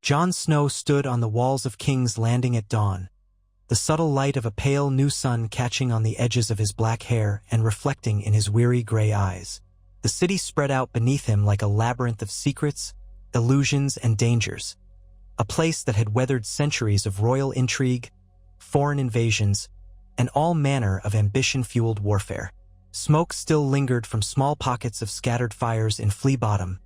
Jon Snow stood on the walls of King's Landing at dawn, the subtle light of a pale new sun catching on the edges of his black hair and reflecting in his weary gray eyes. The city spread out beneath him like a labyrinth of secrets, illusions, and dangers, a place that had weathered centuries of royal intrigue, foreign invasions, and all manner of ambition-fueled warfare. Smoke still lingered from small pockets of scattered fires in Flea Bottom,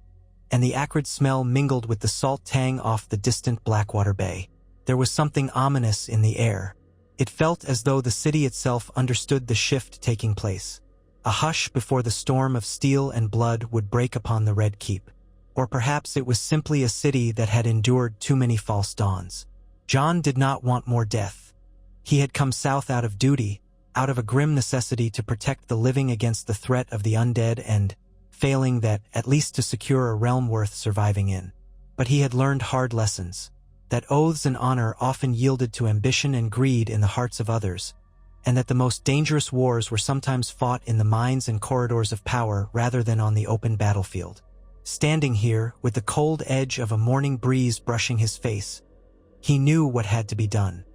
and the acrid smell mingled with the salt tang off the distant Blackwater Bay. There was something ominous in the air. It felt as though the city itself understood the shift taking place, a hush before the storm of steel and blood would break upon the Red Keep. Or perhaps it was simply a city that had endured too many false dawns. Jon did not want more death. He had come south out of duty, out of a grim necessity to protect the living against the threat of the undead and, failing that, at least to secure a realm worth surviving in. But he had learned hard lessons, that oaths and honor often yielded to ambition and greed in the hearts of others, and that the most dangerous wars were sometimes fought in the minds and corridors of power rather than on the open battlefield. Standing here, with the cold edge of a morning breeze brushing his face, he knew what had to be done.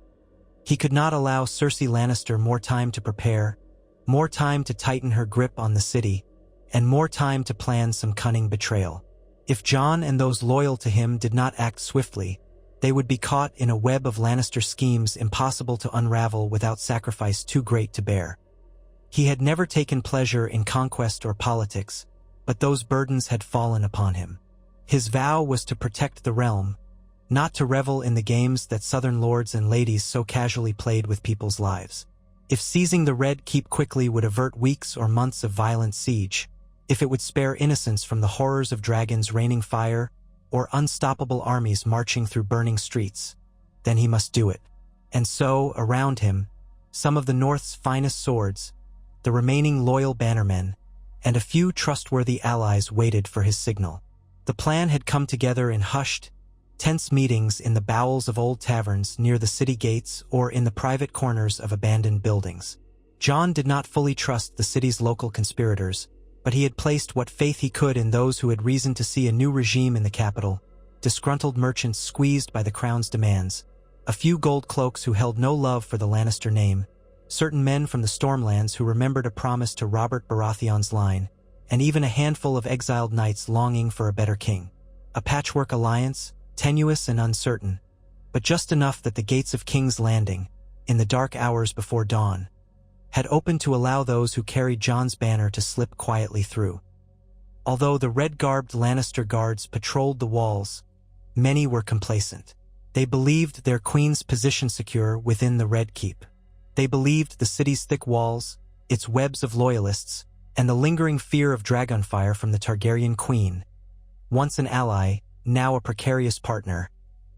He could not allow Cersei Lannister more time to prepare, more time to tighten her grip on the city, and more time to plan some cunning betrayal. If Jon and those loyal to him did not act swiftly, they would be caught in a web of Lannister schemes impossible to unravel without sacrifice too great to bear. He had never taken pleasure in conquest or politics, but those burdens had fallen upon him. His vow was to protect the realm, not to revel in the games that southern lords and ladies so casually played with people's lives. If seizing the Red Keep quickly would avert weeks or months of violent siege, if it would spare innocence from the horrors of dragons raining fire or unstoppable armies marching through burning streets, then he must do it. And so, around him, some of the North's finest swords, the remaining loyal bannermen, and a few trustworthy allies waited for his signal. The plan had come together in hushed, tense meetings in the bowels of old taverns near the city gates or in the private corners of abandoned buildings. Jon did not fully trust the city's local conspirators, but he had placed what faith he could in those who had reason to see a new regime in the capital, disgruntled merchants squeezed by the crown's demands, a few gold cloaks who held no love for the Lannister name, certain men from the Stormlands who remembered a promise to Robert Baratheon's line, and even a handful of exiled knights longing for a better king. A patchwork alliance, tenuous and uncertain, but just enough that the gates of King's Landing, in the dark hours before dawn, had opened to allow those who carried Jon's banner to slip quietly through. Although the red-garbed Lannister guards patrolled the walls, many were complacent. They believed their queen's position secure within the Red Keep. They believed the city's thick walls, its webs of loyalists, and the lingering fear of dragonfire from the Targaryen queen, once an ally, now a precarious partner,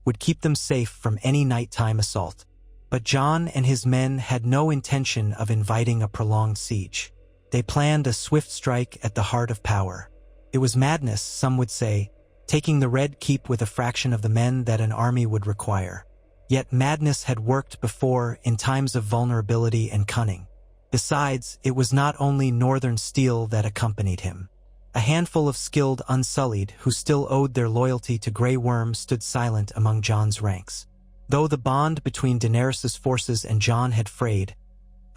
would keep them safe from any nighttime assault. But Jon and his men had no intention of inviting a prolonged siege. They planned a swift strike at the heart of power. It was madness, some would say, taking the Red Keep with a fraction of the men that an army would require. Yet madness had worked before in times of vulnerability and cunning. Besides, it was not only northern steel that accompanied him. A handful of skilled Unsullied who still owed their loyalty to Grey Worm stood silent among Jon's ranks. Though the bond between Daenerys's forces and Jon had frayed,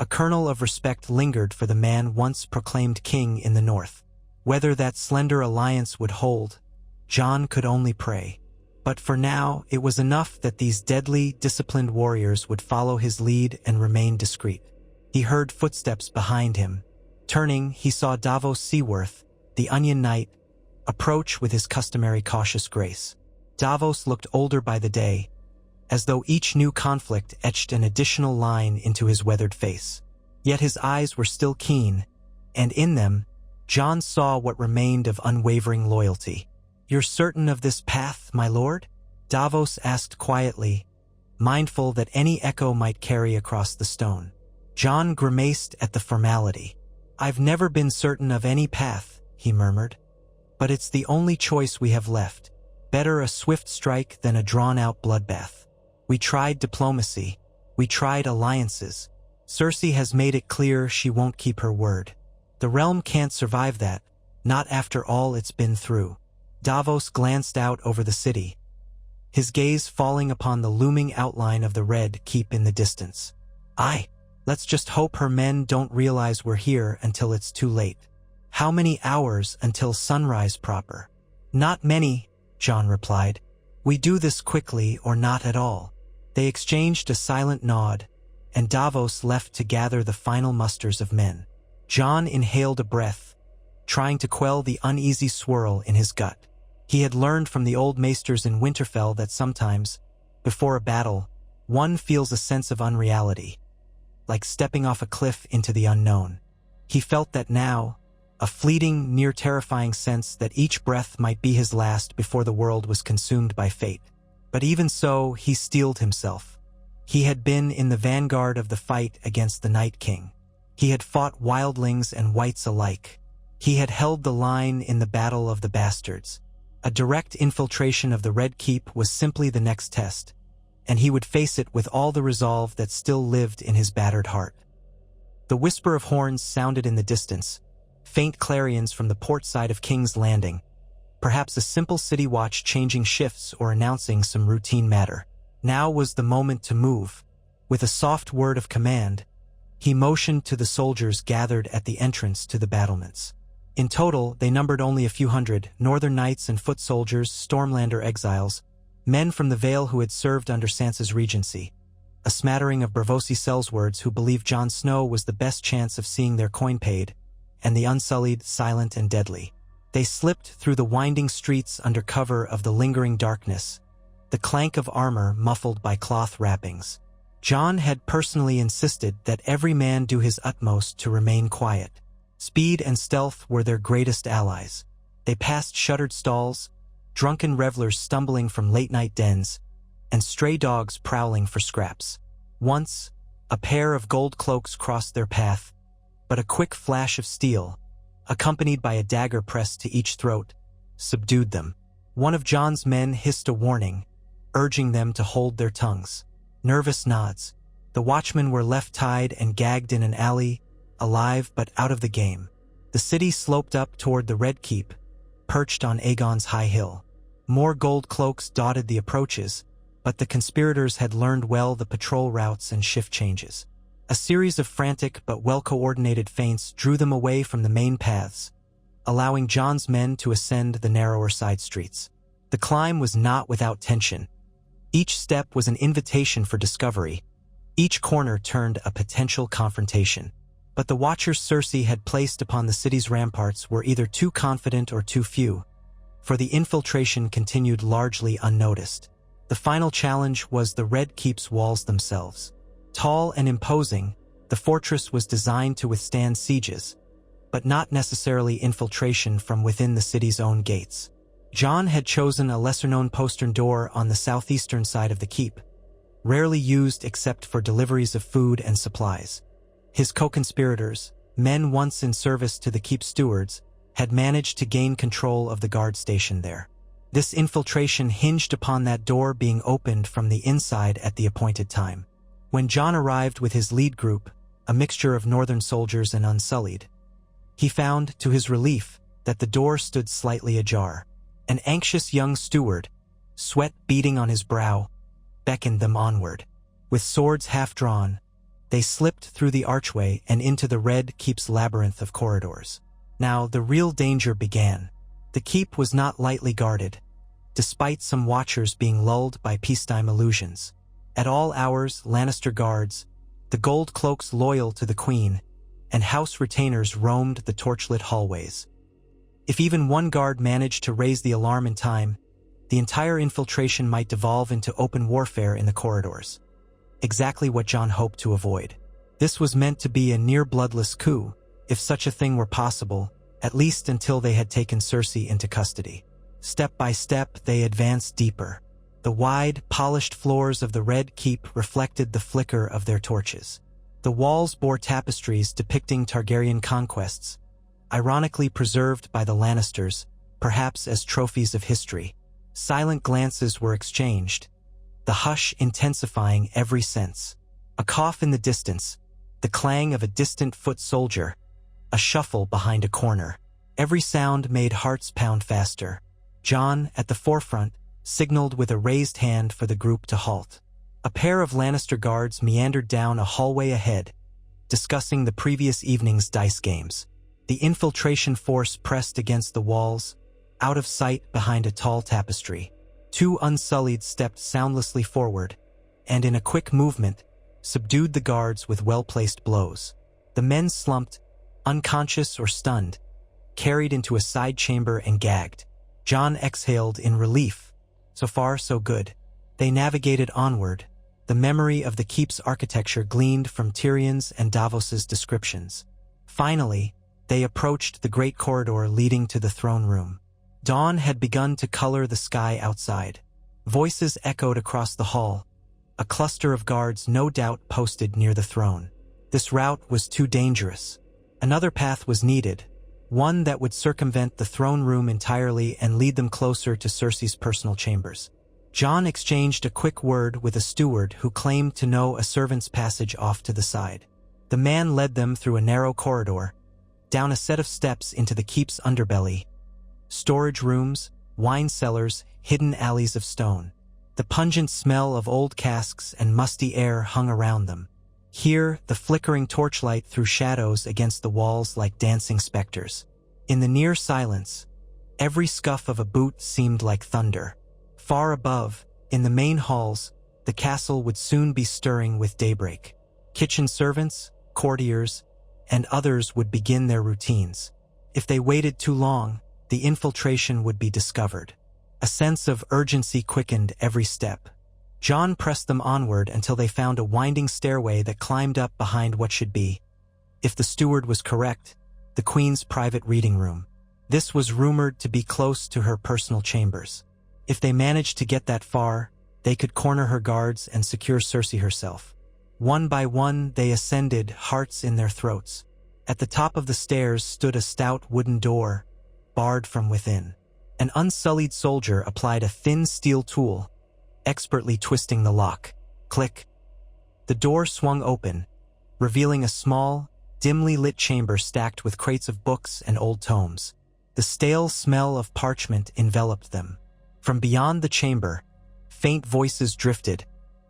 a kernel of respect lingered for the man once proclaimed king in the north. Whether that slender alliance would hold, Jon could only pray. But for now, it was enough that these deadly, disciplined warriors would follow his lead and remain discreet. He heard footsteps behind him. Turning, he saw Davos Seaworth, the Onion Knight, approach with his customary cautious grace. Davos looked older by the day, as though each new conflict etched an additional line into his weathered face. Yet his eyes were still keen, and in them, Jon saw what remained of unwavering loyalty. "You're certain of this path, my lord?" Davos asked quietly, mindful that any echo might carry across the stone. Jon grimaced at the formality. "I've never been certain of any path," he murmured. "But it's the only choice we have left. Better a swift strike than a drawn-out bloodbath. We tried diplomacy. We tried alliances. Cersei has made it clear she won't keep her word. The realm can't survive that, not after all it's been through." Davos glanced out over the city. his gaze falling upon the looming outline of the Red Keep in the distance. Let's just hope her men don't realize we're here until it's too late. How many hours until sunrise proper? Not many, Jon replied. We do this quickly or not at all. They exchanged a silent nod, and Davos left to gather the final musters of men. Jon inhaled a breath, trying to quell the uneasy swirl in his gut. He had learned from the old maesters in Winterfell that sometimes, before a battle, one feels a sense of unreality, like stepping off a cliff into the unknown. He felt that now, a fleeting, near-terrifying sense that each breath might be his last before the world was consumed by fate. But even so, he steeled himself. He had been in the vanguard of the fight against the Night King. He had fought wildlings and whites alike. He had held the line in the Battle of the Bastards. A direct infiltration of the Red Keep was simply the next test, and he would face it with all the resolve that still lived in his battered heart. The whisper of horns sounded in the distance, faint clarions from the port side of King's Landing, perhaps a simple city watch changing shifts or announcing some routine matter. Now was the moment to move. With a soft word of command, he motioned to the soldiers gathered at the entrance to the battlements. In total, they numbered only a few hundred, northern knights and foot soldiers, Stormlander exiles, men from the Vale who had served under Sansa's regency, a smattering of Braavosi Sellswords who believed Jon Snow was the best chance of seeing their coin paid, and the unsullied, silent and deadly. They slipped through the winding streets under cover of the lingering darkness, the clank of armor muffled by cloth wrappings. Jon had personally insisted that every man do his utmost to remain quiet. Speed and stealth were their greatest allies. They passed shuttered stalls, drunken revelers stumbling from late-night dens, and stray dogs prowling for scraps. Once, a pair of gold cloaks crossed their path, but a quick flash of steel, accompanied by a dagger pressed to each throat, subdued them. One of Jon's men hissed a warning, urging them to hold their tongues. Nervous nods. The watchmen were left tied and gagged in an alley, alive but out of the game. The city sloped up toward the Red Keep, perched on Aegon's high hill. More gold cloaks dotted the approaches, but the conspirators had learned well the patrol routes and shift changes. A series of frantic but well-coordinated feints drew them away from the main paths, allowing Jon's men to ascend the narrower side streets. The climb was not without tension. Each step was an invitation for discovery. Each corner turned a potential confrontation. But the watchers Cersei had placed upon the city's ramparts were either too confident or too few, for the infiltration continued largely unnoticed. The final challenge was the Red Keep's walls themselves. Tall and imposing, the fortress was designed to withstand sieges, but not necessarily infiltration from within the city's own gates. Jon had chosen a lesser-known postern door on the southeastern side of the keep, rarely used except for deliveries of food and supplies. His co-conspirators, men once in service to the keep stewards, had managed to gain control of the guard station there. This infiltration hinged upon that door being opened from the inside at the appointed time. When Jon arrived with his lead group, a mixture of northern soldiers and unsullied, he found, to his relief, that the door stood slightly ajar. An anxious young steward, sweat beading on his brow, beckoned them onward. With swords half drawn, they slipped through the archway and into the Red Keep's labyrinth of corridors. Now the real danger began. The keep was not lightly guarded, despite some watchers being lulled by peacetime illusions. At all hours, Lannister guards, the gold cloaks loyal to the Queen, and house retainers roamed the torchlit hallways. If even one guard managed to raise the alarm in time, the entire infiltration might devolve into open warfare in the corridors. Exactly what Jon hoped to avoid. This was meant to be a near-bloodless coup, if such a thing were possible, at least until they had taken Cersei into custody. Step by step, they advanced deeper. The wide, polished floors of the Red Keep reflected the flicker of their torches. The walls bore tapestries depicting Targaryen conquests, ironically preserved by the Lannisters, perhaps as trophies of history. Silent glances were exchanged, the hush intensifying every sense. A cough in the distance, the clang of a distant foot soldier, a shuffle behind a corner. Every sound made hearts pound faster. Jon, at the forefront, signaled with a raised hand for the group to halt. A pair of Lannister guards meandered down a hallway ahead, discussing the previous evening's dice games. The infiltration force pressed against the walls, out of sight behind a tall tapestry. Two Unsullied stepped soundlessly forward, and in a quick movement, subdued the guards with well-placed blows. The men slumped, unconscious or stunned, carried into a side chamber and gagged. Jon exhaled in relief. So far, so good. They navigated onward, the memory of the keep's architecture gleaned from Tyrion's and Davos's descriptions. Finally, they approached the great corridor leading to the throne room. Dawn had begun to color the sky outside. Voices echoed across the hall, a cluster of guards no doubt posted near the throne. This route was too dangerous. Another path was needed, one that would circumvent the throne room entirely and lead them closer to Cersei's personal chambers. Jon exchanged a quick word with a steward who claimed to know a servant's passage off to the side. The man led them through a narrow corridor, down a set of steps into the keep's underbelly. Storage rooms, wine cellars, hidden alleys of stone. The pungent smell of old casks and musty air hung around them. Here, the flickering torchlight threw shadows against the walls like dancing specters. In the near silence, every scuff of a boot seemed like thunder. Far above, in the main halls, the castle would soon be stirring with daybreak. Kitchen servants, courtiers, and others would begin their routines. If they waited too long, the infiltration would be discovered. A sense of urgency quickened every step. Jon pressed them onward until they found a winding stairway that climbed up behind what should be, if the steward was correct, the Queen's private reading room. This was rumored to be close to her personal chambers. If they managed to get that far, they could corner her guards and secure Cersei herself. One by one, they ascended, hearts in their throats. At the top of the stairs stood a stout wooden door, barred from within. An unsullied soldier applied a thin steel tool, expertly twisting the lock. Click. The door swung open, revealing a small, dimly lit chamber stacked with crates of books and old tomes. The stale smell of parchment enveloped them. From beyond the chamber, faint voices drifted,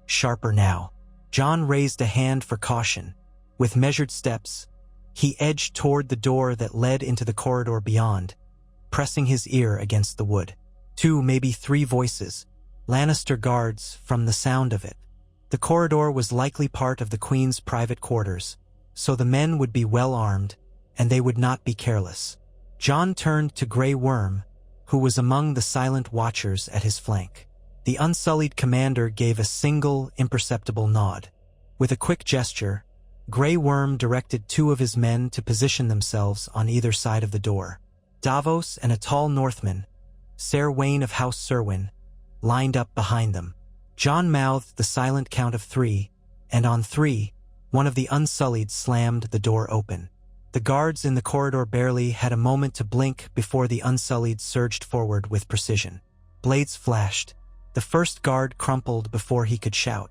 sharper now. Jon raised a hand for caution. With measured steps, he edged toward the door that led into the corridor beyond, pressing his ear against the wood. 2, maybe 3 voices, Lannister guards, from the sound of it. The corridor was likely part of the Queen's private quarters, so the men would be well armed, and they would not be careless. Jon turned to Grey Worm, who was among the silent watchers at his flank. The Unsullied commander gave a single, imperceptible nod. With a quick gesture, Grey Worm directed 2 of his men to position themselves on either side of the door. Davos and a tall Northman, Ser Wayne of House Serwyn, lined up behind them. Jon mouthed the silent count of 3, and on 3, one of the Unsullied slammed the door open. The guards in the corridor barely had a moment to blink before the Unsullied surged forward with precision. Blades flashed. The first guard crumpled before he could shout.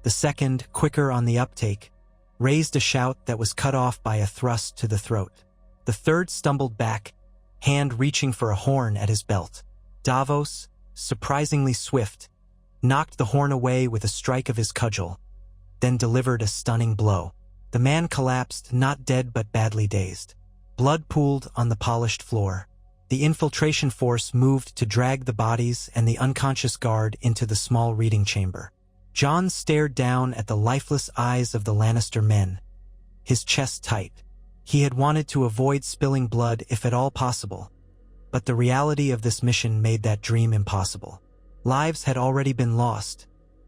The second, quicker on the uptake, raised a shout that was cut off by a thrust to the throat. The third stumbled back, hand reaching for a horn at his belt. Davos, surprisingly swift, knocked the horn away with a strike of his cudgel, then delivered a stunning blow. The man collapsed, not dead but badly dazed. Blood pooled on the polished floor. The infiltration force moved to drag the bodies and the unconscious guard into the small reading chamber. Jon stared down at the lifeless eyes of the Lannister men, his chest tight. He had wanted to avoid spilling blood if at all possible, but the reality of this mission made that dream impossible. Lives had already been lost,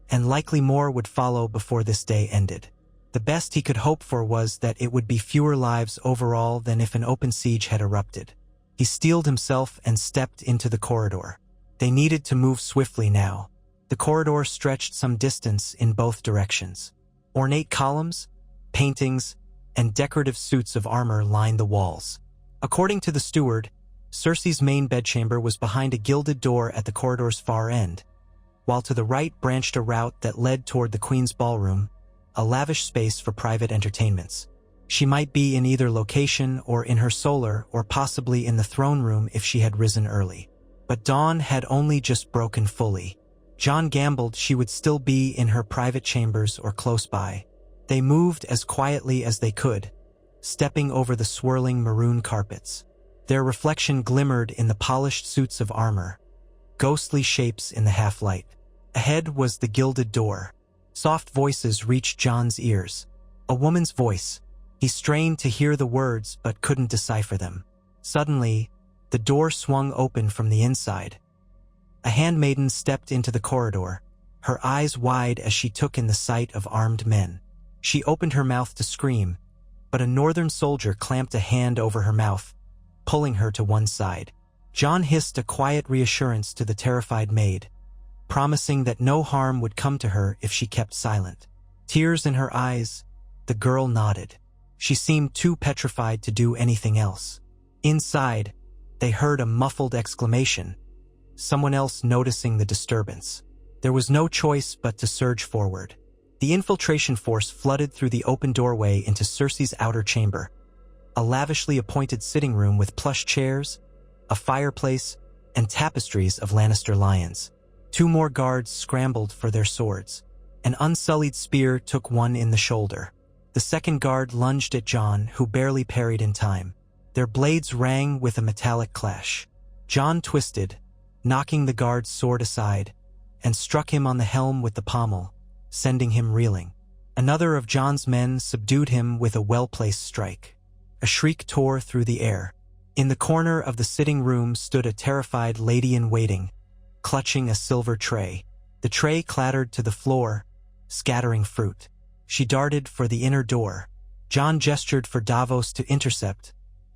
and likely more would follow before this day ended. The best he could hope for was that it would be fewer lives overall than if an open siege had erupted. He steeled himself and stepped into the corridor. They needed to move swiftly now. The corridor stretched some distance in both directions. Ornate columns, paintings, and decorative suits of armor lined the walls. According to the steward, Cersei's main bedchamber was behind a gilded door at the corridor's far end, while to the right branched a route that led toward the Queen's ballroom, a lavish space for private entertainments. She might be in either location or in her solar or possibly in the throne room if she had risen early. But dawn had only just broken fully. Jon gambled she would still be in her private chambers or close by. They moved as quietly as they could, stepping over the swirling maroon carpets. Their reflection glimmered in the polished suits of armor, ghostly shapes in the half-light. Ahead was the gilded door. Soft voices reached Jon's ears. A woman's voice. He strained to hear the words but couldn't decipher them. Suddenly, the door swung open from the inside. A handmaiden stepped into the corridor, her eyes wide as she took in the sight of armed men. She opened her mouth to scream, but a northern soldier clamped a hand over her mouth, pulling her to one side. Jon hissed a quiet reassurance to the terrified maid, promising that no harm would come to her if she kept silent. Tears in her eyes, the girl nodded. She seemed too petrified to do anything else. Inside, they heard a muffled exclamation, someone else noticing the disturbance. There was no choice but to surge forward. The infiltration force flooded through the open doorway into Cersei's outer chamber, a lavishly appointed sitting room with plush chairs, a fireplace, and tapestries of Lannister lions. 2 more guards scrambled for their swords. An unsullied spear took one in the shoulder. The second guard lunged at Jon, who barely parried in time. Their blades rang with a metallic clash. Jon twisted, knocking the guard's sword aside, and struck him on the helm with the pommel, sending him reeling. Another of Jon's men subdued him with a well-placed strike. A shriek tore through the air. In the corner of the sitting room stood a terrified lady-in-waiting, clutching a silver tray. The tray clattered to the floor, scattering fruit. She darted for the inner door. Jon gestured for Davos to intercept,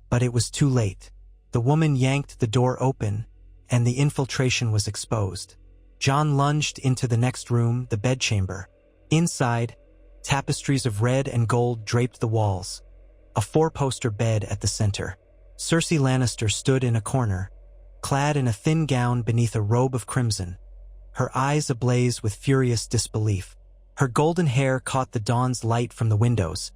but it was too late. The woman yanked the door open, and the infiltration was exposed. Jon lunged into the next room, the bedchamber. Inside, tapestries of red and gold draped the walls, a 4-poster bed at the center. Cersei Lannister stood in a corner, clad in a thin gown beneath a robe of crimson, her eyes ablaze with furious disbelief. Her golden hair caught the dawn's light from the windows,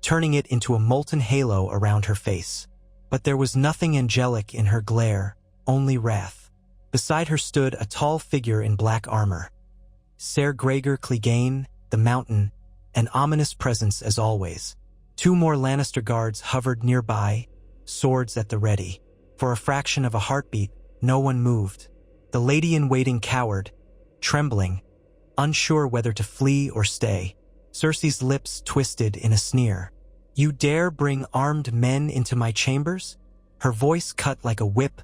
turning it into a molten halo around her face. But there was nothing angelic in her glare, only wrath. Beside her stood a tall figure in black armor. Ser Gregor Clegane, the Mountain, an ominous presence as always. 2 more Lannister guards hovered nearby, swords at the ready. For a fraction of a heartbeat, no one moved. The lady-in-waiting cowered, trembling, unsure whether to flee or stay. Cersei's lips twisted in a sneer. "You dare bring armed men into my chambers?" Her voice cut like a whip,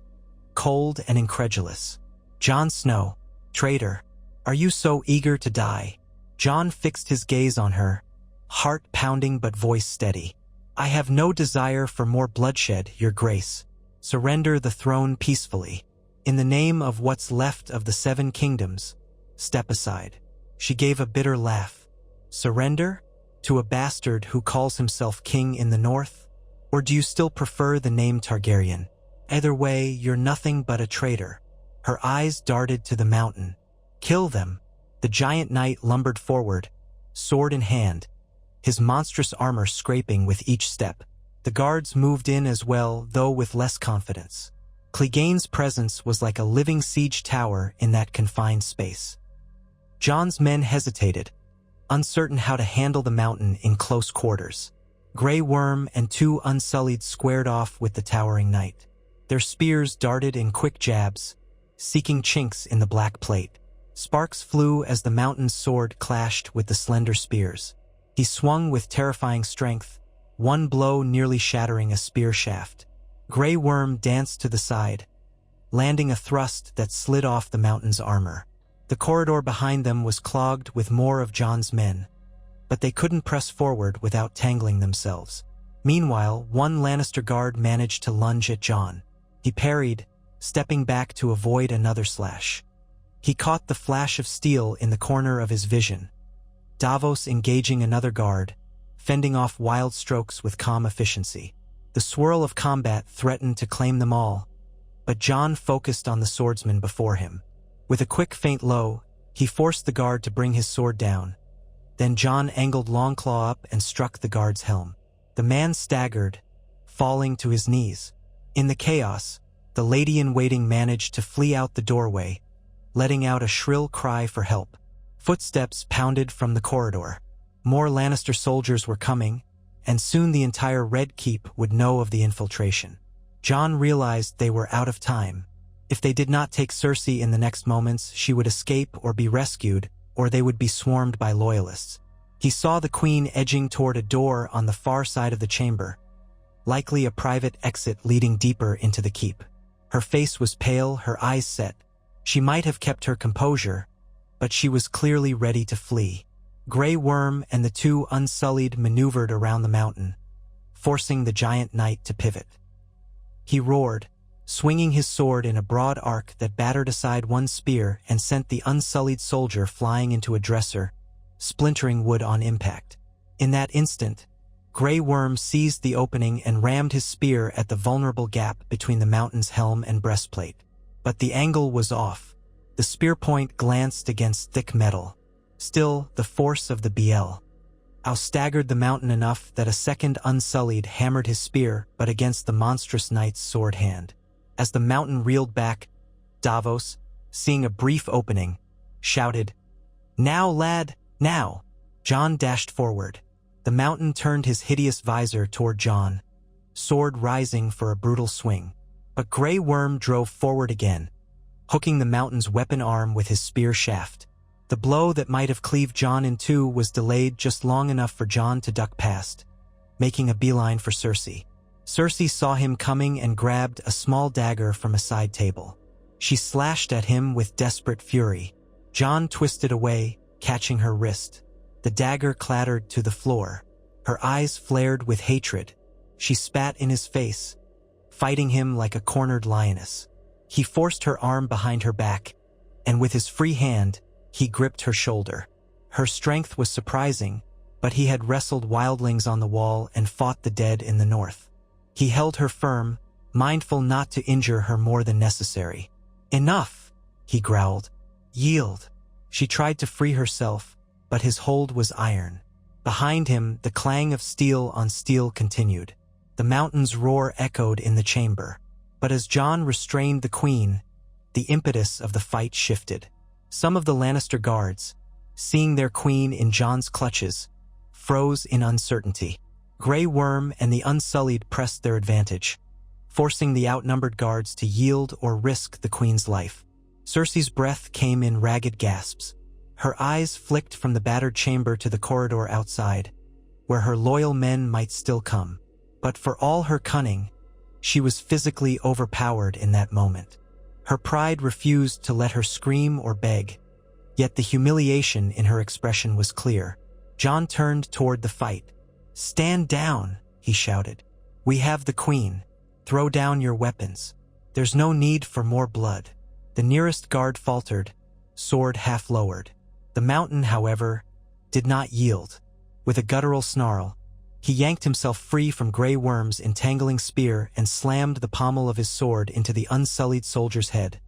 cold and incredulous. "Jon Snow, traitor, are you so eager to die?" Jon fixed his gaze on her, heart pounding but voice steady. "I have no desire for more bloodshed, Your Grace. Surrender the throne peacefully. In the name of what's left of the 7 kingdoms, step aside." She gave a bitter laugh. "Surrender? To a bastard who calls himself king in the north? Or do you still prefer the name Targaryen? Either way, you're nothing but a traitor." Her eyes darted to the Mountain. "Kill them." The giant knight lumbered forward, sword in hand, his monstrous armor scraping with each step. The guards moved in as well, though with less confidence. Clegane's presence was like a living siege tower in that confined space. Jon's men hesitated, uncertain how to handle the Mountain in close quarters. Grey Worm and 2 Unsullied squared off with the towering knight. Their spears darted in quick jabs, seeking chinks in the black plate. Sparks flew as the Mountain's sword clashed with the slender spears. He swung with terrifying strength, one blow nearly shattering a spear shaft. Grey Worm danced to the side, landing a thrust that slid off the Mountain's armor. The corridor behind them was clogged with more of Jon's men, but they couldn't press forward without tangling themselves. Meanwhile, 1 Lannister guard managed to lunge at Jon. He parried, stepping back to avoid another slash. He caught the flash of steel in the corner of his vision. Davos engaging another guard, fending off wild strokes with calm efficiency. The swirl of combat threatened to claim them all, but Jon focused on the swordsman before him. With a quick feint low, he forced the guard to bring his sword down. Then Jon angled Longclaw up and struck the guard's helm. The man staggered, falling to his knees. In the chaos, the lady-in-waiting managed to flee out the doorway, letting out a shrill cry for help. Footsteps pounded from the corridor. More Lannister soldiers were coming, and soon the entire Red Keep would know of the infiltration. Jon realized they were out of time. If they did not take Cersei in the next moments, she would escape or be rescued, or they would be swarmed by loyalists. He saw the queen edging toward a door on the far side of the chamber, likely a private exit leading deeper into the keep. Her face was pale, her eyes set. She might have kept her composure, but she was clearly ready to flee. Grey Worm and the two Unsullied maneuvered around the mountain, forcing the giant knight to pivot. He roared, swinging his sword in a broad arc that battered aside one spear and sent the Unsullied soldier flying into a dresser, splintering wood on impact. In that instant, Grey Worm seized the opening and rammed his spear at the vulnerable gap between the mountain's helm and breastplate. But the angle was off. The spear point glanced against thick metal. Still, the force of the BL staggered the mountain enough that a second Unsullied hammered his spear, but against the monstrous knight's sword hand. As the mountain reeled back, Davos, seeing a brief opening, shouted, "Now, lad, now!" Jon dashed forward. The mountain turned his hideous visor toward Jon, sword rising for a brutal swing. But Grey Worm drove forward again, hooking the mountain's weapon arm with his spear shaft. The blow that might have cleaved Jon in two was delayed just long enough for Jon to duck past, making a beeline for Cersei. Cersei saw him coming and grabbed a small dagger from a side table. She slashed at him with desperate fury. Jon twisted away, catching her wrist. The dagger clattered to the floor. Her eyes flared with hatred. She spat in his face, fighting him like a cornered lioness. He forced her arm behind her back, and with his free hand, he gripped her shoulder. Her strength was surprising, but he had wrestled wildlings on the wall and fought the dead in the north. He held her firm, mindful not to injure her more than necessary. "Enough," he growled. "Yield." She tried to free herself, but his hold was iron. Behind him, the clang of steel on steel continued. The mountain's roar echoed in the chamber. But as Jon restrained the queen, the impetus of the fight shifted. Some of the Lannister guards, seeing their queen in Jon's clutches, froze in uncertainty. Grey Worm and the Unsullied pressed their advantage, forcing the outnumbered guards to yield or risk the queen's life. Cersei's breath came in ragged gasps. Her eyes flicked from the battered chamber to the corridor outside, where her loyal men might still come. But for all her cunning, she was physically overpowered in that moment. Her pride refused to let her scream or beg, yet the humiliation in her expression was clear. Jon turned toward the fight. "Stand down," he shouted. "We have the queen. Throw down your weapons. There's no need for more blood." The nearest guard faltered, sword half lowered. The mountain, however, did not yield. With a guttural snarl, he yanked himself free from Grey Worm's entangling spear and slammed the pommel of his sword into the Unsullied soldier's head,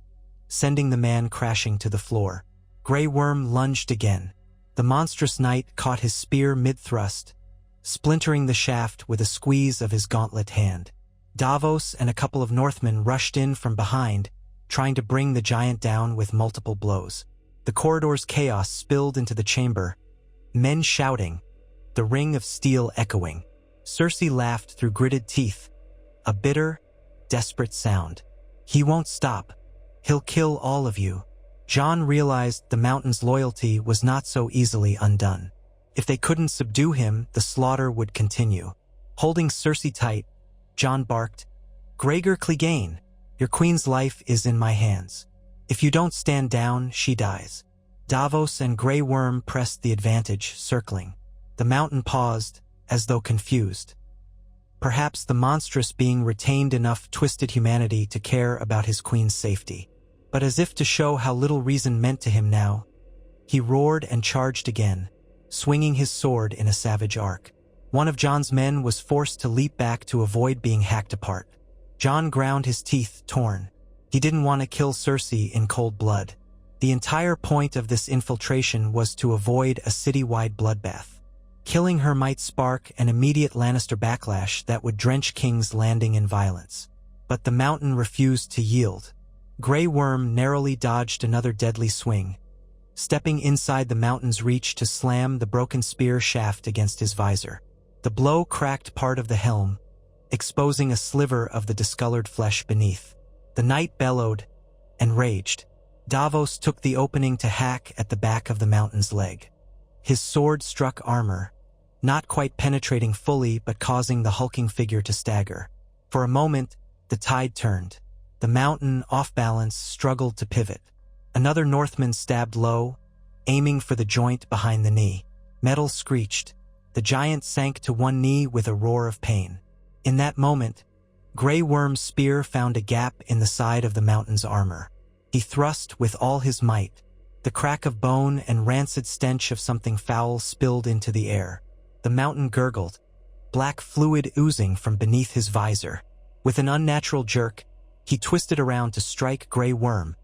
sending the man crashing to the floor. Grey Worm lunged again. The monstrous knight caught his spear mid-thrust, splintering the shaft with a squeeze of his gauntlet hand. Davos and a couple of Northmen rushed in from behind, trying to bring the giant down with multiple blows. The corridor's chaos spilled into the chamber, men shouting, the ring of steel echoing. Cersei laughed through gritted teeth, a bitter, desperate sound. "He won't stop. He'll kill all of you." Jon realized the mountain's loyalty was not so easily undone. If they couldn't subdue him, the slaughter would continue. Holding Cersei tight, Jon barked, "Gregor Clegane, your queen's life is in my hands. If you don't stand down, she dies." Davos and Grey Worm pressed the advantage, circling. The mountain paused, as though confused. Perhaps the monstrous being retained enough twisted humanity to care about his queen's safety. But as if to show how little reason meant to him now, he roared and charged again, swinging his sword in a savage arc. One of Jon's men was forced to leap back to avoid being hacked apart. Jon ground his teeth, torn. He didn't want to kill Cersei in cold blood. The entire point of this infiltration was to avoid a city-wide bloodbath. Killing her might spark an immediate Lannister backlash that would drench King's Landing in violence. but the mountain refused to yield. Grey Worm narrowly dodged another deadly swing, stepping inside the mountain's reach to slam the broken spear shaft against his visor. The blow cracked part of the helm, exposing a sliver of the discolored flesh beneath. The knight bellowed and raged. Davos took the opening to hack at the back of the mountain's leg. His sword struck armor, not quite penetrating fully but causing the hulking figure to stagger. For a moment, the tide turned. The mountain, off balance, struggled to pivot. Another Northman stabbed low, aiming for the joint behind the knee. Metal screeched. The giant sank to one knee with a roar of pain. In that moment, Grey Worm's spear found a gap in the side of the mountain's armor. He thrust with all his might. The crack of bone and rancid stench of something foul spilled into the air. The mountain gurgled, black fluid oozing from beneath his visor. With an unnatural jerk, he twisted around to strike Grey Worm,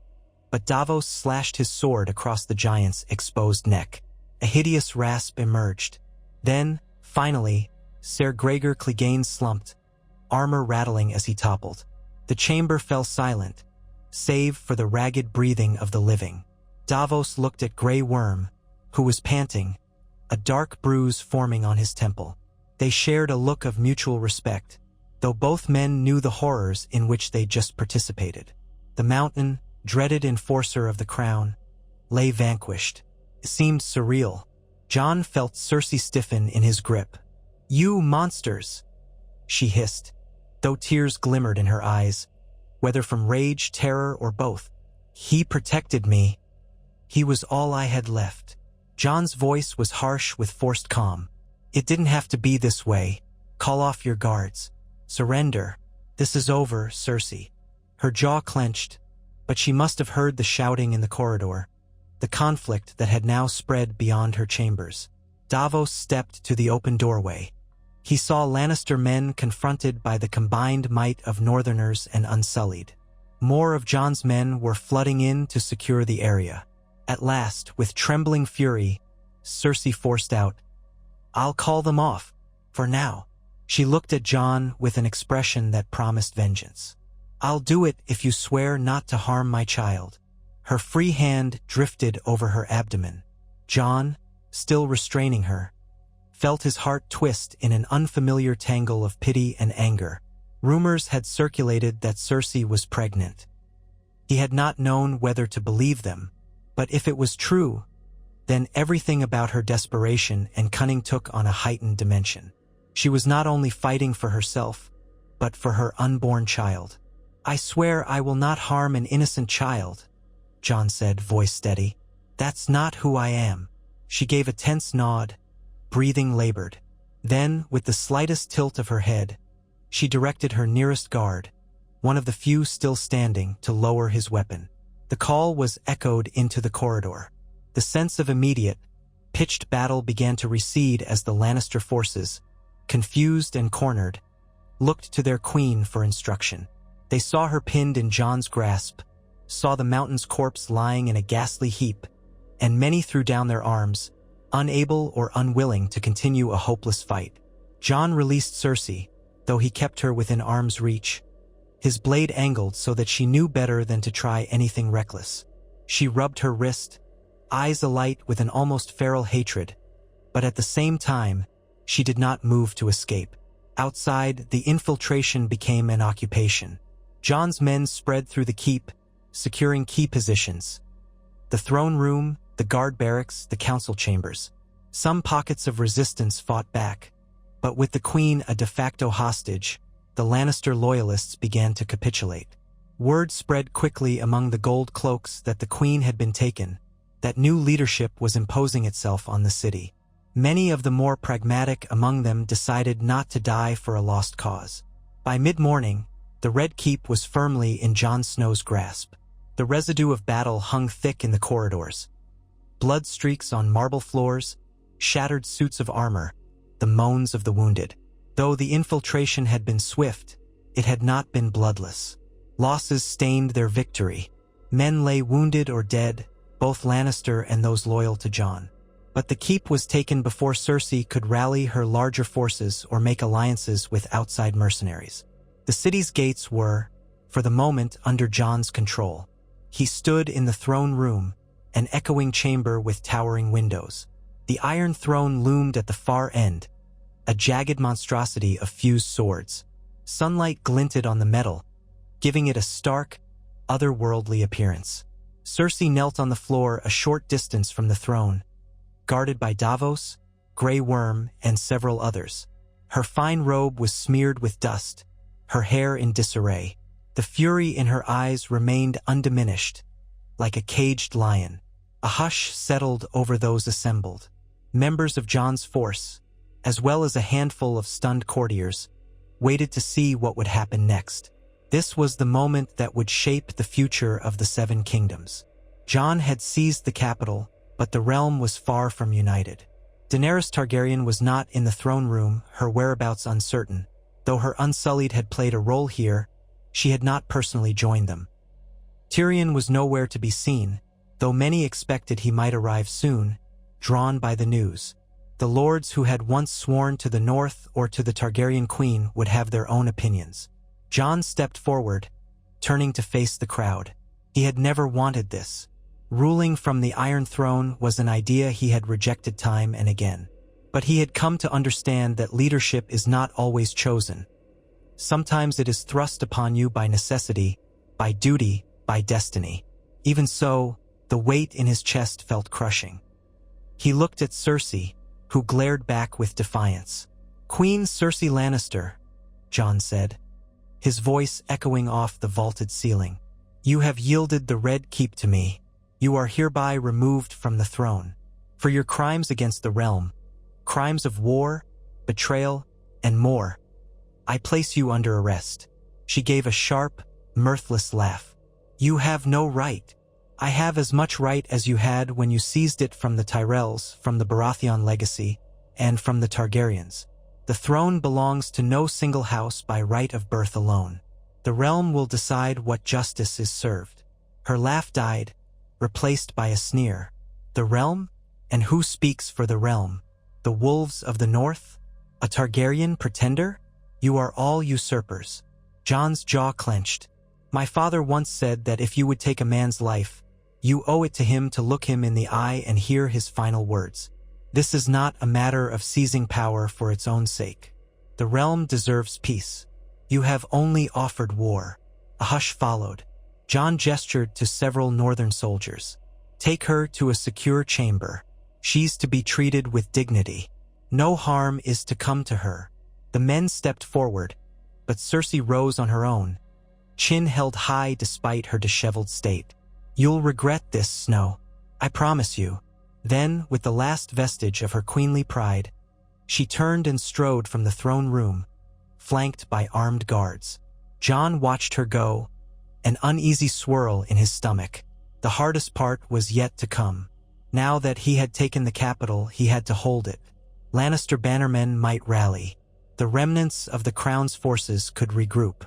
but Davos slashed his sword across the giant's exposed neck. A hideous rasp emerged. Then, finally, Ser Gregor Clegane slumped, armor rattling as he toppled. The chamber fell silent, save for the ragged breathing of the living. Davos looked at Grey Worm, who was panting, a dark bruise forming on his temple. They shared a look of mutual respect, though both men knew the horrors in which they just participated. The mountain, dreaded enforcer of the crown, lay vanquished. It seemed surreal. Jon felt Cersei stiffen in his grip. "You monsters!" she hissed, though tears glimmered in her eyes, whether from rage, terror, or both. "He protected me. He was all I had left." Jon's voice was harsh with forced calm. "It didn't have to be this way. Call off your guards. Surrender. This is over, Cersei." Her jaw clenched, but she must have heard the shouting in the corridor, the conflict that had now spread beyond her chambers. Davos stepped to the open doorway. He saw Lannister men confronted by the combined might of Northerners and Unsullied. More of Jon's men were flooding in to secure the area. At last, with trembling fury, Cersei forced out, "I'll call them off, for now." She looked at Jon with an expression that promised vengeance. "I'll do it if you swear not to harm my child." Her free hand drifted over her abdomen. Jon, still restraining her, felt his heart twist in an unfamiliar tangle of pity and anger. Rumors had circulated that Cersei was pregnant. He had not known whether to believe them, but if it was true, then everything about her desperation and cunning took on a heightened dimension. She was not only fighting for herself, but for her unborn child. "I swear I will not harm an innocent child," Jon said, voice steady. "That's not who I am." She gave a tense nod, breathing labored. Then, with the slightest tilt of her head, she directed her nearest guard, one of the few still standing, to lower his weapon. The call was echoed into the corridor. The sense of immediate, pitched battle began to recede as the Lannister forces, confused and cornered, looked to their queen for instruction. They saw her pinned in Jon's grasp, saw the mountain's corpse lying in a ghastly heap, and many threw down their arms, unable or unwilling to continue a hopeless fight. Jon released Cersei, though he kept her within arm's reach, his blade angled so that she knew better than to try anything reckless. She rubbed her wrist, eyes alight with an almost feral hatred, but at the same time, she did not move to escape. Outside, the infiltration became an occupation. Jon's men spread through the keep, securing key positions: the throne room, the guard barracks, the council chambers. Some pockets of resistance fought back, but with the queen a de facto hostage, the Lannister loyalists began to capitulate. Word spread quickly among the gold cloaks that the queen had been taken, that new leadership was imposing itself on the city. Many of the more pragmatic among them decided not to die for a lost cause. By mid-morning, the Red Keep was firmly in Jon Snow's grasp. The residue of battle hung thick in the corridors. Blood streaks on marble floors, shattered suits of armor, the moans of the wounded. Though the infiltration had been swift, it had not been bloodless. Losses stained their victory. Men lay wounded or dead, both Lannister and those loyal to Jon. But the keep was taken before Cersei could rally her larger forces or make alliances with outside mercenaries. The city's gates were, for the moment under Jon's control. He stood in the throne room, an echoing chamber with towering windows. The Iron Throne loomed at the far end, a jagged monstrosity of fused swords. Sunlight glinted on the metal, giving it a stark, otherworldly appearance. Cersei knelt on the floor a short distance from the throne, guarded by Davos, Grey Worm, and several others. Her fine robe was smeared with dust, her hair in disarray. The fury in her eyes remained undiminished, like a caged lion. A hush settled over those assembled. Members of Jon's force, as well as a handful of stunned courtiers, waited to see what would happen next. This was the moment that would shape the future of the Seven Kingdoms. Jon had seized the capital, but the realm was far from united. Daenerys Targaryen was not in the throne room, her whereabouts uncertain. Though her Unsullied had played a role here, she had not personally joined them. Tyrion was nowhere to be seen, though many expected he might arrive soon, drawn by the news. The lords who had once sworn to the north or to the Targaryen queen would have their own opinions. Jon stepped forward, turning to face the crowd. He had never wanted this. Ruling from the Iron Throne was an idea he had rejected time and again. But he had come to understand that leadership is not always chosen. Sometimes it is thrust upon you by necessity, by duty, by destiny. Even so, the weight in his chest felt crushing. He looked at Cersei, who glared back with defiance. "Queen Cersei Lannister," Jon said, his voice echoing off the vaulted ceiling. "You have yielded the Red Keep to me. You are hereby removed from the throne. For your crimes against the realm, crimes of war, betrayal, and more, I place you under arrest." She gave a sharp, mirthless laugh. "You have no right. I have as much right as you had when you seized it from the Tyrells, from the Baratheon legacy, and from the Targaryens. The throne belongs to no single house by right of birth alone. The realm will decide what justice is served." Her laugh died, replaced by a sneer. "The realm? And who speaks for the realm? The wolves of the north? A Targaryen pretender? You are all usurpers." Jon's jaw clenched. "My father once said that if you would take a man's life, you owe it to him to look him in the eye and hear his final words. This is not a matter of seizing power for its own sake. The realm deserves peace. You have only offered war." A hush followed. Jon gestured to several northern soldiers. "Take her to a secure chamber. She's to be treated with dignity. No harm is to come to her." The men stepped forward, but Cersei rose on her own, chin held high despite her disheveled state. "You'll regret this, Snow. I promise you." Then, with the last vestige of her queenly pride, she turned and strode from the throne room, flanked by armed guards. Jon watched her go, an uneasy swirl in his stomach. The hardest part was yet to come. Now that he had taken the capital, he had to hold it. Lannister bannermen might rally. The remnants of the crown's forces could regroup.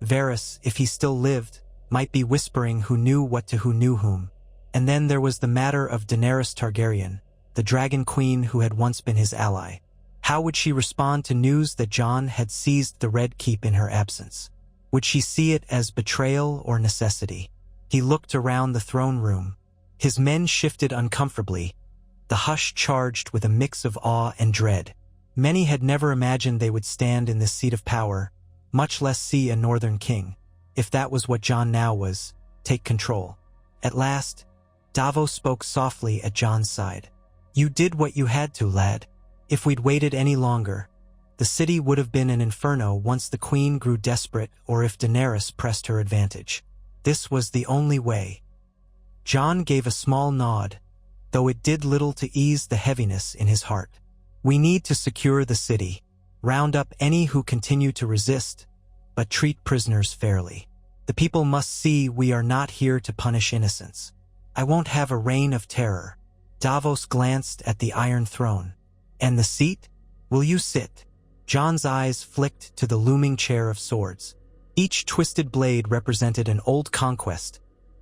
Varys, if he still lived, might be whispering who knew what to who knew whom. And then there was the matter of Daenerys Targaryen, the Dragon Queen who had once been his ally. How would she respond to news that Jon had seized the Red Keep in her absence? Would she see it as betrayal or necessity? He looked around the throne room. His men shifted uncomfortably, the hush charged with a mix of awe and dread. Many had never imagined they would stand in this seat of power, much less see a northern king, if that was what Jon now was, take control. At last, Davos spoke softly at Jon's side. "You did what you had to, lad. If we'd waited any longer, the city would have been an inferno once the queen grew desperate or if Daenerys pressed her advantage. This was the only way." Jon gave a small nod, though it did little to ease the heaviness in his heart. "We need to secure the city, round up any who continue to resist, but treat prisoners fairly. The people must see we are not here to punish innocents. I won't have a reign of terror." Davos glanced at the Iron Throne. "And the seat? Will you sit?" Jon's eyes flicked to the looming chair of swords. Each twisted blade represented an old conquest,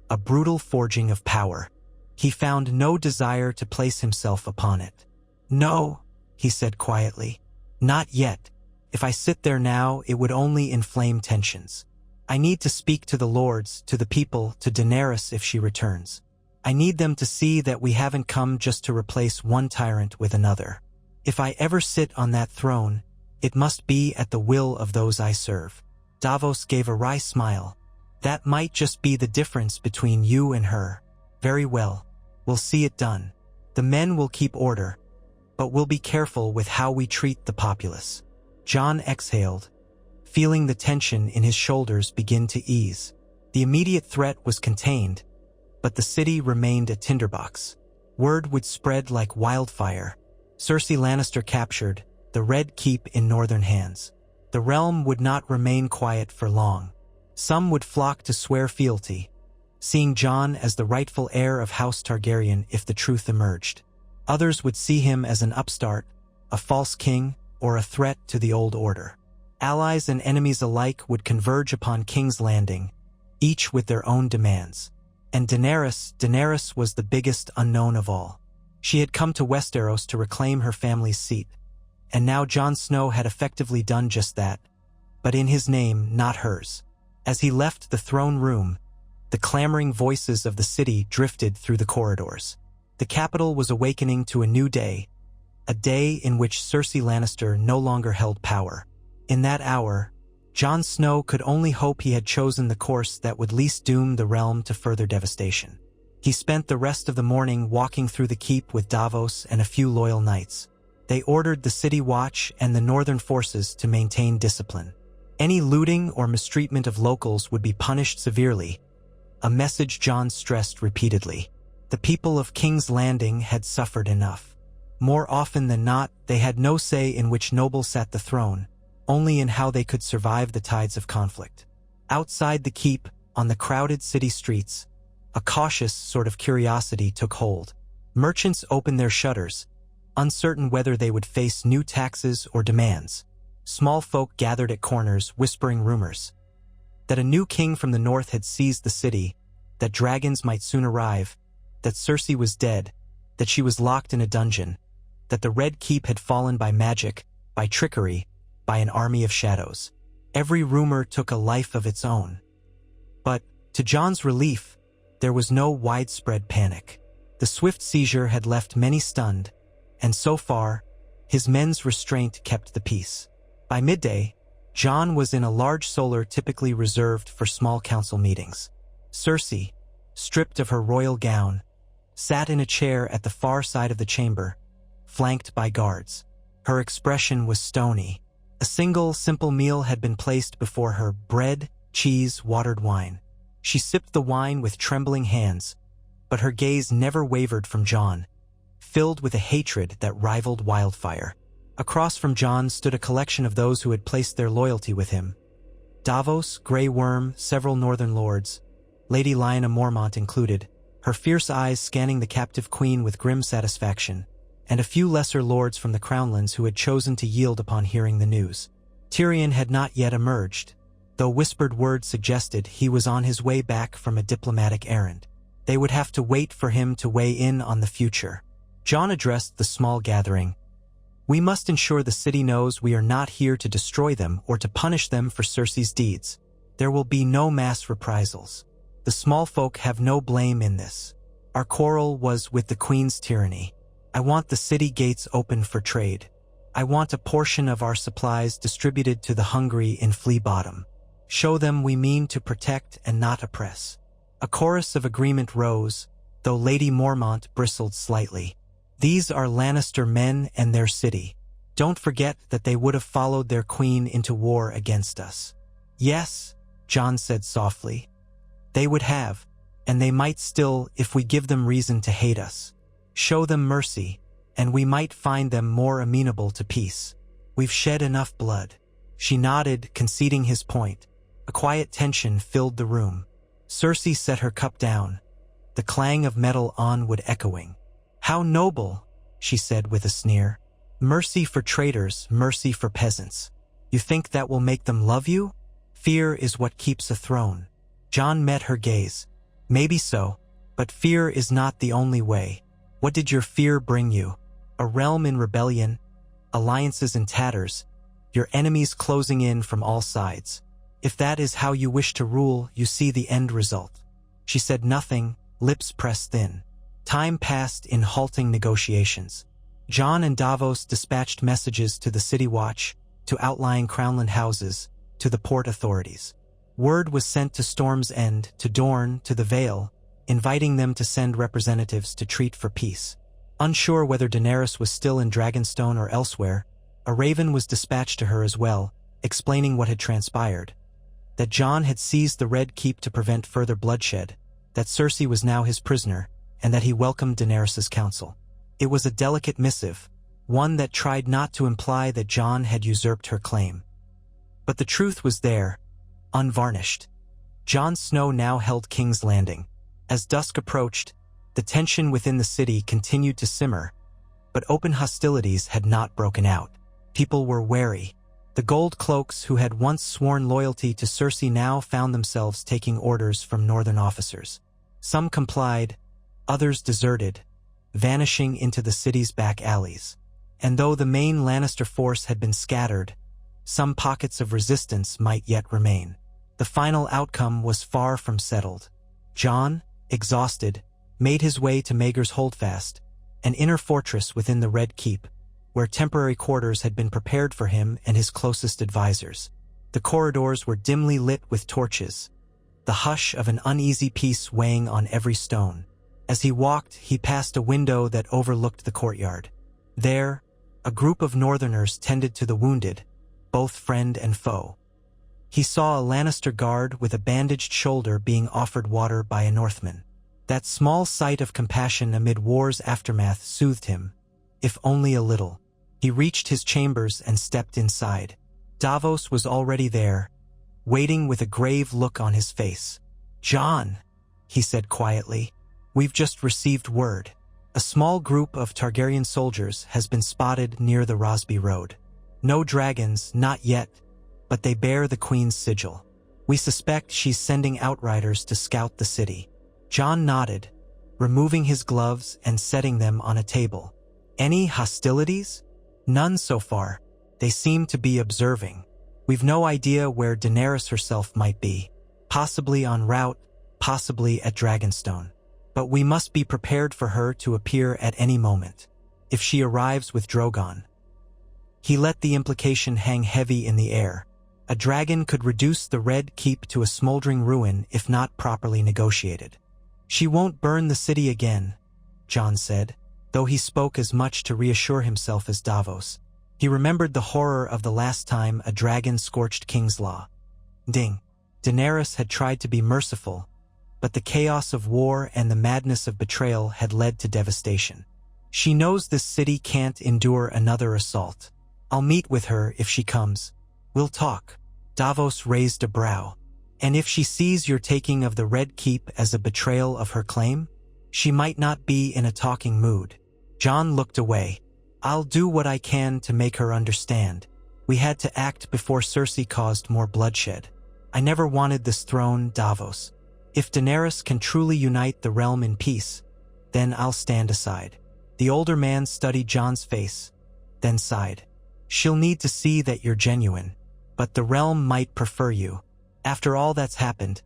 a brutal forging of power. He found no desire to place himself upon it. "No," he said quietly. "Not yet. If I sit there now, it would only inflame tensions. I need to speak to the lords, to the people, to Daenerys if she returns. I need them to see that we haven't come just to replace one tyrant with another. If I ever sit on that throne, it must be at the will of those I serve." Davos gave a wry smile. "That might just be the difference between you and her. Very well. We'll see it done. The men will keep order, but we'll be careful with how we treat the populace." Jon exhaled, feeling the tension in his shoulders begin to ease. The immediate threat was contained, but the city remained a tinderbox. Word would spread like wildfire. Cersei Lannister captured, the Red Keep in northern hands. The realm would not remain quiet for long. Some would flock to swear fealty, seeing Jon as the rightful heir of House Targaryen if the truth emerged. Others would see him as an upstart, a false king, or a threat to the old order. Allies and enemies alike would converge upon King's Landing, each with their own demands. And Daenerys was the biggest unknown of all. She had come to Westeros to reclaim her family's seat, and now Jon Snow had effectively done just that, but in his name, not hers. As he left the throne room, the clamoring voices of the city drifted through the corridors. The capital was awakening to a new day, a day in which Cersei Lannister no longer held power. In that hour, Jon Snow could only hope he had chosen the course that would least doom the realm to further devastation. He spent the rest of the morning walking through the keep with Davos and a few loyal knights. They ordered the city watch and the northern forces to maintain discipline. Any looting or mistreatment of locals would be punished severely, a message Jon stressed repeatedly. The people of King's Landing had suffered enough. More often than not, they had no say in which noble sat the throne, only in how they could survive the tides of conflict. Outside the keep, on the crowded city streets, a cautious sort of curiosity took hold. Merchants opened their shutters, uncertain whether they would face new taxes or demands. Small folk gathered at corners, whispering rumors that a new king from the north had seized the city, that dragons might soon arrive, that Cersei was dead, that she was locked in a dungeon, that the Red Keep had fallen by magic, by trickery, by an army of shadows. Every rumor took a life of its own. But, to Jon's relief, there was no widespread panic. The swift seizure had left many stunned, and so far, his men's restraint kept the peace. By midday, Jon was in a large solar typically reserved for small council meetings. Cersei, stripped of her royal gown, sat in a chair at the far side of the chamber, flanked by guards. Her expression was stony. A single, simple meal had been placed before her: bread, cheese, watered wine. She sipped the wine with trembling hands, but her gaze never wavered from Jon, filled with a hatred that rivaled wildfire. Across from Jon stood a collection of those who had placed their loyalty with him. Davos, Grey Worm, several northern lords, Lady Lyanna Mormont included, her fierce eyes scanning the captive queen with grim satisfaction, and a few lesser lords from the Crownlands who had chosen to yield upon hearing the news. Tyrion had not yet emerged, though whispered words suggested he was on his way back from a diplomatic errand. They would have to wait for him to weigh in on the future. Jon addressed the small gathering. "We must ensure the city knows we are not here to destroy them or to punish them for Cersei's deeds. There will be no mass reprisals. The small folk have no blame in this. Our quarrel was with the Queen's tyranny. I want the city gates open for trade. I want a portion of our supplies distributed to the hungry in Flea Bottom. Show them we mean to protect and not oppress." A chorus of agreement rose, though Lady Mormont bristled slightly. "These are Lannister men and their city. Don't forget that they would have followed their queen into war against us." "Yes," Jon said softly. "They would have, and they might still if we give them reason to hate us. Show them mercy, and we might find them more amenable to peace. We've shed enough blood." She nodded, conceding his point. A quiet tension filled the room. Cersei set her cup down, the clang of metal on-wood echoing. "How noble," she said with a sneer. "Mercy for traitors, mercy for peasants. You think that will make them love you? Fear is what keeps a throne." Jon met her gaze. "Maybe so, but fear is not the only way. What did your fear bring you? A realm in rebellion, alliances in tatters, your enemies closing in from all sides. If that is how you wish to rule, you see the end result." She said nothing, lips pressed thin. Time passed in halting negotiations. Jon and Davos dispatched messages to the city watch, to outlying crownland houses, to the port authorities. Word was sent to Storm's End, to Dorne, to the Vale, inviting them to send representatives to treat for peace. Unsure whether Daenerys was still in Dragonstone or elsewhere, a raven was dispatched to her as well, explaining what had transpired. That Jon had seized the Red Keep to prevent further bloodshed, that Cersei was now his prisoner, and that he welcomed Daenerys' counsel. It was a delicate missive, one that tried not to imply that Jon had usurped her claim. But the truth was there, unvarnished. Jon Snow now held King's Landing. As dusk approached, the tension within the city continued to simmer, but open hostilities had not broken out. People were wary. The Gold Cloaks, who had once sworn loyalty to Cersei, now found themselves taking orders from northern officers. Some complied, others deserted, vanishing into the city's back alleys. And though the main Lannister force had been scattered, some pockets of resistance might yet remain. The final outcome was far from settled. Jon, exhausted, made his way to Maegor's Holdfast, an inner fortress within the Red Keep, where temporary quarters had been prepared for him and his closest advisors. The corridors were dimly lit with torches, the hush of an uneasy peace weighing on every stone. As he walked, he passed a window that overlooked the courtyard. There, a group of Northerners tended to the wounded, both friend and foe. He saw a Lannister guard with a bandaged shoulder being offered water by a Northman. That small sight of compassion amid war's aftermath soothed him, if only a little. He reached his chambers and stepped inside. Davos was already there, waiting with a grave look on his face. "Jon," he said quietly, "we've just received word. A small group of Targaryen soldiers has been spotted near the Rosby Road. No dragons, not yet, but they bear the Queen's sigil. We suspect she's sending outriders to scout the city." Jon nodded, removing his gloves and setting them on a table. "Any hostilities?" "None so far. They seem to be observing. We've no idea where Daenerys herself might be. Possibly en route, possibly at Dragonstone. But we must be prepared for her to appear at any moment. If she arrives with Drogon." He let the implication hang heavy in the air. A dragon could reduce the Red Keep to a smoldering ruin if not properly negotiated. "She won't burn the city again," Jon said, though he spoke as much to reassure himself as Davos. He remembered the horror of the last time a dragon scorched King's Law. Daenerys had tried to be merciful, but the chaos of war and the madness of betrayal had led to devastation. "She knows this city can't endure another assault. I'll meet with her if she comes. We'll talk." Davos raised a brow. "And if she sees your taking of the Red Keep as a betrayal of her claim? She might not be in a talking mood." Jon looked away. "I'll do what I can to make her understand. We had to act before Cersei caused more bloodshed. I never wanted this throne, Davos. If Daenerys can truly unite the realm in peace, then I'll stand aside." The older man studied Jon's face, then sighed. "She'll need to see that you're genuine, but the realm might prefer you. After all that's happened,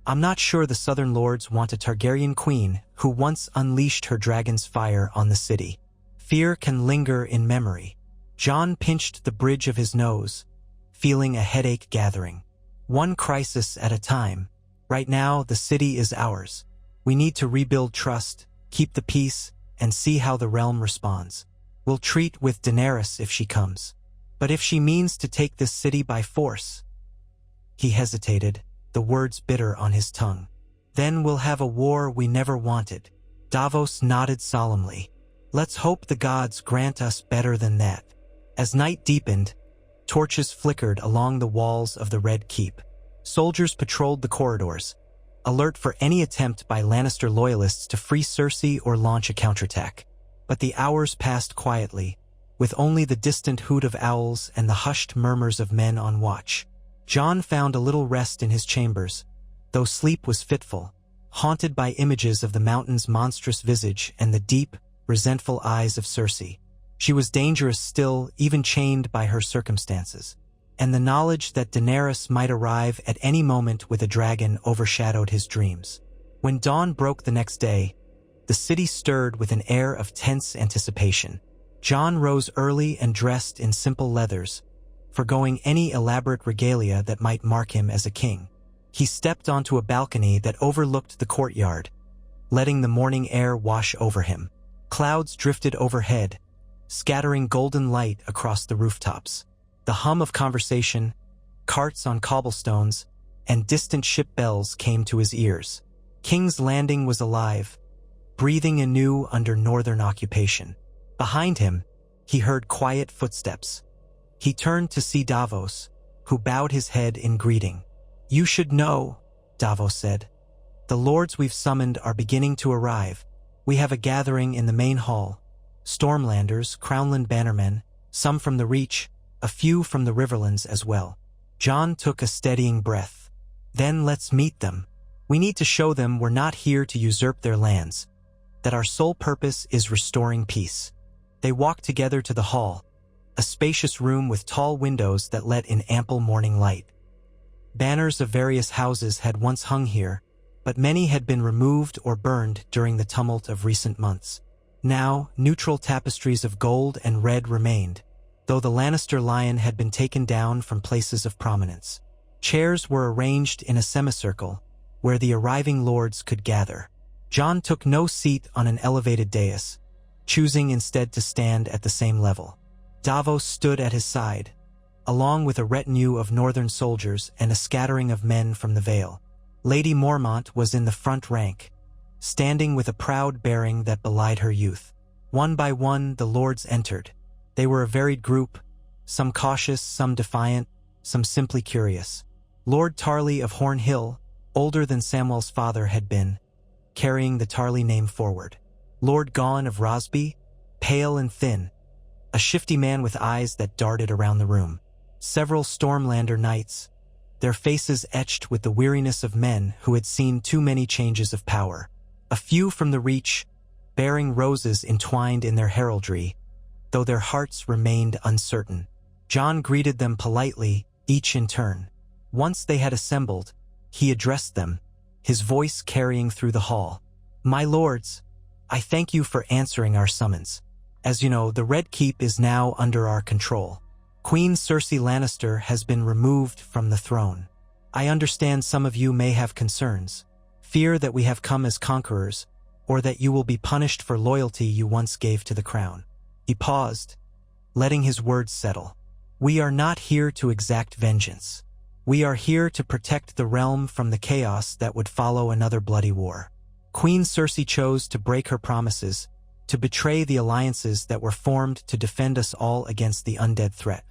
I'm not sure the Southern Lords want a Targaryen queen who once unleashed her dragon's fire on the city. Fear can linger in memory." Jon pinched the bridge of his nose, feeling a headache gathering. "One crisis at a time. Right now, the city is ours. We need to rebuild trust, keep the peace, and see how the realm responds. We'll treat with Daenerys if she comes. But if she means to take this city by force..." He hesitated, the words bitter on his tongue. "Then we'll have a war we never wanted." Davos nodded solemnly. "Let's hope the gods grant us better than that." As night deepened, torches flickered along the walls of the Red Keep. Soldiers patrolled the corridors, alert for any attempt by Lannister loyalists to free Cersei or launch a counterattack. But the hours passed quietly, with only the distant hoot of owls and the hushed murmurs of men on watch. Jon found a little rest in his chambers, though sleep was fitful, haunted by images of the mountain's monstrous visage and the deep, resentful eyes of Cersei. She was dangerous still, even chained by her circumstances. and the knowledge that Daenerys might arrive at any moment with a dragon overshadowed his dreams. When dawn broke the next day, the city stirred with an air of tense anticipation. Jon rose early and dressed in simple leathers, forgoing any elaborate regalia that might mark him as a king. He stepped onto a balcony that overlooked the courtyard, letting the morning air wash over him. Clouds drifted overhead, scattering golden light across the rooftops. The hum of conversation, carts on cobblestones, and distant ship bells came to his ears. King's Landing was alive, breathing anew under northern occupation. Behind him, he heard quiet footsteps. He turned to see Davos, who bowed his head in greeting. "You should know," Davos said. "The lords we've summoned are beginning to arrive. We have a gathering in the main hall. Stormlanders, Crownland bannermen, some from the Reach, a few from the Riverlands as well." Jon took a steadying breath. "Then let's meet them. We need to show them we're not here to usurp their lands, that our sole purpose is restoring peace." They walked together to the hall, a spacious room with tall windows that let in ample morning light. Banners of various houses had once hung here, but many had been removed or burned during the tumult of recent months. Now, neutral tapestries of gold and red remained, though the Lannister lion had been taken down from places of prominence. Chairs were arranged in a semicircle, where the arriving lords could gather. Jon took no seat on an elevated dais, choosing instead to stand at the same level. Davos stood at his side, along with a retinue of northern soldiers and a scattering of men from the Vale. Lady Mormont was in the front rank, standing with a proud bearing that belied her youth. One by one, the lords entered. They were a varied group, some cautious, some defiant, some simply curious. Lord Tarly of Horn Hill, older than Samwell's father had been, carrying the Tarly name forward. Lord Gawn of Rosby, pale and thin, a shifty man with eyes that darted around the room. Several Stormlander knights, their faces etched with the weariness of men who had seen too many changes of power. A few from the Reach, bearing roses entwined in their heraldry, though their hearts remained uncertain. Jon greeted them politely, each in turn. Once they had assembled, he addressed them, his voice carrying through the hall. "My lords, I thank you for answering our summons. As you know, the Red Keep is now under our control. Queen Cersei Lannister has been removed from the throne. I understand some of you may have concerns, fear that we have come as conquerors, or that you will be punished for loyalty you once gave to the crown." He paused, letting his words settle. "We are not here to exact vengeance. We are here to protect the realm from the chaos that would follow another bloody war. Queen Cersei chose to break her promises, to betray the alliances that were formed to defend us all against the undead threat.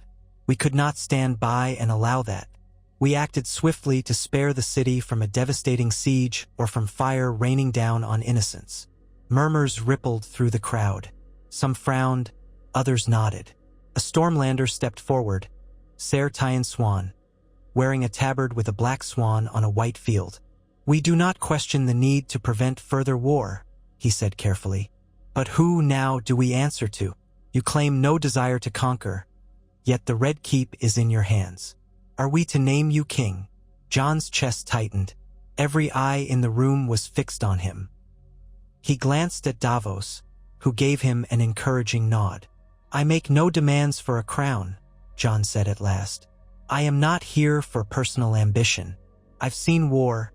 We could not stand by and allow that. We acted swiftly to spare the city from a devastating siege or from fire raining down on innocents." Murmurs rippled through the crowd. Some frowned, others nodded. A Stormlander stepped forward, Ser Tyon Swan, wearing a tabard with a black swan on a white field. "We do not question the need to prevent further war," he said carefully. "But who now do we answer to? You claim no desire to conquer, yet the Red Keep is in your hands. Are we to name you king?" Jon's chest tightened. Every eye in the room was fixed on him. He glanced at Davos, who gave him an encouraging nod. "I make no demands for a crown," Jon said at last. "I am not here for personal ambition. I've seen war,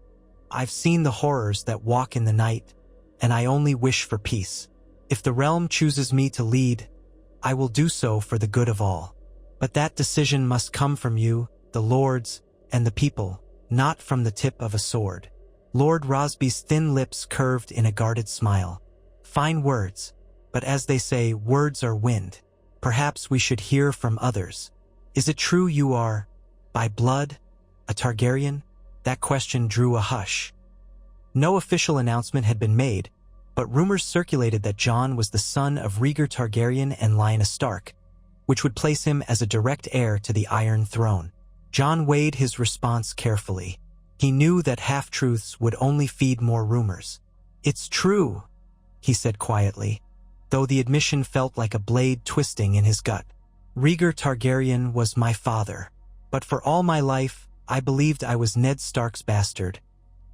I've seen the horrors that walk in the night, and I only wish for peace. If the realm chooses me to lead, I will do so for the good of all. But that decision must come from you, the lords, and the people, not from the tip of a sword." Lord Rosby's thin lips curved in a guarded smile. "Fine words, but as they say, words are wind. Perhaps we should hear from others. Is it true you are, by blood, a Targaryen?" That question drew a hush. No official announcement had been made, but rumors circulated that Jon was the son of Rhaegar Targaryen and Lyanna Stark, which would place him as a direct heir to the Iron Throne. Jon weighed his response carefully. He knew that half-truths would only feed more rumors. "It's true," he said quietly, though the admission felt like a blade twisting in his gut. "Rhaegar Targaryen was my father, But for all my life, I believed I was Ned Stark's bastard,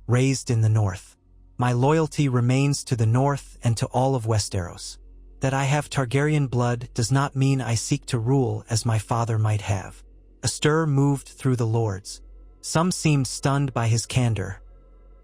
raised in the North. My loyalty remains to the North and to all of Westeros. That I have Targaryen blood does not mean I seek to rule as my father might have. A stir moved through the lords. Some seemed stunned by his candor.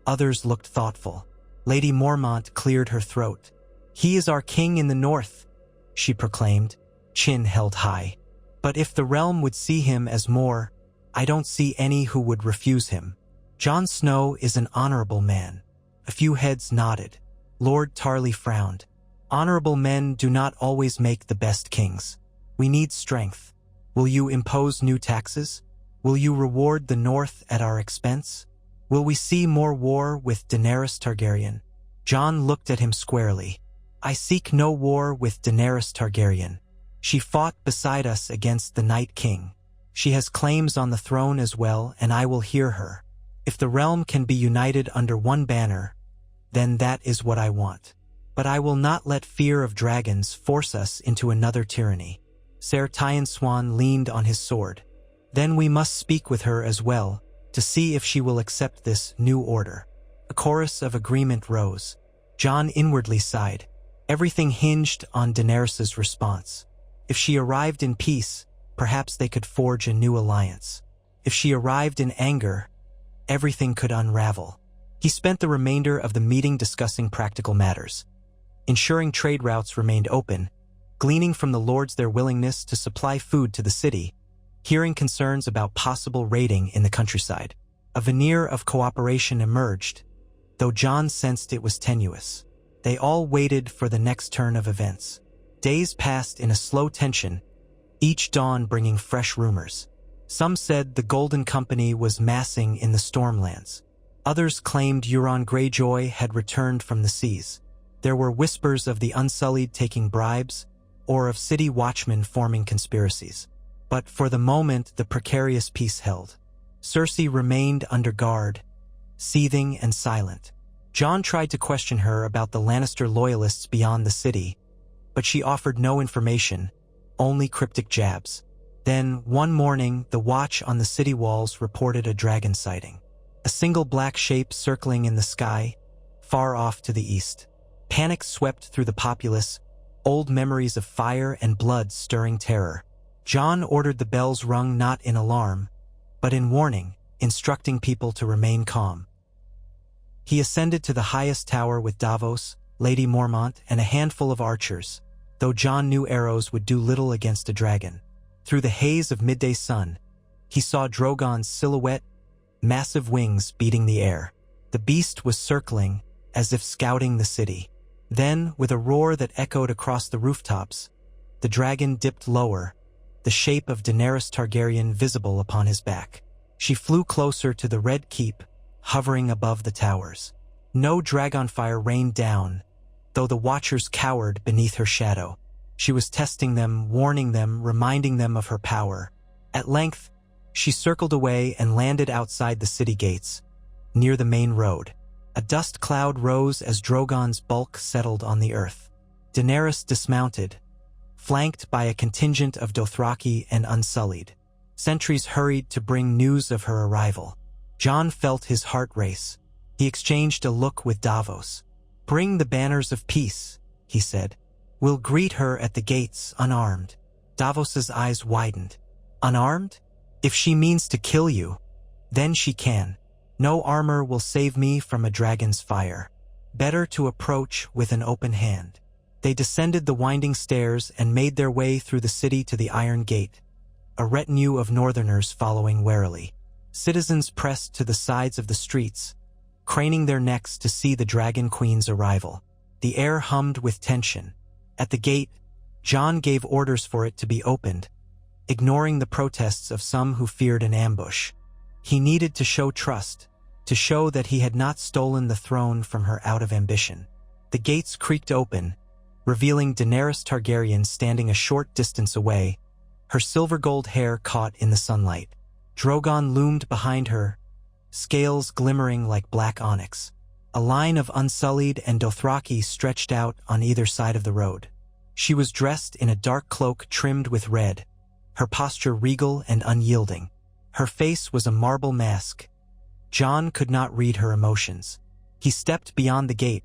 Others looked thoughtful. Lady Mormont cleared her throat. "He is our king in the North," she proclaimed, chin held high. "But if the realm would see him as more, I don't see any who would refuse him. Jon Snow is an honorable man." A few heads nodded. Lord Tarly frowned. "Honorable men do not always make the best kings. We need strength. Will you impose new taxes? Will you reward the North at our expense? Will we see more war with Daenerys Targaryen?" Jon looked at him squarely. "I seek no war with Daenerys Targaryen. She fought beside us against the Night King. She has claims on the throne as well, and I will hear her. If the realm can be united under one banner, then that is what I want. But I will not let fear of dragons force us into another tyranny." Ser Tyon Swan leaned on his sword. "Then we must speak with her as well, to see if she will accept this new order." A chorus of agreement rose. Jon inwardly sighed. Everything hinged on Daenerys' response. If she arrived in peace, perhaps they could forge a new alliance. If she arrived in anger, everything could unravel. He spent the remainder of the meeting discussing practical matters, ensuring trade routes remained open, gleaning from the lords their willingness to supply food to the city, hearing concerns about possible raiding in the countryside. A veneer of cooperation emerged, though Jon sensed it was tenuous. They all waited for the next turn of events. Days passed in a slow tension, each dawn bringing fresh rumors. Some said the Golden Company was massing in the Stormlands. Others claimed Euron Greyjoy had returned from the seas. There were whispers of the Unsullied taking bribes, or of city watchmen forming conspiracies. But for the moment, the precarious peace held. Cersei remained under guard, seething and silent. Jon tried to question her about the Lannister loyalists beyond the city, but she offered no information, only cryptic jabs. Then, one morning, the watch on the city walls reported a dragon sighting. A single black shape circling in the sky, far off to the east. Panic swept through the populace, old memories of fire and blood stirring terror. Jon ordered the bells rung not in alarm, but in warning, instructing people to remain calm. He ascended to the highest tower with Davos, Lady Mormont, and a handful of archers, though Jon knew arrows would do little against a dragon. Through the haze of midday sun, he saw Drogon's silhouette, massive wings beating the air. The beast was circling, as if scouting the city. Then, with a roar that echoed across the rooftops, the dragon dipped lower, the shape of Daenerys Targaryen visible upon his back. She flew closer to the Red Keep, hovering above the towers. No dragonfire rained down, though the watchers cowered beneath her shadow. She was testing them, warning them, reminding them of her power. At length, she circled away and landed outside the city gates, near the main road. A dust cloud rose as Drogon's bulk settled on the earth. Daenerys dismounted, flanked by a contingent of Dothraki and Unsullied. Sentries hurried to bring news of her arrival. Jon felt his heart race. He exchanged a look with Davos. "Bring the banners of peace," he said. "We'll greet her at the gates, unarmed." Davos's eyes widened. "Unarmed? If she means to kill you, then she can. No armor will save me from a dragon's fire. Better to approach with an open hand." They descended the winding stairs and made their way through the city to the Iron Gate, a retinue of northerners following warily. Citizens pressed to the sides of the streets, craning their necks to see the Dragon Queen's arrival. The air hummed with tension. At the gate, Jon gave orders for it to be opened, ignoring the protests of some who feared an ambush. He needed to show trust, to show that he had not stolen the throne from her out of ambition. The gates creaked open, revealing Daenerys Targaryen standing a short distance away, her silver-gold hair caught in the sunlight. Drogon loomed behind her, scales glimmering like black onyx. A line of Unsullied and Dothraki stretched out on either side of the road. She was dressed in a dark cloak trimmed with red, her posture regal and unyielding. Her face was a marble mask. Jon could not read her emotions. He stepped beyond the gate,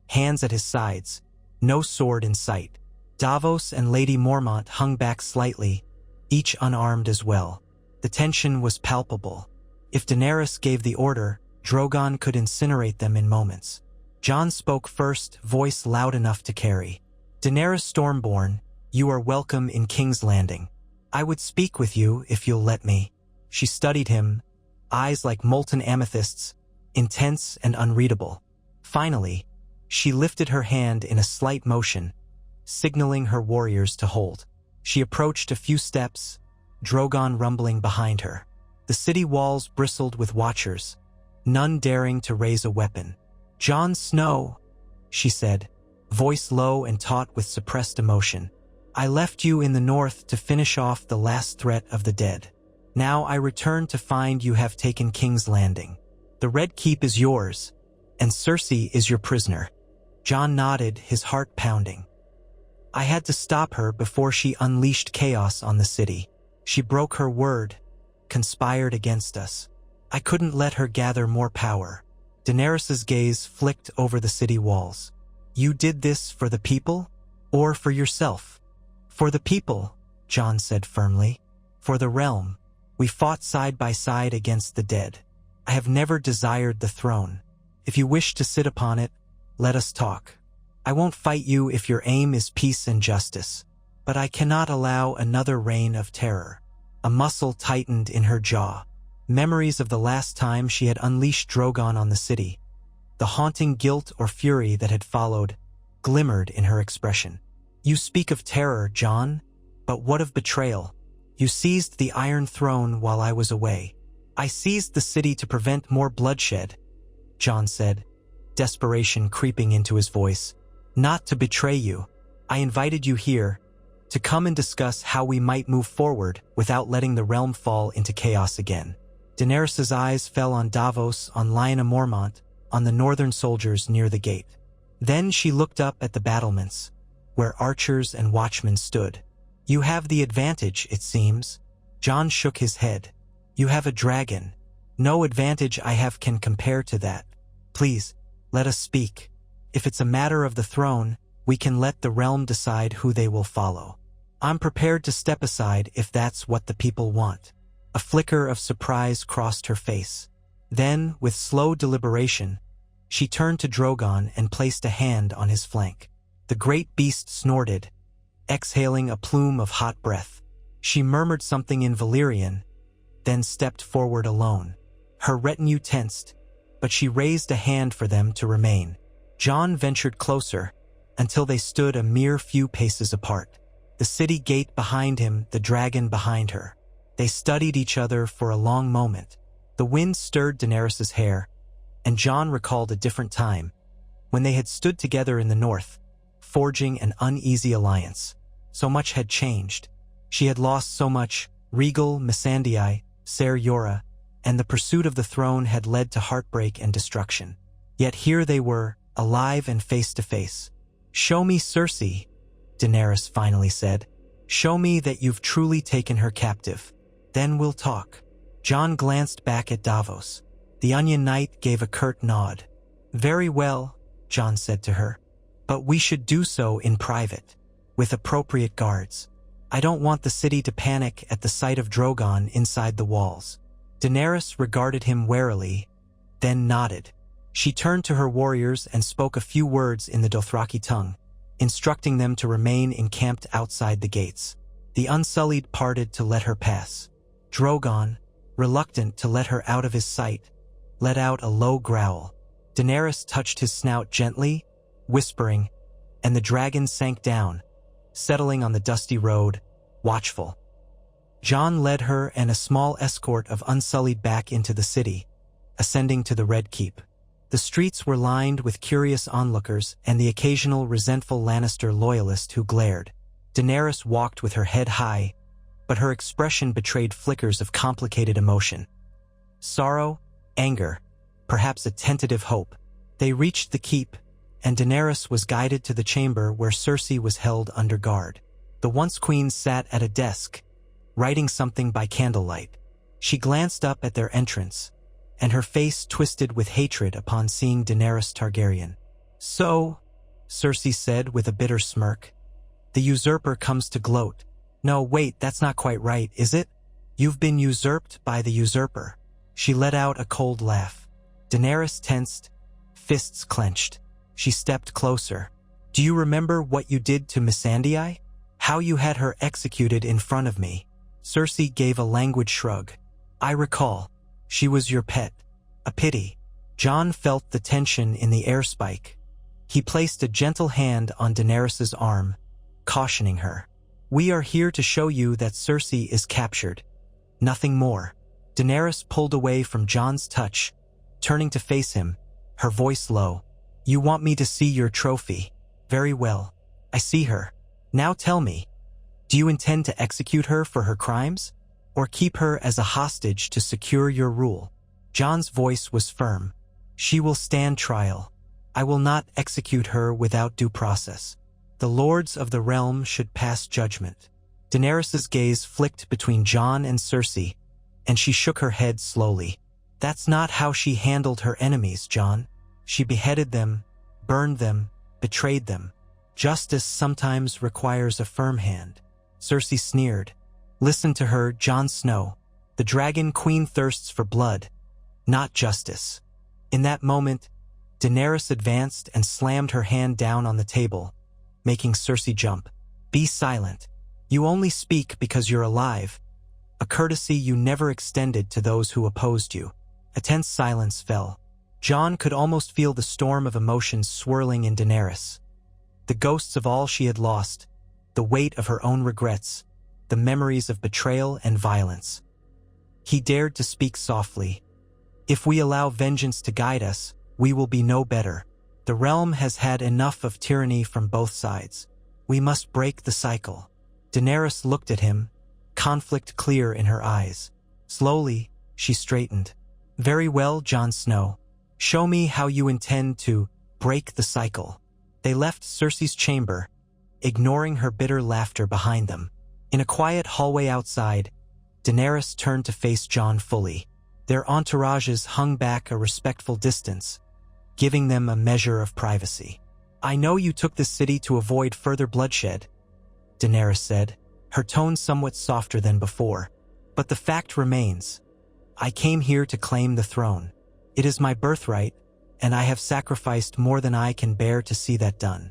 hands at his sides, no sword in sight. Davos and Lady Mormont hung back slightly, each unarmed as well. The tension was palpable. If Daenerys gave the order, Drogon could incinerate them in moments. Jon spoke first, voice loud enough to carry. "Daenerys Stormborn, you are welcome in King's Landing. I would speak with you if you'll let me." She studied him, eyes like molten amethysts, intense and unreadable. Finally, she lifted her hand in a slight motion, signaling her warriors to hold. She approached a few steps, Drogon rumbling behind her. The city walls bristled with watchers, none daring to raise a weapon. "Jon Snow," she said, voice low and taut with suppressed emotion. "I left you in the north to finish off the last threat of the dead. Now I return to find you have taken King's Landing. The Red Keep is yours, and Cersei is your prisoner." Jon nodded, his heart pounding. "I had to stop her before she unleashed chaos on the city. She broke her word, conspired against us. I couldn't let her gather more power." Daenerys's gaze flicked over the city walls. "You did this for the people, or for yourself?" "For the people," Jon said firmly. "For the realm. We fought side by side against the dead. I have never desired the throne. If you wish to sit upon it, let us talk. I won't fight you if your aim is peace and justice. But I cannot allow another reign of terror." A muscle tightened in her jaw. Memories of the last time she had unleashed Drogon on the city, the haunting guilt or fury that had followed, glimmered in her expression. "You speak of terror, Jon, but what of betrayal? You seized the Iron Throne while I was away." "I seized the city to prevent more bloodshed," Jon said, desperation creeping into his voice. "Not to betray you. I invited you here, to come and discuss how we might move forward without letting the realm fall into chaos again." Daenerys's eyes fell on Davos, on Lyanna Mormont, on the northern soldiers near the gate. Then she looked up at the battlements, where archers and watchmen stood. "You have the advantage, it seems." Jon shook his head. "You have a dragon. No advantage I have can compare to that. Please, let us speak. If it's a matter of the throne, we can let the realm decide who they will follow. I'm prepared to step aside if that's what the people want." A flicker of surprise crossed her face. Then, with slow deliberation, she turned to Drogon and placed a hand on his flank. The great beast snorted, exhaling a plume of hot breath. She murmured something in Valyrian, then stepped forward alone. Her retinue tensed, but she raised a hand for them to remain. Jon ventured closer, until they stood a mere few paces apart. The city gate behind him, the dragon behind her. They studied each other for a long moment. The wind stirred Daenerys's hair, and Jon recalled a different time, when they had stood together in the north, forging an uneasy alliance. So much had changed. She had lost so much. Regal, Missandei, Ser Jorah, and the pursuit of the throne had led to heartbreak and destruction. Yet here they were, alive and face to face. "Show me Cersei," Daenerys finally said. "Show me that you've truly taken her captive. Then we'll talk." Jon glanced back at Davos. The Onion Knight gave a curt nod. "Very well," Jon said to her. "But we should do so in private, with appropriate guards. I don't want the city to panic at the sight of Drogon inside the walls." Daenerys regarded him warily, then nodded. She turned to her warriors and spoke a few words in the Dothraki tongue, instructing them to remain encamped outside the gates. The Unsullied parted to let her pass. Drogon, reluctant to let her out of his sight, let out a low growl. Daenerys touched his snout gently, whispering, and the dragon sank down, settling on the dusty road, watchful. Jon led her and a small escort of Unsullied back into the city, ascending to the Red Keep. The streets were lined with curious onlookers and the occasional resentful Lannister loyalist who glared. Daenerys walked with her head high, but her expression betrayed flickers of complicated emotion. Sorrow, anger, perhaps a tentative hope. They reached the keep, and Daenerys was guided to the chamber where Cersei was held under guard. The once queen sat at a desk, writing something by candlelight. She glanced up at their entrance, and her face twisted with hatred upon seeing Daenerys Targaryen. "So," Cersei said with a bitter smirk, "the usurper comes to gloat. No, wait, that's not quite right, is it? You've been usurped by the usurper." She let out a cold laugh. Daenerys tensed, fists clenched. She stepped closer. "Do you remember what you did to Missandei? How you had her executed in front of me?" Cersei gave a languid shrug. "I recall. She was your pet. A pity." Jon felt the tension in the air spike. He placed a gentle hand on Daenerys' arm, cautioning her. "We are here to show you that Cersei is captured. Nothing more." Daenerys pulled away from Jon's touch, turning to face him, her voice low. "You want me to see your trophy? Very well. I see her. Now tell me, do you intend to execute her for her crimes, or keep her as a hostage to secure your rule?" Jon's voice was firm. "She will stand trial. I will not execute her without due process. The lords of the realm should pass judgment." Daenerys' gaze flicked between Jon and Cersei, and she shook her head slowly. "That's not how she handled her enemies, Jon. She beheaded them, burned them, betrayed them. Justice sometimes requires a firm hand." Cersei sneered. "Listen to her, Jon Snow. The Dragon Queen thirsts for blood, not justice." In that moment, Daenerys advanced and slammed her hand down on the table, making Cersei jump. "Be silent. You only speak because you're alive, a courtesy you never extended to those who opposed you." A tense silence fell. Jon could almost feel the storm of emotions swirling in Daenerys. The ghosts of all she had lost, the weight of her own regrets, the memories of betrayal and violence. He dared to speak softly. "If we allow vengeance to guide us, we will be no better. The realm has had enough of tyranny from both sides. We must break the cycle." Daenerys looked at him, conflict clear in her eyes. Slowly, she straightened. "Very well, Jon Snow. Show me how you intend to break the cycle." They left Cersei's chamber, ignoring her bitter laughter behind them. In a quiet hallway outside, Daenerys turned to face Jon fully. Their entourages hung back a respectful distance, giving them a measure of privacy. "I know you took this city to avoid further bloodshed," Daenerys said, her tone somewhat softer than before. "But the fact remains. I came here to claim the throne. It is my birthright, and I have sacrificed more than I can bear to see that done.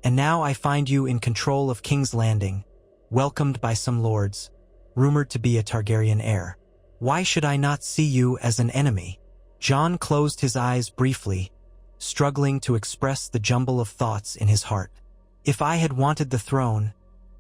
And now I find you in control of King's Landing, welcomed by some lords, rumored to be a Targaryen heir. Why should I not see you as an enemy?" Jon closed his eyes briefly, struggling to express the jumble of thoughts in his heart. "If I had wanted the throne,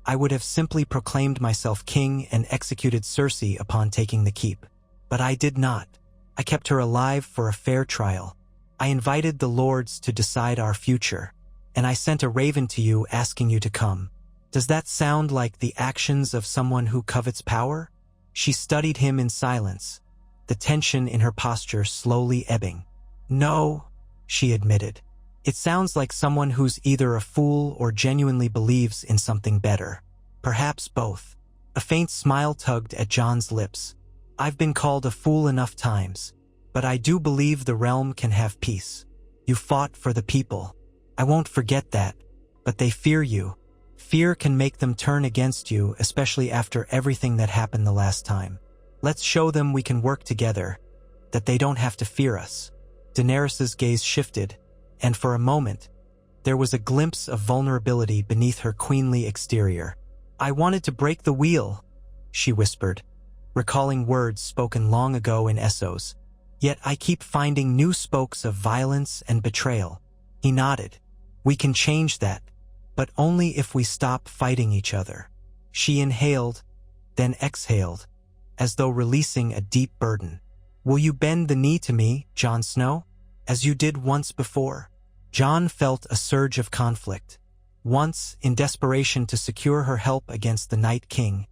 I would have simply proclaimed myself king and executed Cersei upon taking the keep. But I did not. I kept her alive for a fair trial. I invited the lords to decide our future, and I sent a raven to you asking you to come. Does that sound like the actions of someone who covets power?" She studied him in silence, the tension in her posture slowly ebbing. "No," she admitted. "It sounds like someone who's either a fool or genuinely believes in something better. Perhaps both." A faint smile tugged at Jon's lips. "I've been called a fool enough times, but I do believe the realm can have peace. You fought for the people. I won't forget that, but they fear you. Fear can make them turn against you, especially after everything that happened the last time. Let's show them we can work together, that they don't have to fear us." Daenerys' gaze shifted, and for a moment, there was a glimpse of vulnerability beneath her queenly exterior. "I wanted to break the wheel," she whispered, recalling words spoken long ago in Essos. "Yet I keep finding new spokes of violence and betrayal." He nodded. "We can change that, but only if we stop fighting each other." She inhaled, then exhaled, as though releasing a deep burden. "Will you bend the knee to me, Jon Snow, as you did once before?" Jon felt a surge of conflict. Once, in desperation to secure her help against the Night King,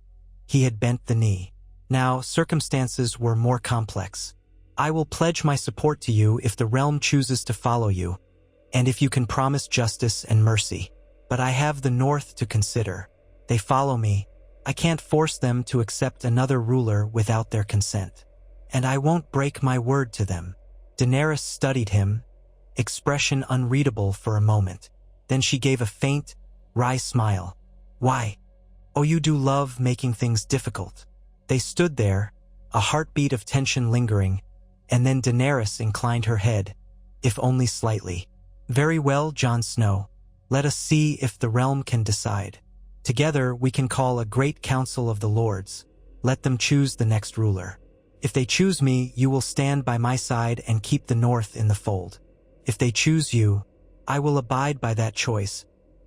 he had bent the knee. Now, circumstances were more complex. "I will pledge my support to you if the realm chooses to follow you, and if you can promise justice and mercy. But I have the North to consider. They follow me, I can't force them to accept another ruler without their consent. And I won't break my word to them." Daenerys studied him, expression unreadable for a moment. Then she gave a faint, wry smile. "Why? Oh, you do love making things difficult." They stood there, a heartbeat of tension lingering, and then Daenerys inclined her head, if only slightly. "Very well, Jon Snow. Let us see if the realm can decide. Together we can call a great council of the lords. Let them choose the next ruler. If they choose me, you will stand by my side and keep the North in the fold. If they choose you, I will abide by that choice,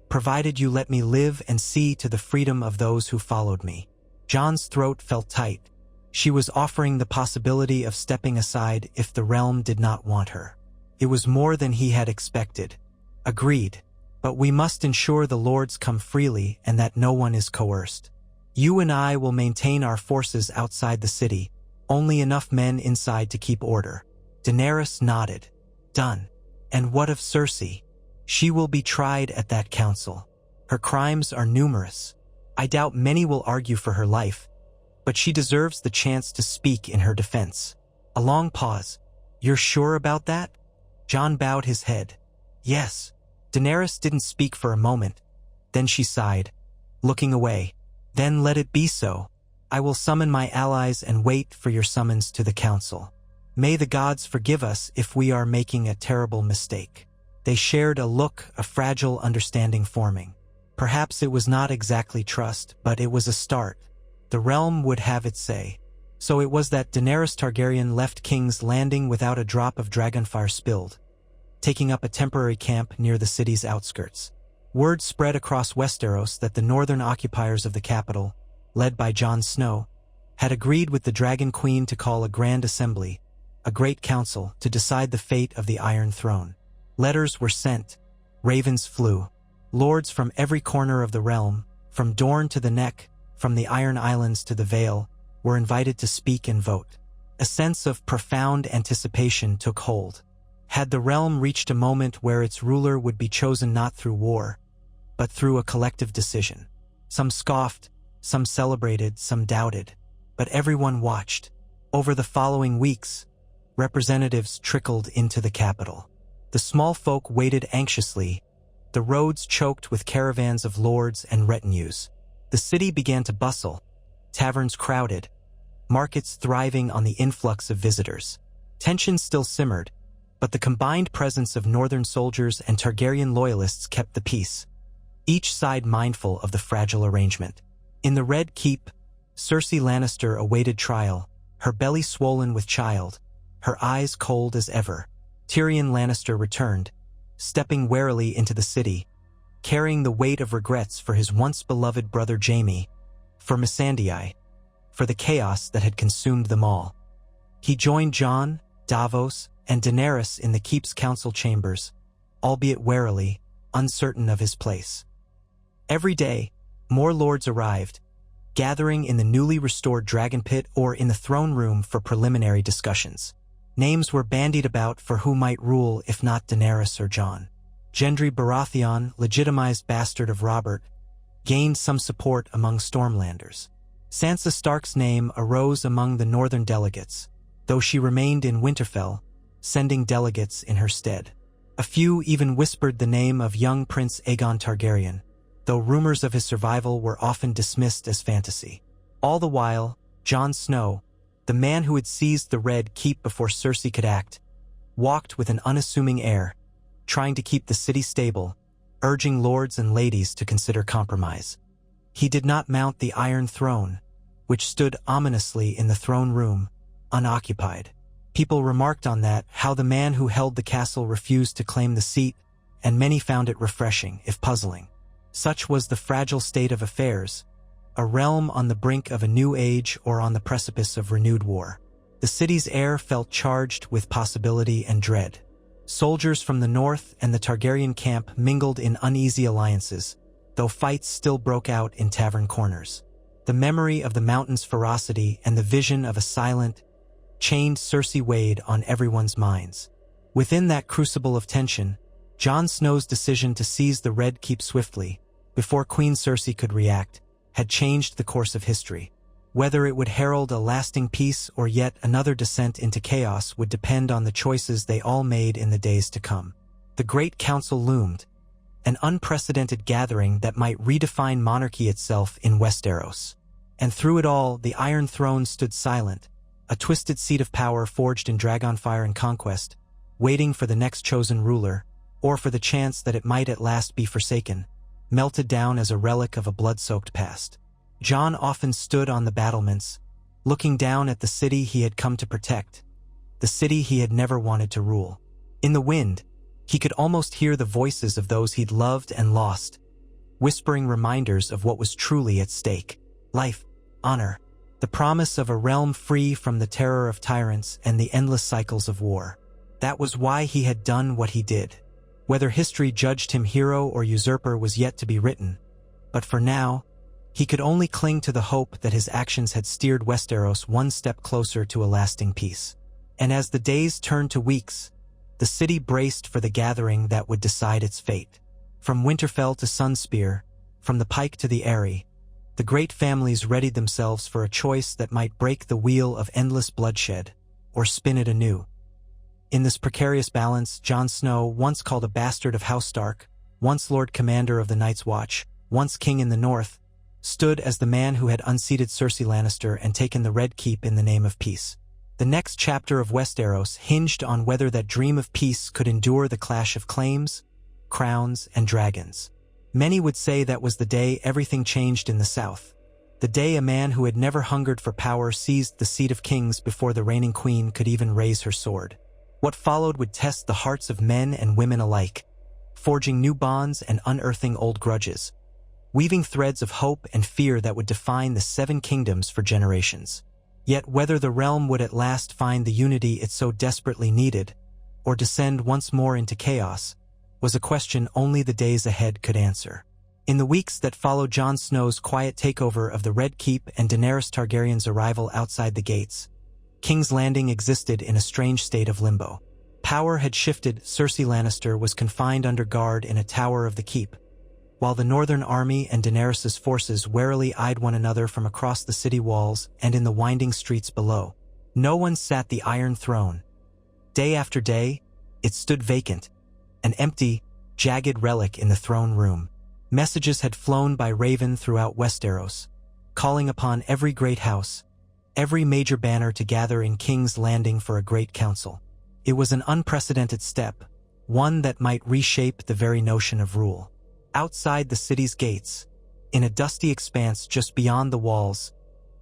provided you let me live and see to the freedom of those who followed me." Jon's throat felt tight. She was offering the possibility of stepping aside if the realm did not want her. It was more than he had expected. "Agreed. But we must ensure the lords come freely and that no one is coerced. You and I will maintain our forces outside the city, only enough men inside to keep order." Daenerys nodded. "Done. And what of Cersei? She will be tried at that council. Her crimes are numerous. I doubt many will argue for her life, but she deserves the chance to speak in her defense." A long pause. "You're sure about that?" Jon bowed his head. "Yes." Daenerys didn't speak for a moment. Then she sighed, looking away. "Then let it be so. I will summon my allies and wait for your summons to the council. May the gods forgive us if we are making a terrible mistake." They shared a look, a fragile understanding forming. Perhaps it was not exactly trust, but it was a start. The realm would have its say. So it was that Daenerys Targaryen left King's Landing without a drop of dragonfire spilled, taking up a temporary camp near the city's outskirts. Word spread across Westeros that the northern occupiers of the capital, led by Jon Snow, had agreed with the Dragon Queen to call a grand assembly, a great council, to decide the fate of the Iron Throne. Letters were sent, ravens flew. Lords from every corner of the realm, from Dorne to the Neck, from the Iron Islands to the Vale, were invited to speak and vote. A sense of profound anticipation took hold. Had the realm reached a moment where its ruler would be chosen not through war, but through a collective decision? Some scoffed, some celebrated, some doubted, but everyone watched. Over the following weeks, representatives trickled into the capital. The small folk waited anxiously, the roads choked with caravans of lords and retinues. The city began to bustle, taverns crowded, markets thriving on the influx of visitors. Tension still simmered, but the combined presence of northern soldiers and Targaryen loyalists kept the peace, each side mindful of the fragile arrangement. In the Red Keep, Cersei Lannister awaited trial, her belly swollen with child, her eyes cold as ever. Tyrion Lannister returned, stepping warily into the city, carrying the weight of regrets for his once-beloved brother Jaime, for Missandei, for the chaos that had consumed them all. He joined Jon, Davos, and Daenerys in the Keep's council chambers, albeit warily, uncertain of his place. Every day, more lords arrived, gathering in the newly restored Dragon Pit or in the throne room for preliminary discussions. Names were bandied about for who might rule if not Daenerys or Jon. Gendry Baratheon, legitimized bastard of Robert, gained some support among Stormlanders. Sansa Stark's name arose among the northern delegates, though she remained in Winterfell, sending delegates in her stead. A few even whispered the name of young Prince Aegon Targaryen, though rumors of his survival were often dismissed as fantasy. All the while, Jon Snow, the man who had seized the Red Keep before Cersei could act, walked with an unassuming air, trying to keep the city stable, urging lords and ladies to consider compromise. He did not mount the Iron Throne, which stood ominously in the throne room, unoccupied. People remarked on that, how the man who held the castle refused to claim the seat, and many found it refreshing, if puzzling. Such was the fragile state of affairs, a realm on the brink of a new age or on the precipice of renewed war. The city's air felt charged with possibility and dread. Soldiers from the north and the Targaryen camp mingled in uneasy alliances, though fights still broke out in tavern corners. The memory of the mountain's ferocity and the vision of a silent, chained Cersei weighed on everyone's minds. Within that crucible of tension, Jon Snow's decision to seize the Red Keep swiftly, before Queen Cersei could react, had changed the course of history. Whether it would herald a lasting peace or yet another descent into chaos would depend on the choices they all made in the days to come. The Great Council loomed, an unprecedented gathering that might redefine monarchy itself in Westeros. And through it all, the Iron Throne stood silent, a twisted seat of power forged in dragonfire and conquest, waiting for the next chosen ruler, or for the chance that it might at last be forsaken, melted down as a relic of a blood-soaked past. Jon often stood on the battlements, looking down at the city he had come to protect, the city he had never wanted to rule. In the wind, he could almost hear the voices of those he'd loved and lost, whispering reminders of what was truly at stake: life, honor, the promise of a realm free from the terror of tyrants and the endless cycles of war. That was why he had done what he did. Whether history judged him hero or usurper was yet to be written, but for now, he could only cling to the hope that his actions had steered Westeros one step closer to a lasting peace. And as the days turned to weeks, the city braced for the gathering that would decide its fate. From Winterfell to Sunspear, from the Pike to the Eyrie, the great families readied themselves for a choice that might break the wheel of endless bloodshed, or spin it anew. In this precarious balance, Jon Snow, once called a bastard of House Stark, once Lord Commander of the Night's Watch, once King in the North, stood as the man who had unseated Cersei Lannister and taken the Red Keep in the name of peace. The next chapter of Westeros hinged on whether that dream of peace could endure the clash of claims, crowns, and dragons. Many would say that was the day everything changed in the South, the day a man who had never hungered for power seized the seat of kings before the reigning queen could even raise her sword. What followed would test the hearts of men and women alike, forging new bonds and unearthing old grudges, weaving threads of hope and fear that would define the Seven Kingdoms for generations. Yet whether the realm would at last find the unity it so desperately needed, or descend once more into chaos, was a question only the days ahead could answer. In the weeks that followed Jon Snow's quiet takeover of the Red Keep and Daenerys Targaryen's arrival outside the gates, King's Landing existed in a strange state of limbo. Power had shifted. Cersei Lannister was confined under guard in a tower of the keep, while the Northern Army and Daenerys' forces warily eyed one another from across the city walls and in the winding streets below. No one sat the Iron Throne. Day after day, it stood vacant, an empty, jagged relic in the throne room. Messages had flown by raven throughout Westeros, calling upon every great house, every major banner to gather in King's Landing for a great council. It was an unprecedented step, one that might reshape the very notion of rule. Outside the city's gates, in a dusty expanse just beyond the walls,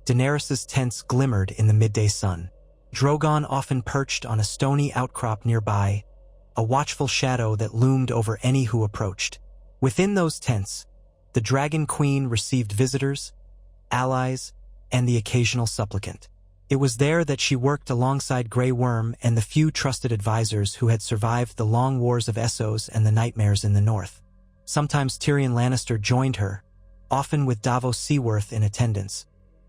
Daenerys' tents glimmered in the midday sun. Drogon often perched on a stony outcrop nearby, a watchful shadow that loomed over any who approached. Within those tents, the Dragon Queen received visitors, allies, and the occasional supplicant. It was there that she worked alongside Grey Worm and the few trusted advisors who had survived the long wars of Essos and the nightmares in the north. Sometimes Tyrion Lannister joined her, often with Davos Seaworth in attendance,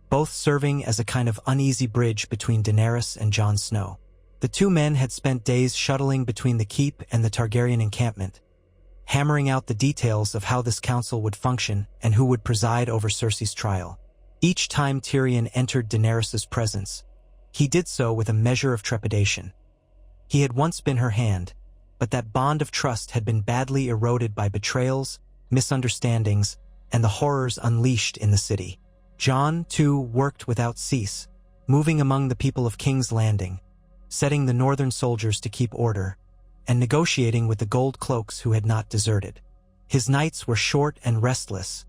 both serving as a kind of uneasy bridge between Daenerys and Jon Snow. The two men had spent days shuttling between the keep and the Targaryen encampment, hammering out the details of how this council would function and who would preside over Cersei's trial. Each time Tyrion entered Daenerys' presence, he did so with a measure of trepidation. He had once been her hand, but that bond of trust had been badly eroded by betrayals, misunderstandings, and the horrors unleashed in the city. Jon, too, worked without cease, moving among the people of King's Landing, setting the northern soldiers to keep order, and negotiating with the gold cloaks who had not deserted. His nights were short and restless,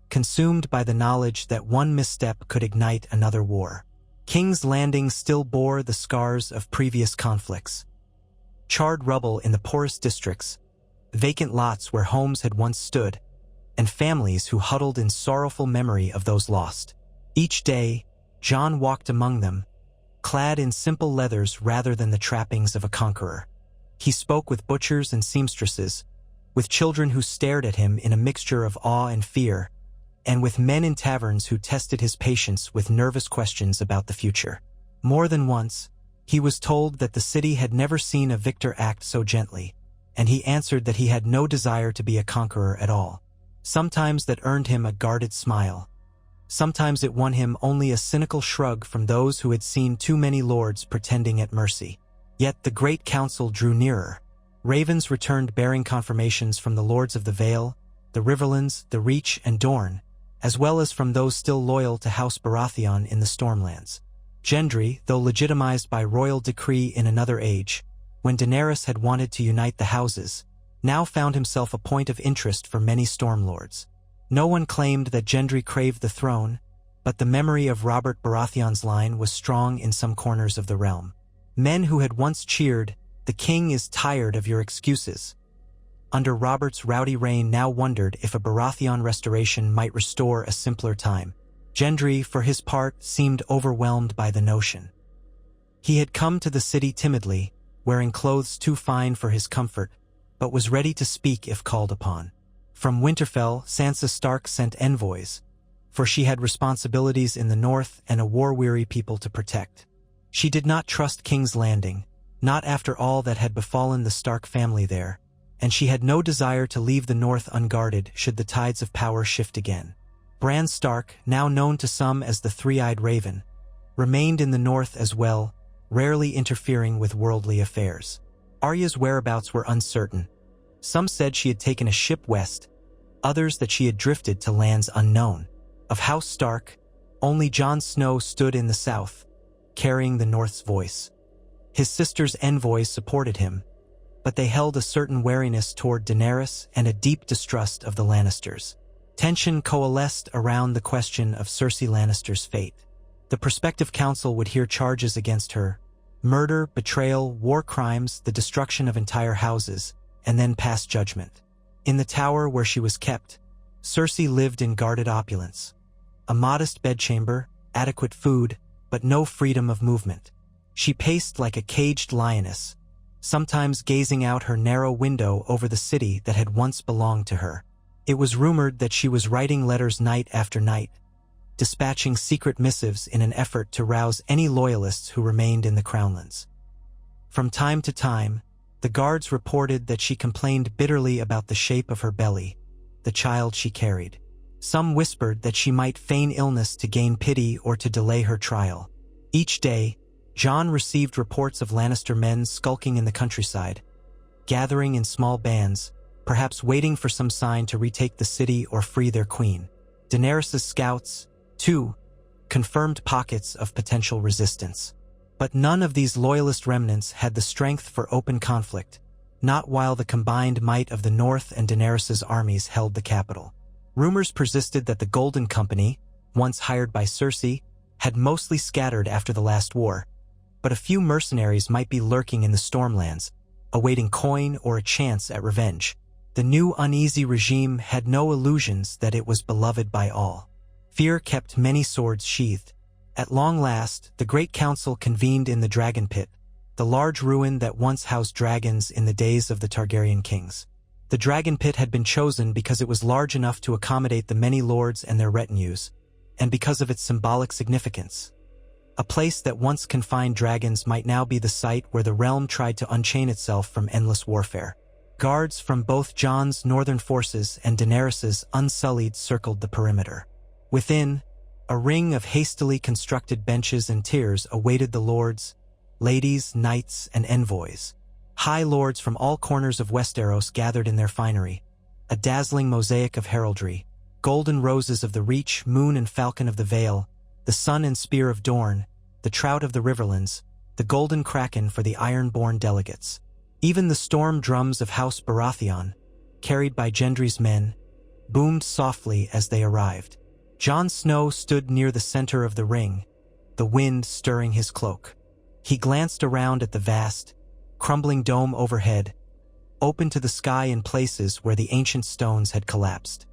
consumed by the knowledge that one misstep could ignite another war. King's Landing still bore the scars of previous conflicts. Charred rubble in the poorest districts, vacant lots where homes had once stood, and families who huddled in sorrowful memory of those lost. Each day, Jon walked among them, clad in simple leathers rather than the trappings of a conqueror. He spoke with butchers and seamstresses, with children who stared at him in a mixture of awe and fear, and with men in taverns who tested his patience with nervous questions about the future. More than once, he was told that the city had never seen a victor act so gently, and he answered that he had no desire to be a conqueror at all. Sometimes that earned him a guarded smile, Sometimes it won him only a cynical shrug from those who had seen too many lords pretending at mercy. Yet the great council drew nearer. Ravens returned bearing confirmations from the lords of the Vale, the Riverlands, the Reach, and Dorne, as well as from those still loyal to House Baratheon in the Stormlands. Gendry, though legitimized by royal decree in another age, when Daenerys had wanted to unite the houses, now found himself a point of interest for many Stormlords. No one claimed that Gendry craved the throne, but the memory of Robert Baratheon's line was strong in some corners of the realm. Men who had once cheered, "The king is tired of your excuses," under Robert's rowdy reign now wondered if a Baratheon restoration might restore a simpler time. Gendry, for his part, seemed overwhelmed by the notion. He had come to the city timidly, wearing clothes too fine for his comfort, but was ready to speak if called upon. From Winterfell, Sansa Stark sent envoys, for she had responsibilities in the north and a war-weary people to protect. She did not trust King's Landing, not after all that had befallen the Stark family there, and she had no desire to leave the north unguarded should the tides of power shift again. Bran Stark, now known to some as the Three-Eyed Raven, remained in the north as well, rarely interfering with worldly affairs. Arya's whereabouts were uncertain. Some said she had taken a ship west, others that she had drifted to lands unknown. Of House Stark, only Jon Snow stood in the south, carrying the North's voice. His sister's envoys supported him, but they held a certain wariness toward Daenerys and a deep distrust of the Lannisters. Tension coalesced around the question of Cersei Lannister's fate. The prospective council would hear charges against her: murder, betrayal, war crimes, the destruction of entire houses, and then pass judgment. In the tower where she was kept, Cersei lived in guarded opulence. A modest bedchamber, adequate food, but no freedom of movement. She paced like a caged lioness, sometimes gazing out her narrow window over the city that had once belonged to her. It was rumored that she was writing letters night after night, dispatching secret missives in an effort to rouse any loyalists who remained in the Crownlands. From time to time, the guards reported that she complained bitterly about the shape of her belly, the child she carried. Some whispered that she might feign illness to gain pity or to delay her trial. Each day, Jon received reports of Lannister men skulking in the countryside, gathering in small bands, perhaps waiting for some sign to retake the city or free their queen. Daenerys' scouts, too, confirmed pockets of potential resistance. But none of these loyalist remnants had the strength for open conflict, not while the combined might of the North and Daenerys' armies held the capital. Rumors persisted that the Golden Company, once hired by Cersei, had mostly scattered after the last war, but a few mercenaries might be lurking in the Stormlands, awaiting coin or a chance at revenge. The new uneasy regime had no illusions that it was beloved by all. Fear kept many swords sheathed. At long last, the Great Council convened in the Dragon Pit, the large ruin that once housed dragons in the days of the Targaryen kings. The Dragon Pit had been chosen because it was large enough to accommodate the many lords and their retinues, and because of its symbolic significance. A place that once confined dragons might now be the site where the realm tried to unchain itself from endless warfare. Guards from both Jon's northern forces and Daenerys' unsullied circled the perimeter. Within, a ring of hastily constructed benches and tiers awaited the lords, ladies, knights, and envoys. High lords from all corners of Westeros gathered in their finery, a dazzling mosaic of heraldry, golden roses of the Reach, moon and falcon of the Vale, the sun and spear of Dorne, the trout of the Riverlands, the golden kraken for the iron-born delegates. Even the storm drums of House Baratheon, carried by Gendry's men, boomed softly as they arrived. Jon Snow stood near the center of the ring, the wind stirring his cloak. He glanced around at the vast, crumbling dome overhead, open to the sky in places where the ancient stones had collapsed.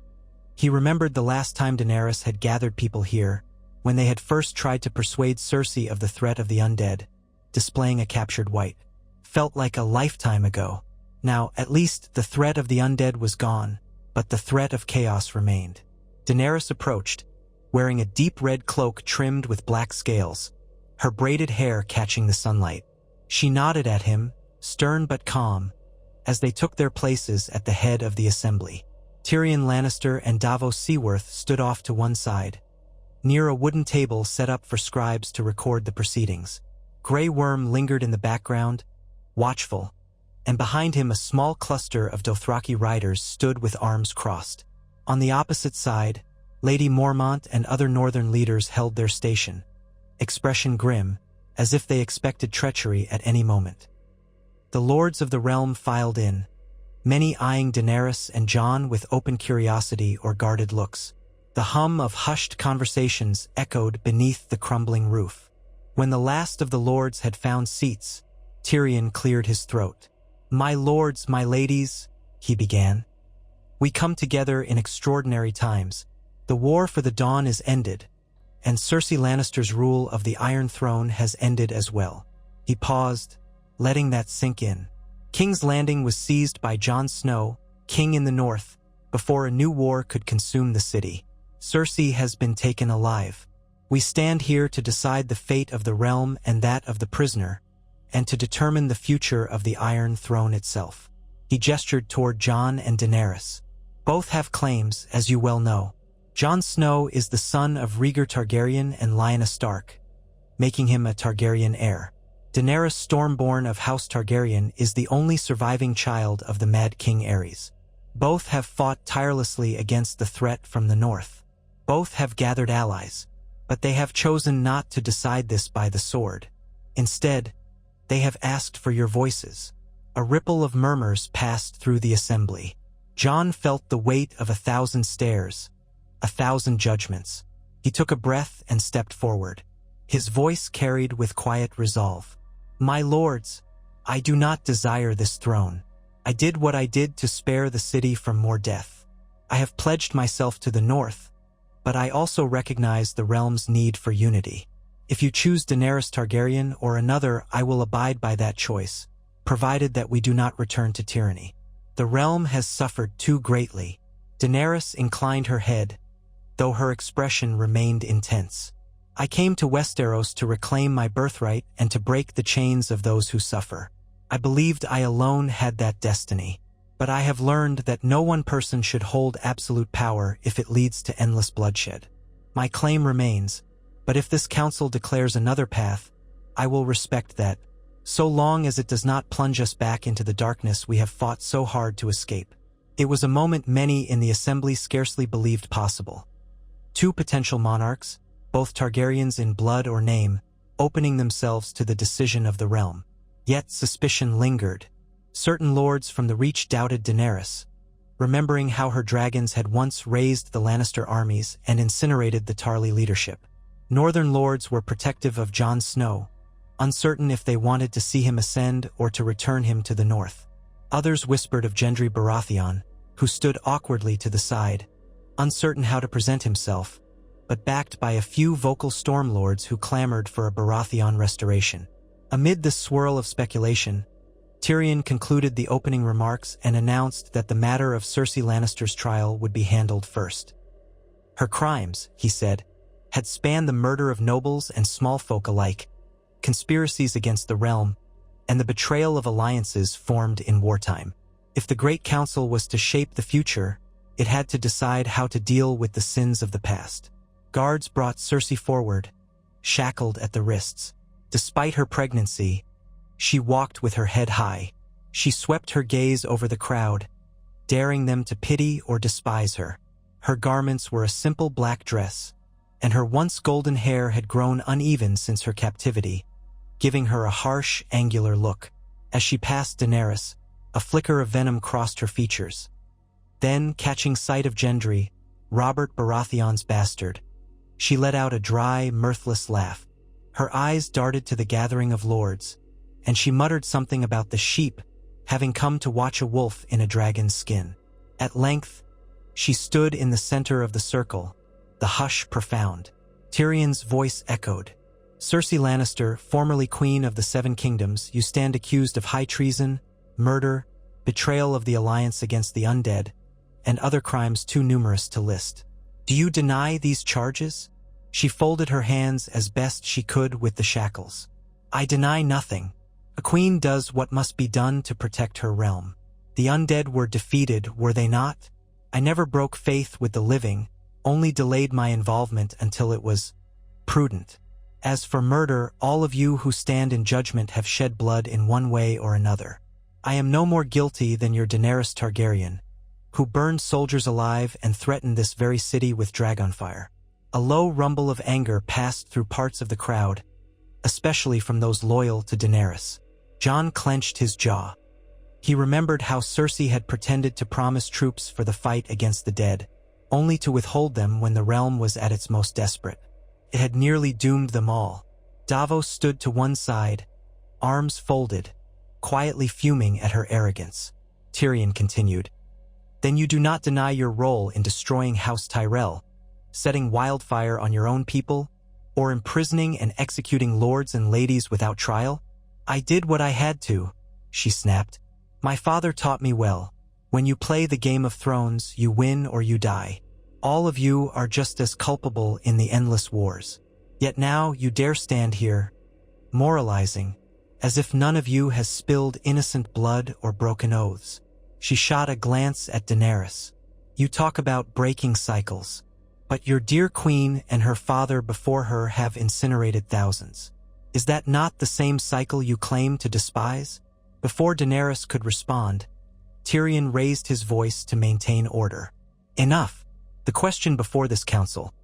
He remembered the last time Daenerys had gathered people here, when they had first tried to persuade Cersei of the threat of the undead, displaying a captured wight. Felt like a lifetime ago. Now, at least the threat of the undead was gone, but the threat of chaos remained. Daenerys approached, wearing a deep red cloak trimmed with black scales, her braided hair catching the sunlight. She nodded at him, stern but calm, as they took their places at the head of the assembly. Tyrion Lannister and Davos Seaworth stood off to one side, near a wooden table set up for scribes to record the proceedings. Grey Worm lingered in the background, watchful, and behind him a small cluster of Dothraki riders stood with arms crossed. On the opposite side, Lady Mormont and other northern leaders held their station, expression grim, as if they expected treachery at any moment. The lords of the realm filed in, many eyeing Daenerys and Jon with open curiosity or guarded looks. The hum of hushed conversations echoed beneath the crumbling roof. When the last of the lords had found seats, Tyrion cleared his throat. "My lords, my ladies," he began. "We come together in extraordinary times. The war for the Dawn is ended, and Cersei Lannister's rule of the Iron Throne has ended as well." He paused, letting that sink in. King's Landing was seized by Jon Snow, king in the north, before a new war could consume the city. Cersei has been taken alive. We stand here to decide the fate of the realm and that of the prisoner, and to determine the future of the Iron Throne itself. He gestured toward Jon and Daenerys. Both have claims, as you well know. Jon Snow is the son of Rhaegar Targaryen and Lyanna Stark, making him a Targaryen heir. Daenerys Stormborn of House Targaryen is the only surviving child of the Mad King Aerys. Both have fought tirelessly against the threat from the north. Both have gathered allies, but they have chosen not to decide this by the sword. Instead, they have asked for your voices. A ripple of murmurs passed through the assembly. Jon felt the weight of 1,000 stares, 1,000 judgments. He took a breath and stepped forward. His voice carried with quiet resolve. "My lords, I do not desire this throne. I did what I did to spare the city from more death. I have pledged myself to the north, but I also recognize the realm's need for unity. If you choose Daenerys Targaryen or another, I will abide by that choice, provided that we do not return to tyranny. The realm has suffered too greatly." Daenerys inclined her head, though her expression remained intense. "I came to Westeros to reclaim my birthright and to break the chains of those who suffer. I believed I alone had that destiny. But I have learned that no one person should hold absolute power if it leads to endless bloodshed. My claim remains, but if this council declares another path, I will respect that, so long as it does not plunge us back into the darkness we have fought so hard to escape." It was a moment many in the assembly scarcely believed possible. Two potential monarchs, both Targaryens in blood or name, opening themselves to the decision of the realm. Yet suspicion lingered. Certain lords from the Reach doubted Daenerys, remembering how her dragons had once raised the Lannister armies and incinerated the Tarly leadership. Northern lords were protective of Jon Snow, uncertain if they wanted to see him ascend or to return him to the north. Others whispered of Gendry Baratheon, who stood awkwardly to the side, uncertain how to present himself, but backed by a few vocal stormlords who clamored for a Baratheon restoration. Amid this swirl of speculation, Tyrion concluded the opening remarks and announced that the matter of Cersei Lannister's trial would be handled first. Her crimes, he said, had spanned the murder of nobles and small folk alike, conspiracies against the realm, and the betrayal of alliances formed in wartime. If the Great Council was to shape the future, it had to decide how to deal with the sins of the past. Guards brought Cersei forward, shackled at the wrists. Despite her pregnancy, she walked with her head high. She swept her gaze over the crowd, daring them to pity or despise her. Her garments were a simple black dress, and her once golden hair had grown uneven since her captivity, giving her a harsh, angular look. As she passed Daenerys, a flicker of venom crossed her features. Then, catching sight of Gendry, Robert Baratheon's bastard, she let out a dry, mirthless laugh. Her eyes darted to the gathering of lords, and she muttered something about the sheep having come to watch a wolf in a dragon's skin. At length, she stood in the center of the circle, the hush profound. Tyrion's voice echoed. "Cersei Lannister, formerly Queen of the Seven Kingdoms, you stand accused of high treason, murder, betrayal of the alliance against the undead, and other crimes too numerous to list. Do you deny these charges?" She folded her hands as best she could with the shackles. "I deny nothing. A queen does what must be done to protect her realm. The undead were defeated, were they not? I never broke faith with the living, only delayed my involvement until it was prudent. As for murder, all of you who stand in judgment have shed blood in one way or another. I am no more guilty than your Daenerys Targaryen, who burned soldiers alive and threatened this very city with dragonfire." A low rumble of anger passed through parts of the crowd, especially from those loyal to Daenerys. Jon clenched his jaw. He remembered how Cersei had pretended to promise troops for the fight against the dead, only to withhold them when the realm was at its most desperate. It had nearly doomed them all. Davos stood to one side, arms folded, quietly fuming at her arrogance. Tyrion continued, "Then you do not deny your role in destroying House Tyrell, setting wildfire on your own people, or imprisoning and executing lords and ladies without trial?" "I did what I had to," she snapped. "My father taught me well. When you play the Game of Thrones, you win or you die. All of you are just as culpable in the endless wars. Yet now you dare stand here, moralizing, as if none of you has spilled innocent blood or broken oaths." She shot a glance at Daenerys. "You talk about breaking cycles, but your dear queen and her father before her have incinerated thousands. Is that not the same cycle you claim to despise?" Before Daenerys could respond, Tyrion raised his voice to maintain order. "Enough. The question before this council.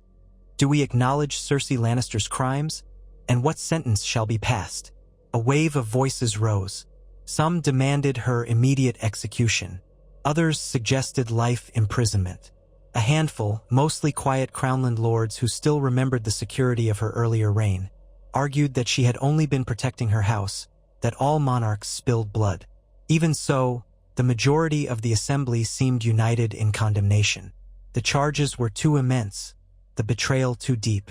Do we acknowledge Cersei Lannister's crimes? And what sentence shall be passed?" A wave of voices rose. Some demanded her immediate execution. Others suggested life imprisonment. A handful, mostly quiet Crownland lords who still remembered the security of her earlier reign, argued that she had only been protecting her house, that all monarchs spilled blood. Even so, the majority of the assembly seemed united in condemnation. The charges were too immense, the betrayal too deep.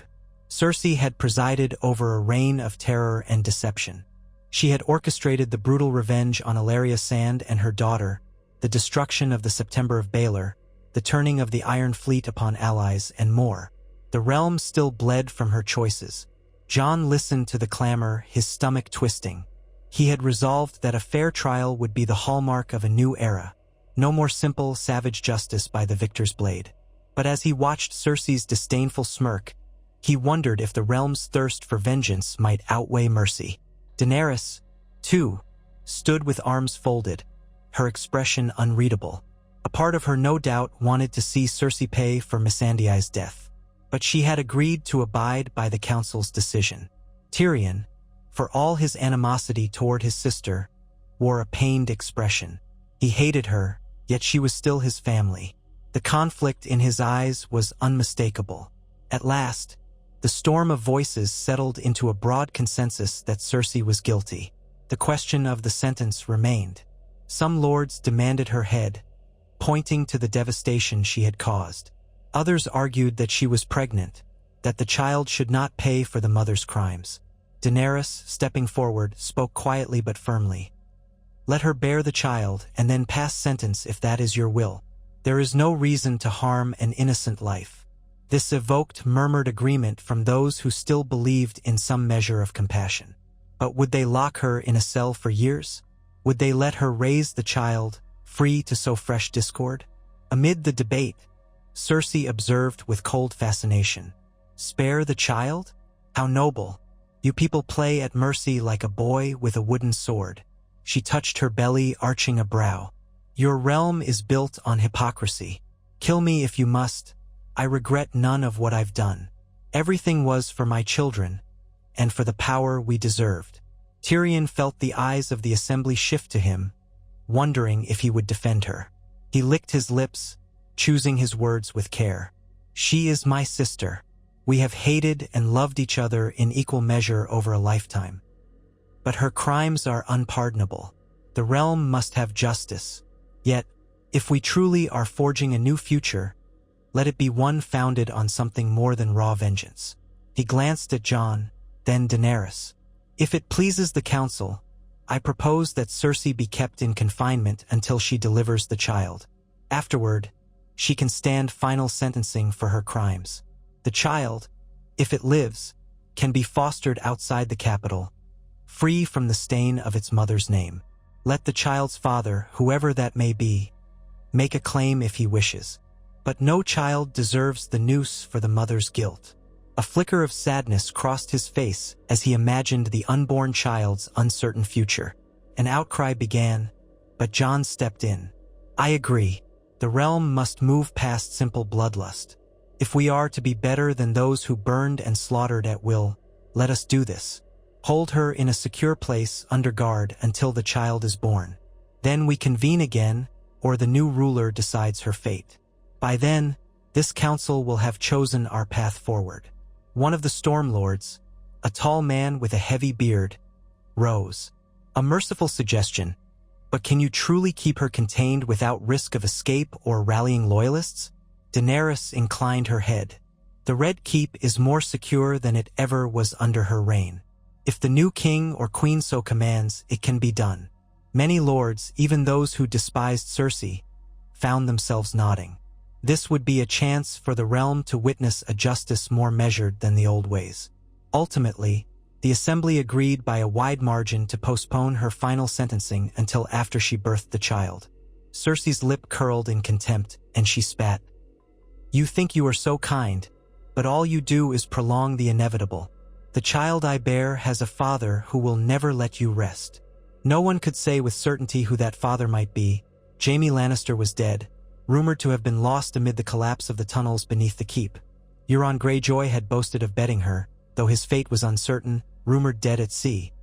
Cersei had presided over a reign of terror and deception. She had orchestrated the brutal revenge on Illyria Sand and her daughter, the destruction of the September of Baelor, the turning of the Iron Fleet upon allies, and more. The realm still bled from her choices. Jon listened to the clamor, his stomach twisting. He had resolved that a fair trial would be the hallmark of a new era. No more simple, savage justice by the victor's blade. But as he watched Cersei's disdainful smirk, he wondered if the realm's thirst for vengeance might outweigh mercy. Daenerys, too, stood with arms folded, her expression unreadable. A part of her no doubt wanted to see Cersei pay for Missandei's death, but she had agreed to abide by the council's decision. Tyrion, for all his animosity toward his sister, wore a pained expression. He hated her, yet she was still his family. The conflict in his eyes was unmistakable. At last, the storm of voices settled into a broad consensus that Cersei was guilty. The question of the sentence remained. Some lords demanded her head, pointing to the devastation she had caused. Others argued that she was pregnant, that the child should not pay for the mother's crimes. Daenerys, stepping forward, spoke quietly but firmly. "Let her bear the child and then pass sentence if that is your will. There is no reason to harm an innocent life." This evoked murmured agreement from those who still believed in some measure of compassion. But would they lock her in a cell for years? Would they let her raise the child, free to sow fresh discord? Amid the debate, Cersei observed with cold fascination. "Spare the child? How noble! You people play at mercy like a boy with a wooden sword." She touched her belly, arching a brow. "Your realm is built on hypocrisy. Kill me if you must. I regret none of what I've done. Everything was for my children, and for the power we deserved." Tyrion felt the eyes of the assembly shift to him, wondering if he would defend her. He licked his lips, choosing his words with care. "She is my sister. We have hated and loved each other in equal measure over a lifetime. But her crimes are unpardonable. The realm must have justice. Yet, if we truly are forging a new future, let it be one founded on something more than raw vengeance." He glanced at Jon, then Daenerys. "If it pleases the council, I propose that Cersei be kept in confinement until she delivers the child. Afterward, she can stand final sentencing for her crimes. The child, if it lives, can be fostered outside the capital, free from the stain of its mother's name. Let the child's father, whoever that may be, make a claim if he wishes. But no child deserves the noose for the mother's guilt. A flicker of sadness crossed his face as he imagined the unborn child's uncertain future. An outcry began, but Jon stepped in. I agree. The realm must move past simple bloodlust. If we are to be better than those who burned and slaughtered at will, let us do this. Hold her in a secure place under guard until the child is born. Then we convene again, or the new ruler decides her fate. By then, this council will have chosen our path forward. One of the Storm Lords, a tall man with a heavy beard, rose. A merciful suggestion, but can you truly keep her contained without risk of escape or rallying loyalists? Daenerys inclined her head. The Red Keep is more secure than it ever was under her reign. If the new king or queen so commands, it can be done. Many lords, even those who despised Cersei, found themselves nodding. This would be a chance for the realm to witness a justice more measured than the old ways. Ultimately, the assembly agreed by a wide margin to postpone her final sentencing until after she birthed the child. Cersei's lip curled in contempt, and she spat. You think you are so kind, but all you do is prolong the inevitable. The child I bear has a father who will never let you rest. No one could say with certainty who that father might be. Jaime Lannister was dead, rumored to have been lost amid the collapse of the tunnels beneath the keep. Euron Greyjoy had boasted of bedding her, though his fate was uncertain, rumored dead at sea.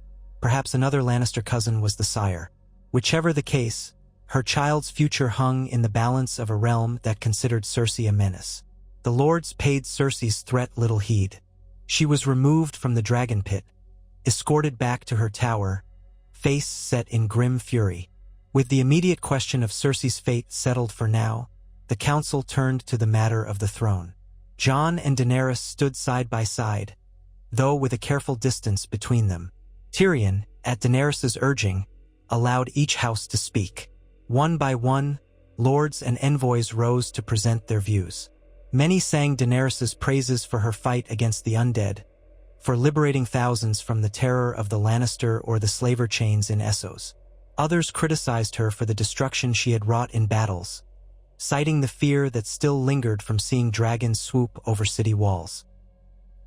Perhaps another Lannister cousin was the sire. Whichever the case, her child's future hung in the balance of a realm that considered Cersei a menace. The lords paid Cersei's threat little heed. She was removed from the dragon pit, escorted back to her tower, face set in grim fury. With the immediate question of Cersei's fate settled for now, the council turned to the matter of the throne. Jon and Daenerys stood side by side, though with a careful distance between them. Tyrion, at Daenerys' urging, allowed each house to speak. One by one, lords and envoys rose to present their views. Many sang Daenerys' praises for her fight against the undead, for liberating thousands from the terror of the Lannister or the slaver chains in Essos. Others criticized her for the destruction she had wrought in battles, citing the fear that still lingered from seeing dragons swoop over city walls.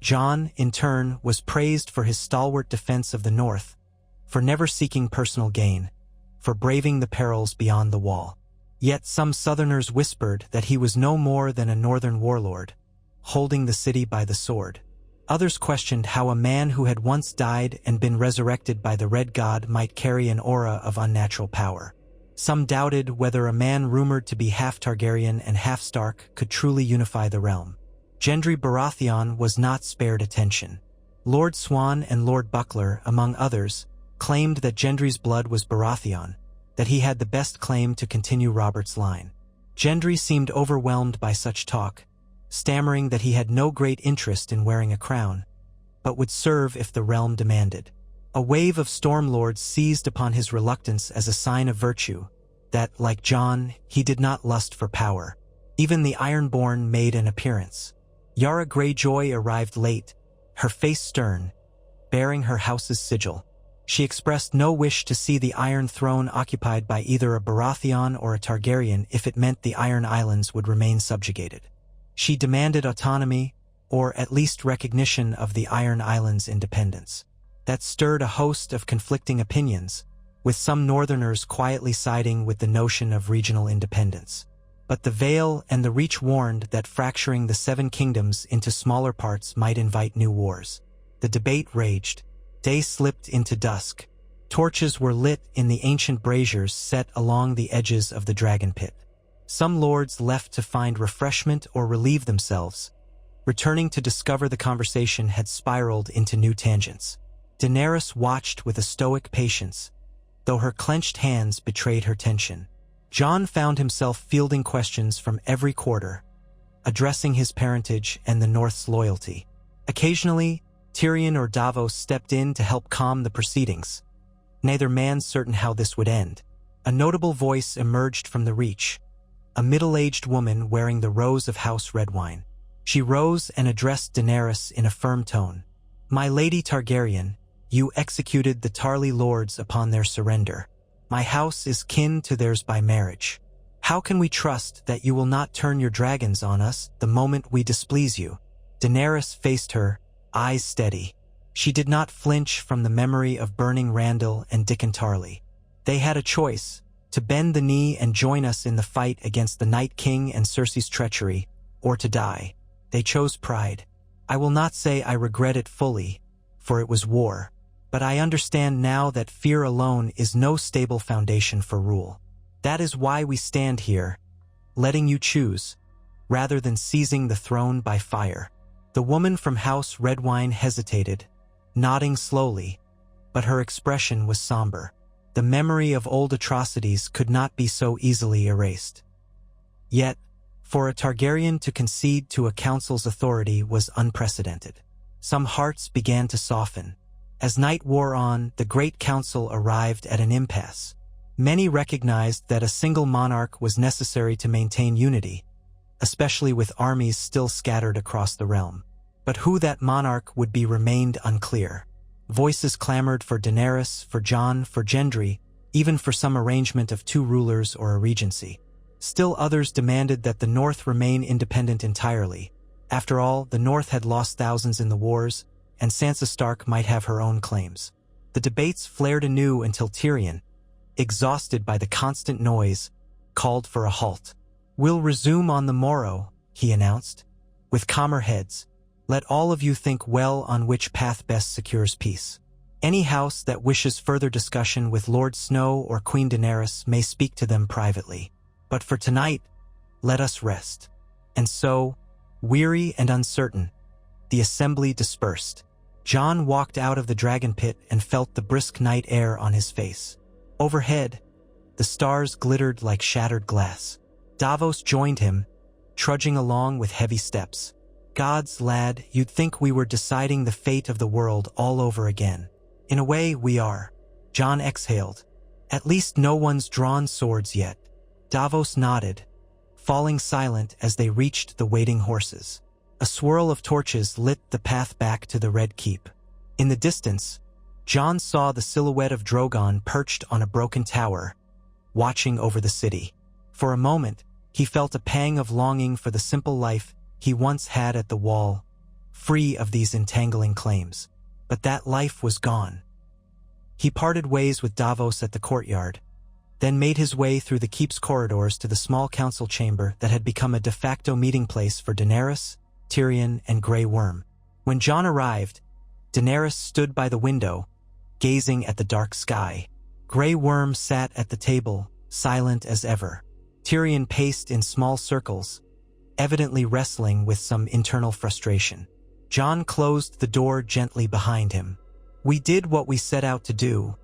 Jon, in turn, was praised for his stalwart defense of the North, for never seeking personal gain, for braving the perils beyond the wall. Yet some Southerners whispered that he was no more than a northern warlord, holding the city by the sword. Others questioned how a man who had once died and been resurrected by the Red God might carry an aura of unnatural power. Some doubted whether a man rumored to be half Targaryen and half Stark could truly unify the realm. Gendry Baratheon was not spared attention. Lord Swan and Lord Buckler, among others, claimed that Gendry's blood was Baratheon, that he had the best claim to continue Robert's line. Gendry seemed overwhelmed by such talk, stammering that he had no great interest in wearing a crown, but would serve if the realm demanded. A wave of Storm Lords seized upon his reluctance as a sign of virtue, that, like Jon, he did not lust for power. Even the Ironborn made an appearance. Yara Greyjoy arrived late, her face stern, bearing her house's sigil. She expressed no wish to see the Iron Throne occupied by either a Baratheon or a Targaryen if it meant the Iron Islands would remain subjugated. She demanded autonomy, or at least recognition of the Iron Islands' independence. That stirred a host of conflicting opinions, with some Northerners quietly siding with the notion of regional independence. But the Vale and the Reach warned that fracturing the Seven Kingdoms into smaller parts might invite new wars. The debate raged. Day slipped into dusk. Torches were lit in the ancient braziers set along the edges of the dragon pit. Some lords left to find refreshment or relieve themselves, returning to discover the conversation had spiraled into new tangents. Daenerys watched with a stoic patience, though her clenched hands betrayed her tension. Jon found himself fielding questions from every quarter, addressing his parentage and the North's loyalty. Occasionally, Tyrion or Davos stepped in to help calm the proceedings. Neither man certain how this would end. A notable voice emerged from the Reach, a middle-aged woman wearing the rose of House Redwine. She rose and addressed Daenerys in a firm tone. "My Lady Targaryen, you executed the Tarly lords upon their surrender. My house is kin to theirs by marriage. How can we trust that you will not turn your dragons on us the moment we displease you? Daenerys faced her, eyes steady. She did not flinch from the memory of burning Randall and Dickon Tarly. They had a choice, to bend the knee and join us in the fight against the Night King and Cersei's treachery, or to die. They chose pride. I will not say I regret it fully, for it was war. But I understand now that fear alone is no stable foundation for rule. That is why we stand here, letting you choose, rather than seizing the throne by fire. The woman from House Redwine hesitated, nodding slowly, but her expression was somber. The memory of old atrocities could not be so easily erased. Yet, for a Targaryen to concede to a council's authority was unprecedented. Some hearts began to soften. As night wore on, the Great Council arrived at an impasse. Many recognized that a single monarch was necessary to maintain unity, especially with armies still scattered across the realm. But who that monarch would be remained unclear. Voices clamored for Daenerys, for Jon, for Gendry, even for some arrangement of two rulers or a regency. Still others demanded that the North remain independent entirely. After all, the North had lost thousands in the wars, and Sansa Stark might have her own claims. The debates flared anew until Tyrion, exhausted by the constant noise, called for a halt. "We'll resume on the morrow," he announced, "with calmer heads. Let all of you think well on which path best secures peace. Any house that wishes further discussion with Lord Snow or Queen Daenerys may speak to them privately. But for tonight, let us rest." And so, weary and uncertain, the assembly dispersed. Jon walked out of the dragon pit and felt the brisk night air on his face. Overhead, the stars glittered like shattered glass. Davos joined him, trudging along with heavy steps. "Gods, lad, you'd think we were deciding the fate of the world all over again. In a way, we are." Jon exhaled. "At least no one's drawn swords yet." Davos nodded, falling silent as they reached the waiting horses. A swirl of torches lit the path back to the Red Keep. In the distance, Jon saw the silhouette of Drogon perched on a broken tower, watching over the city. For a moment, he felt a pang of longing for the simple life he once had at the Wall, free of these entangling claims. But that life was gone. He parted ways with Davos at the courtyard, then made his way through the keep's corridors to the small council chamber that had become a de facto meeting place for Daenerys, Tyrion, and Grey Worm. When Jon arrived, Daenerys stood by the window, gazing at the dark sky. Grey Worm sat at the table, silent as ever. Tyrion paced in small circles, evidently wrestling with some internal frustration. Jon closed the door gently behind him. "We did what we set out to do.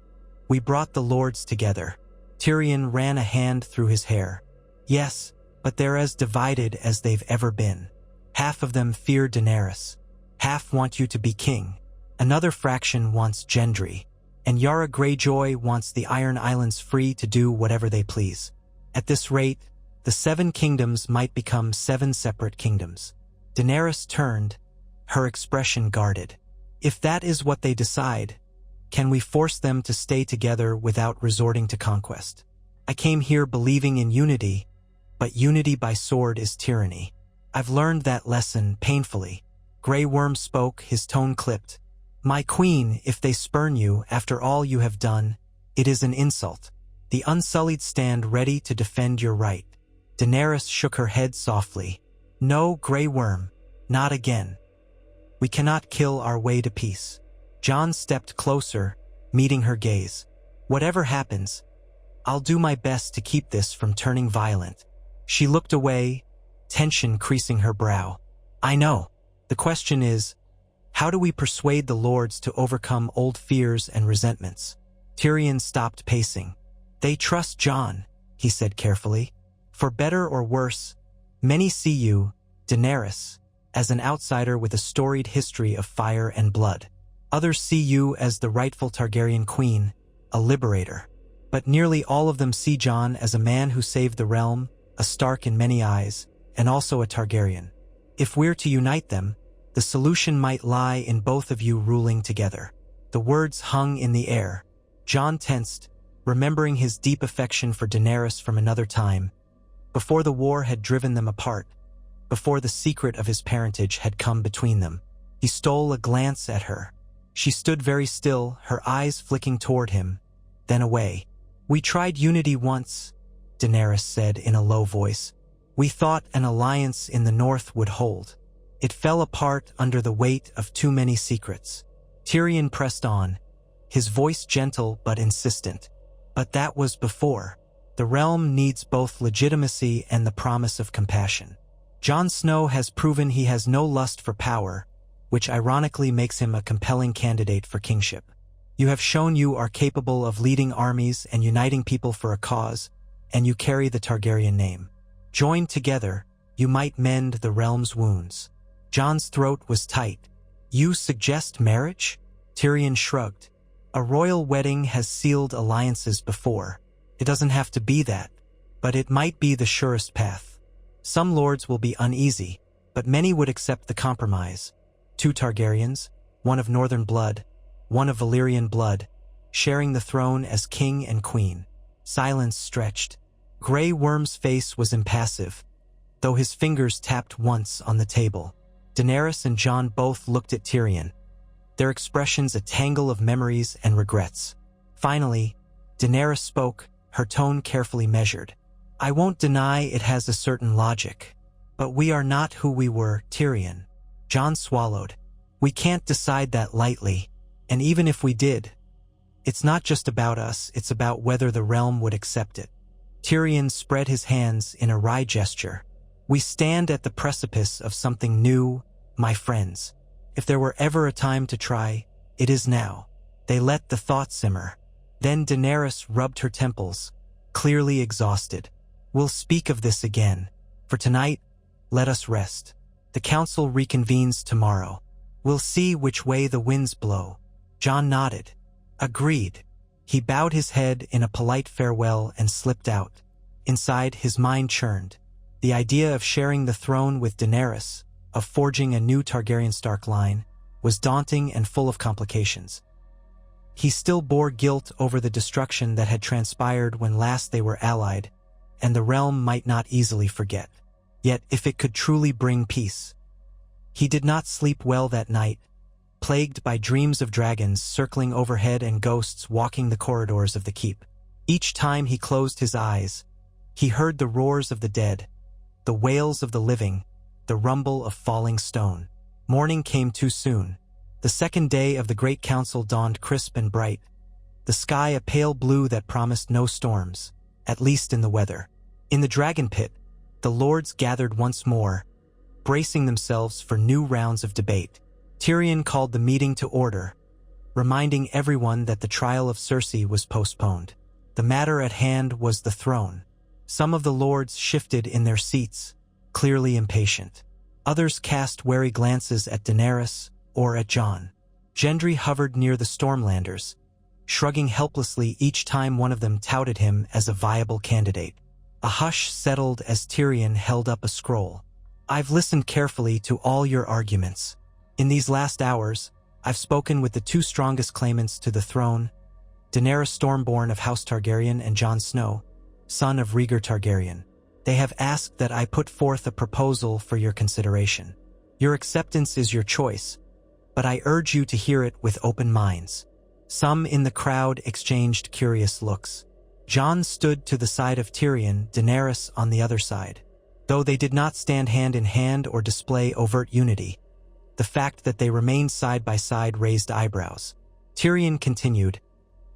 We brought the lords together." Tyrion ran a hand through his hair. "Yes, but they're as divided as they've ever been. Half of them fear Daenerys. Half want you to be king. Another fraction wants Gendry. And Yara Greyjoy wants the Iron Islands free to do whatever they please. At this rate, the 7 kingdoms might become 7 separate kingdoms." Daenerys turned, her expression guarded. "If that is what they decide, can we force them to stay together without resorting to conquest? I came here believing in unity, but unity by sword is tyranny. I've learned that lesson painfully." Grey Worm spoke, his tone clipped. "My queen, if they spurn you after all you have done, it is an insult. The Unsullied stand ready to defend your right." Daenerys shook her head softly. "No, Grey Worm, not again. We cannot kill our way to peace." Jon stepped closer, meeting her gaze. "Whatever happens, I'll do my best to keep this from turning violent." She looked away, tension creasing her brow. "I know. The question is, how do we persuade the lords to overcome old fears and resentments?" Tyrion stopped pacing. "They trust Jon," he said carefully. "For better or worse, many see you, Daenerys, as an outsider with a storied history of fire and blood. Others see you as the rightful Targaryen queen, a liberator. But nearly all of them see Jon as a man who saved the realm, a Stark in many eyes, and also a Targaryen. If we're to unite them, the solution might lie in both of you ruling together." The words hung in the air. Jon tensed, remembering his deep affection for Daenerys from another time, before the war had driven them apart, before the secret of his parentage had come between them. He stole a glance at her. She stood very still, her eyes flicking toward him, then away. "We tried unity once," Daenerys said in a low voice. "We thought an alliance in the north would hold. It fell apart under the weight of too many secrets." Tyrion pressed on, his voice gentle but insistent. "But that was before. The realm needs both legitimacy and the promise of compassion. Jon Snow has proven he has no lust for power, which ironically makes him a compelling candidate for kingship. You have shown you are capable of leading armies and uniting people for a cause, and you carry the Targaryen name. Joined together, you might mend the realm's wounds." Jon's throat was tight. "You suggest marriage?" Tyrion shrugged. "A royal wedding has sealed alliances before. It doesn't have to be that, but it might be the surest path. Some lords will be uneasy, but many would accept the compromise. 2 Targaryens, one of northern blood, one of Valyrian blood, sharing the throne as king and queen." Silence stretched. Grey Worm's face was impassive, though his fingers tapped once on the table. Daenerys and Jon both looked at Tyrion, their expressions a tangle of memories and regrets. Finally, Daenerys spoke, her tone carefully measured. "I won't deny it has a certain logic, but we are not who we were, Tyrion." Jon swallowed. "We can't decide that lightly, and even if we did, it's not just about us, it's about whether the realm would accept it." Tyrion spread his hands in a wry gesture. "We stand at the precipice of something new, my friends. If there were ever a time to try, it is now." They let the thought simmer. Then Daenerys rubbed her temples, clearly exhausted. "We'll speak of this again. For tonight, let us rest. The council reconvenes tomorrow. We'll see which way the winds blow." Jon nodded. "Agreed." He bowed his head in a polite farewell and slipped out. Inside, his mind churned. The idea of sharing the throne with Daenerys, of forging a new Targaryen Stark line, was daunting and full of complications. He still bore guilt over the destruction that had transpired when last they were allied, and the realm might not easily forget. Yet if it could truly bring peace. He did not sleep well that night, plagued by dreams of dragons circling overhead and ghosts walking the corridors of the keep. Each time he closed his eyes, he heard the roars of the dead, the wails of the living, the rumble of falling stone. Morning came too soon. The second day of the Great Council dawned crisp and bright, the sky a pale blue that promised no storms, at least in the weather. In the dragon pit, the lords gathered once more, bracing themselves for new rounds of debate. Tyrion called the meeting to order, reminding everyone that the trial of Cersei was postponed. The matter at hand was the throne. Some of the lords shifted in their seats, clearly impatient. Others cast wary glances at Daenerys or at Jon. Gendry hovered near the Stormlanders, shrugging helplessly each time one of them touted him as a viable candidate. A hush settled as Tyrion held up a scroll. "I've listened carefully to all your arguments. In these last hours, I've spoken with the 2 strongest claimants to the throne, Daenerys Stormborn of House Targaryen and Jon Snow, son of Rhaegar Targaryen. They have asked that I put forth a proposal for your consideration. Your acceptance is your choice, but I urge you to hear it with open minds." Some in the crowd exchanged curious looks. Jon stood to the side of Tyrion, Daenerys on the other side. Though they did not stand hand in hand or display overt unity, the fact that they remained side by side raised eyebrows. Tyrion continued,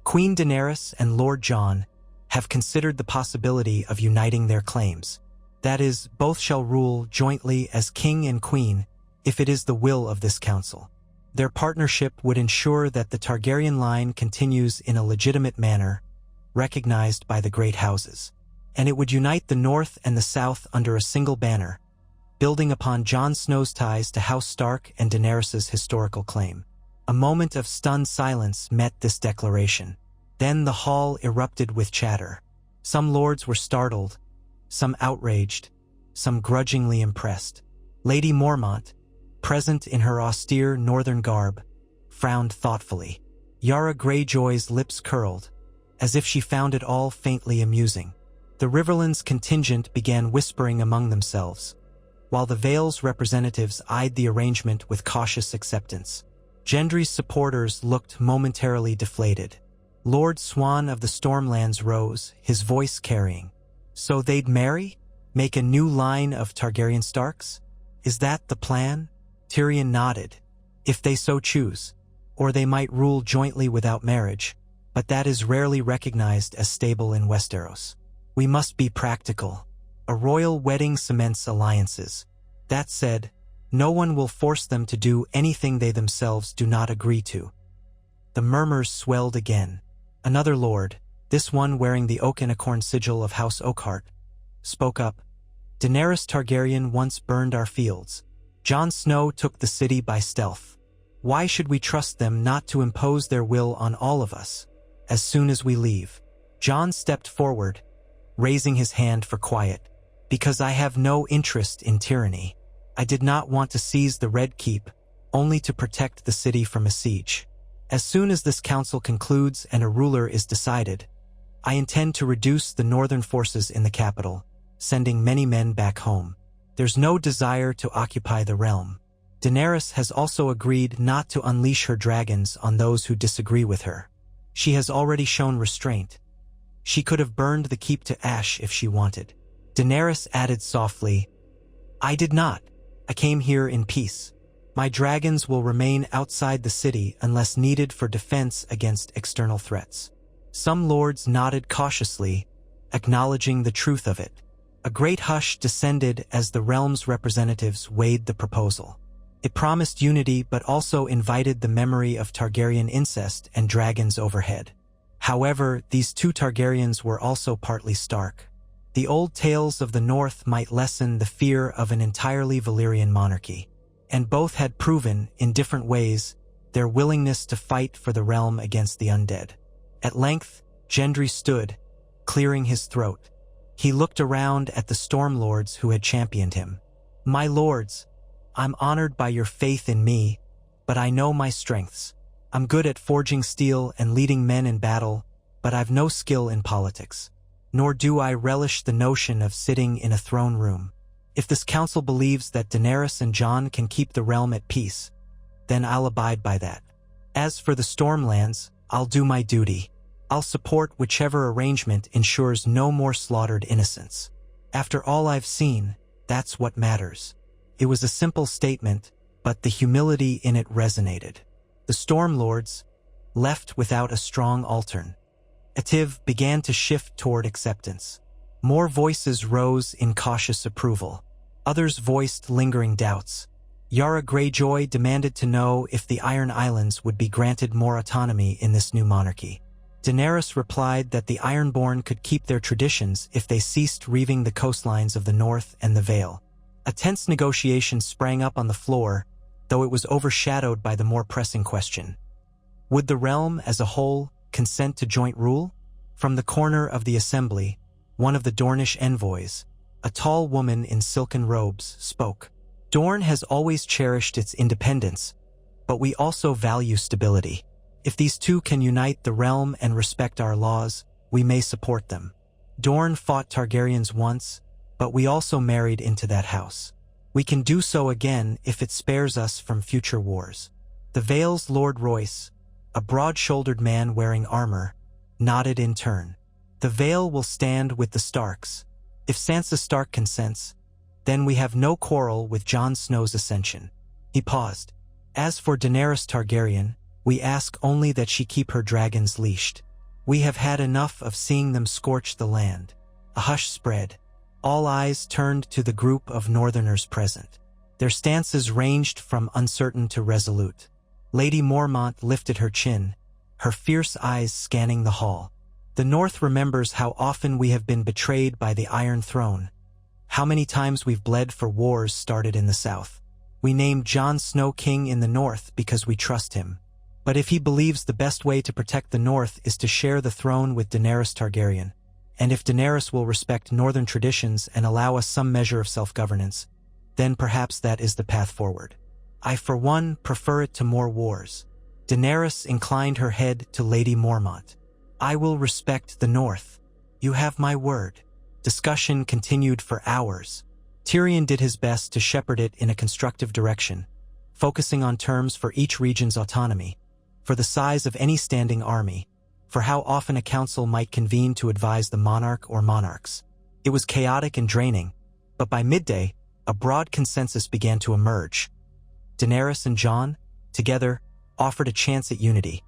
"Queen Daenerys and Lord Jon have considered the possibility of uniting their claims. That is, both shall rule jointly as king and queen if it is the will of this council. Their partnership would ensure that the Targaryen line continues in a legitimate manner, recognized by the great houses. And it would unite the North and the South under a single banner, building upon Jon Snow's ties to House Stark and Daenerys' historical claim." A moment of stunned silence met this declaration. Then the hall erupted with chatter. Some lords were startled, some outraged, some grudgingly impressed. Lady Mormont, present in her austere northern garb, frowned thoughtfully. Yara Greyjoy's lips curled, as if she found it all faintly amusing. The Riverlands contingent began whispering among themselves, while the Vale's representatives eyed the arrangement with cautious acceptance. Gendry's supporters looked momentarily deflated. Lord Swan of the Stormlands rose, his voice carrying. So they'd marry? Make a new line of Targaryen Starks? Is that the plan? Tyrion nodded. If they so choose. Or they might rule jointly without marriage, but that is rarely recognized as stable in Westeros. We must be practical. A royal wedding cements alliances. That said, no one will force them to do anything they themselves do not agree to. The murmurs swelled again. Another lord, this one wearing the oak and acorn sigil of House Oakhart, spoke up. Daenerys Targaryen once burned our fields. Jon Snow took the city by stealth. Why should we trust them not to impose their will on all of us? As soon as we leave. Jon stepped forward, raising his hand for quiet. Because I have no interest in tyranny. I did not want to seize the Red Keep, only to protect the city from a siege. As soon as this council concludes and a ruler is decided, I intend to reduce the northern forces in the capital, sending many men back home. There's no desire to occupy the realm. Daenerys has also agreed not to unleash her dragons on those who disagree with her. She has already shown restraint. She could have burned the keep to ash if she wanted. Daenerys added softly, I did not. I came here in peace. My dragons will remain outside the city unless needed for defense against external threats. Some lords nodded cautiously, acknowledging the truth of it. A great hush descended as the realm's representatives weighed the proposal. It promised unity but also invited the memory of Targaryen incest and dragons overhead. However, these two Targaryens were also partly Stark. The old tales of the North might lessen the fear of an entirely Valyrian monarchy. And both had proven, in different ways, their willingness to fight for the realm against the undead. At length, Gendry stood, clearing his throat. He looked around at the Stormlords who had championed him. My lords, I'm honored by your faith in me, but I know my strengths. I'm good at forging steel and leading men in battle, but I've no skill in politics. Nor do I relish the notion of sitting in a throne room. If this council believes that Daenerys and Jon can keep the realm at peace, then I'll abide by that. As for the Stormlands, I'll do my duty. I'll support whichever arrangement ensures no more slaughtered innocents. After all I've seen, that's what matters. It was a simple statement, but the humility in it resonated. The Stormlords, left without a strong alternative, began to shift toward acceptance. More voices rose in cautious approval. Others voiced lingering doubts. Yara Greyjoy demanded to know if the Iron Islands would be granted more autonomy in this new monarchy. Daenerys replied that the Ironborn could keep their traditions if they ceased reaving the coastlines of the North and the Vale. A tense negotiation sprang up on the floor, though it was overshadowed by the more pressing question. Would the realm as a whole consent to joint rule? From the corner of the assembly, one of the Dornish envoys, a tall woman in silken robes, spoke. Dorne has always cherished its independence, but we also value stability. If these two can unite the realm and respect our laws, we may support them. Dorne fought Targaryens once, but we also married into that house. We can do so again if it spares us from future wars. The Vale's Lord Royce, a broad-shouldered man wearing armor, nodded in turn. The Vale will stand with the Starks. If Sansa Stark consents, then we have no quarrel with Jon Snow's ascension. He paused. As for Daenerys Targaryen, we ask only that she keep her dragons leashed. We have had enough of seeing them scorch the land. A hush spread. All eyes turned to the group of Northerners present. Their stances ranged from uncertain to resolute. Lady Mormont lifted her chin, her fierce eyes scanning the hall. The North remembers how often we have been betrayed by the Iron Throne, how many times we've bled for wars started in the South. We named Jon Snow king in the North because we trust him. But if he believes the best way to protect the North is to share the throne with Daenerys Targaryen, and if Daenerys will respect Northern traditions and allow us some measure of self-governance, then perhaps that is the path forward. I, for one, prefer it to more wars. Daenerys inclined her head to Lady Mormont. I will respect the North. You have my word. Discussion continued for hours. Tyrion did his best to shepherd it in a constructive direction, focusing on terms for each region's autonomy, for the size of any standing army, for how often a council might convene to advise the monarch or monarchs. It was chaotic and draining, but by midday, a broad consensus began to emerge. Daenerys and Jon, together, offered a chance at unity,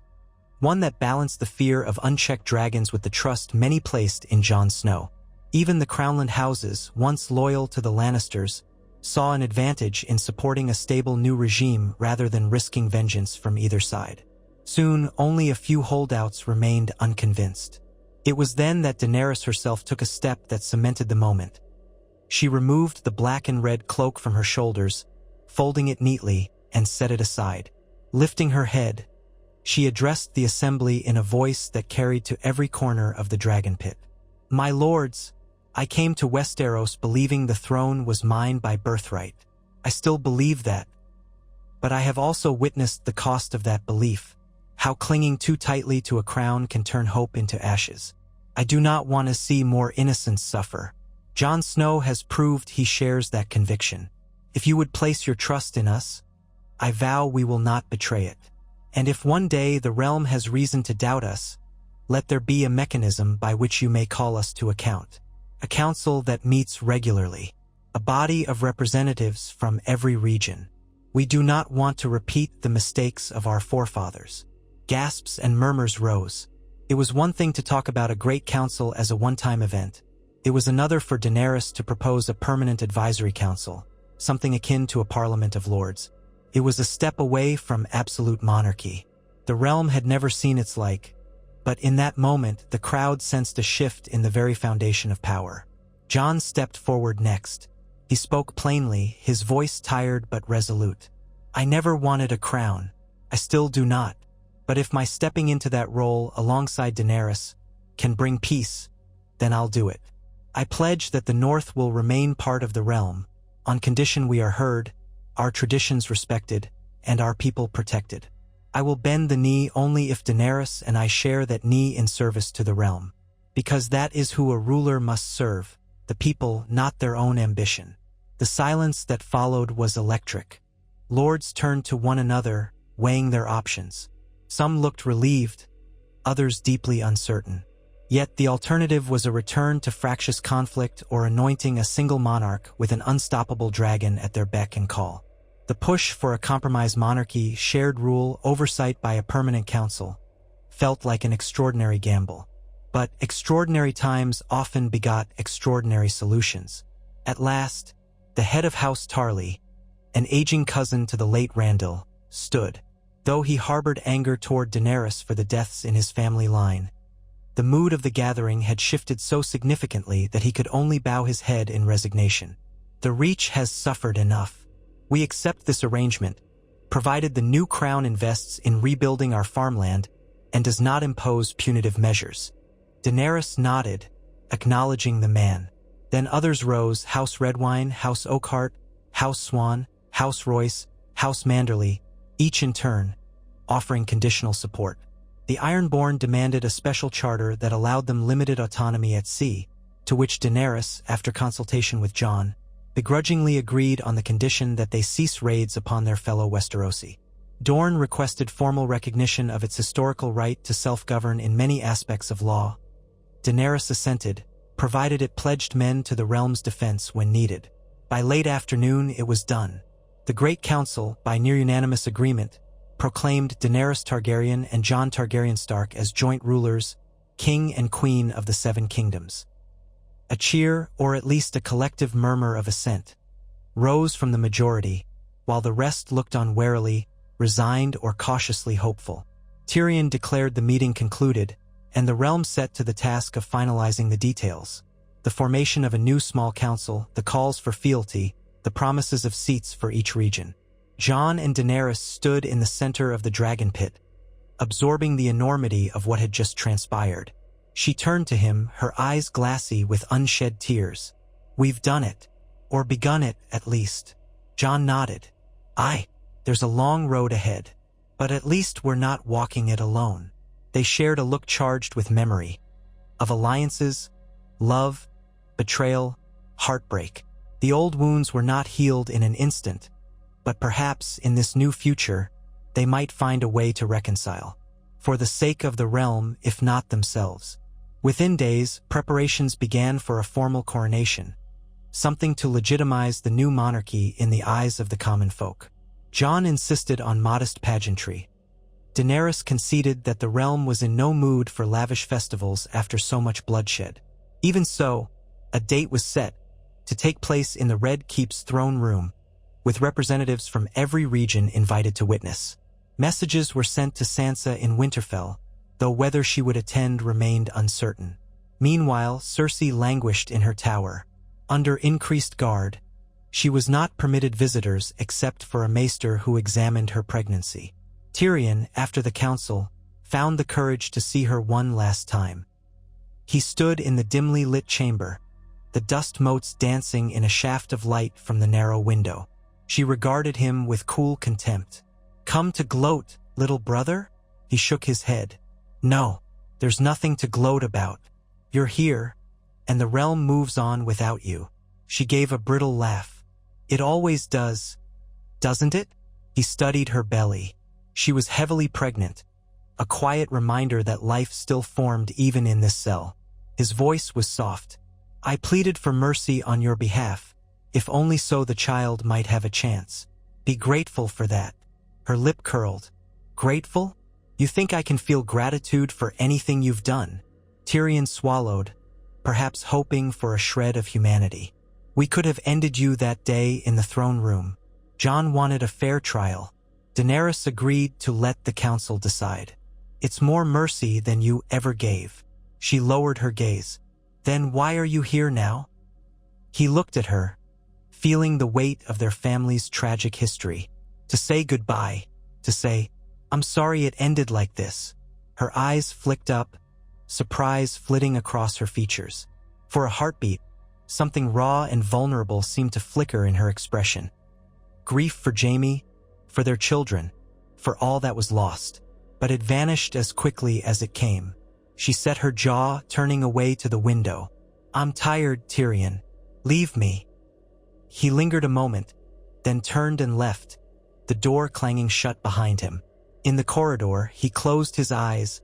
one that balanced the fear of unchecked dragons with the trust many placed in Jon Snow. Even the Crownland houses, once loyal to the Lannisters, saw an advantage in supporting a stable new regime rather than risking vengeance from either side. Soon, only a few holdouts remained unconvinced. It was then that Daenerys herself took a step that cemented the moment. She removed the black and red cloak from her shoulders, folding it neatly, and set it aside. Lifting her head, she addressed the assembly in a voice that carried to every corner of the dragon pit. "My lords, I came to Westeros believing the throne was mine by birthright. I still believe that. But I have also witnessed the cost of that belief, how clinging too tightly to a crown can turn hope into ashes. I do not want to see more innocents suffer. Jon Snow has proved he shares that conviction. If you would place your trust in us, I vow we will not betray it. And if one day the realm has reason to doubt us, let there be a mechanism by which you may call us to account. A council that meets regularly. A body of representatives from every region. We do not want to repeat the mistakes of our forefathers." Gasps and murmurs rose. It was one thing to talk about a great council as a one-time event. It was another for Daenerys to propose a permanent advisory council, something akin to a parliament of lords. It was a step away from absolute monarchy. The realm had never seen its like, but in that moment the crowd sensed a shift in the very foundation of power. Jon stepped forward next. He spoke plainly, his voice tired but resolute. "I never wanted a crown. I still do not. But if my stepping into that role alongside Daenerys can bring peace, then I'll do it. I pledge that the North will remain part of the realm, on condition we are heard, our traditions respected, and our people protected. I will bend the knee only if Daenerys and I share that knee in service to the realm. Because that is who a ruler must serve, the people, not their own ambition." The silence that followed was electric. Lords turned to one another, weighing their options. Some looked relieved, others deeply uncertain. Yet the alternative was a return to fractious conflict or anointing a single monarch with an unstoppable dragon at their beck and call. The push for a compromise monarchy, shared rule, oversight by a permanent council, felt like an extraordinary gamble. But extraordinary times often begot extraordinary solutions. At last, the head of House Tarly, an aging cousin to the late Randall, stood. Though he harbored anger toward Daenerys for the deaths in his family line, the mood of the gathering had shifted so significantly that he could only bow his head in resignation. "The Reach has suffered enough. We accept this arrangement, provided the new crown invests in rebuilding our farmland and does not impose punitive measures." Daenerys nodded, acknowledging the man. Then others rose: House Redwine, House Oakhart, House Swan, House Royce, House Manderley, each in turn, offering conditional support. The Ironborn demanded a special charter that allowed them limited autonomy at sea, to which Daenerys, after consultation with Jon, begrudgingly agreed on the condition that they cease raids upon their fellow Westerosi. Dorne requested formal recognition of its historical right to self-govern in many aspects of law. Daenerys assented, provided it pledged men to the realm's defense when needed. By late afternoon, it was done. The Great Council, by near-unanimous agreement, proclaimed Daenerys Targaryen and Jon Targaryen Stark as joint rulers, king and queen of the Seven Kingdoms. A cheer, or at least a collective murmur of assent, rose from the majority, while the rest looked on warily, resigned or cautiously hopeful. Tyrion declared the meeting concluded, and the realm set to the task of finalizing the details. The formation of a new small council, the calls for fealty, the promises of seats for each region. Jon and Daenerys stood in the center of the dragon pit, absorbing the enormity of what had just transpired. She turned to him, her eyes glassy with unshed tears. "We've done it. Or begun it, at least." Jon nodded. "Aye, there's a long road ahead. But at least we're not walking it alone." They shared a look charged with memory. Of alliances, love, betrayal, heartbreak. The old wounds were not healed in an instant, but perhaps in this new future, they might find a way to reconcile. For the sake of the realm, if not themselves. Within days, preparations began for a formal coronation, something to legitimize the new monarchy in the eyes of the common folk. Jon insisted on modest pageantry. Daenerys conceded that the realm was in no mood for lavish festivals after so much bloodshed. Even so, a date was set to take place in the Red Keep's throne room, with representatives from every region invited to witness. Messages were sent to Sansa in Winterfell, though whether she would attend remained uncertain. Meanwhile, Cersei languished in her tower. Under increased guard, she was not permitted visitors except for a maester who examined her pregnancy. Tyrion, after the council, found the courage to see her one last time. He stood in the dimly lit chamber, the dust motes dancing in a shaft of light from the narrow window. She regarded him with cool contempt. "Come to gloat, little brother?" He shook his head. "No, there's nothing to gloat about. You're here, and the realm moves on without you." She gave a brittle laugh. "It always does, doesn't it?" He studied her belly. She was heavily pregnant, a quiet reminder that life still formed even in this cell. His voice was soft. "I pleaded for mercy on your behalf, if only so the child might have a chance. Be grateful for that." Her lip curled. "Grateful? You think I can feel gratitude for anything you've done?" Tyrion swallowed, perhaps hoping for a shred of humanity. "We could have ended you that day in the throne room." Jon wanted a fair trial. Daenerys agreed to let the council decide. "It's more mercy than you ever gave." She lowered her gaze. "Then why are you here now?" He looked at her, feeling the weight of their family's tragic history. To say goodbye, to say, "I'm sorry it ended like this." Her eyes flicked up, surprise flitting across her features. For a heartbeat, something raw and vulnerable seemed to flicker in her expression. Grief for Jaime, for their children, for all that was lost. But it vanished as quickly as it came. She set her jaw, turning away to the window. "I'm tired, Tyrion. Leave me." He lingered a moment, then turned and left, the door clanging shut behind him. In the corridor, he closed his eyes,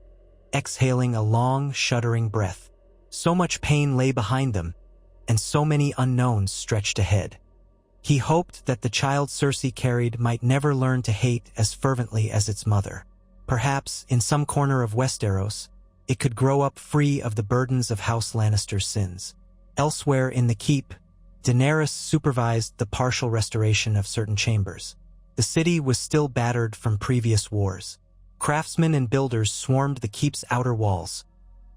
exhaling a long, shuddering breath. So much pain lay behind them, and so many unknowns stretched ahead. He hoped that the child Cersei carried might never learn to hate as fervently as its mother. Perhaps, in some corner of Westeros, it could grow up free of the burdens of House Lannister's sins. Elsewhere in the keep, Daenerys supervised the partial restoration of certain chambers. The city was still battered from previous wars. Craftsmen and builders swarmed the keep's outer walls,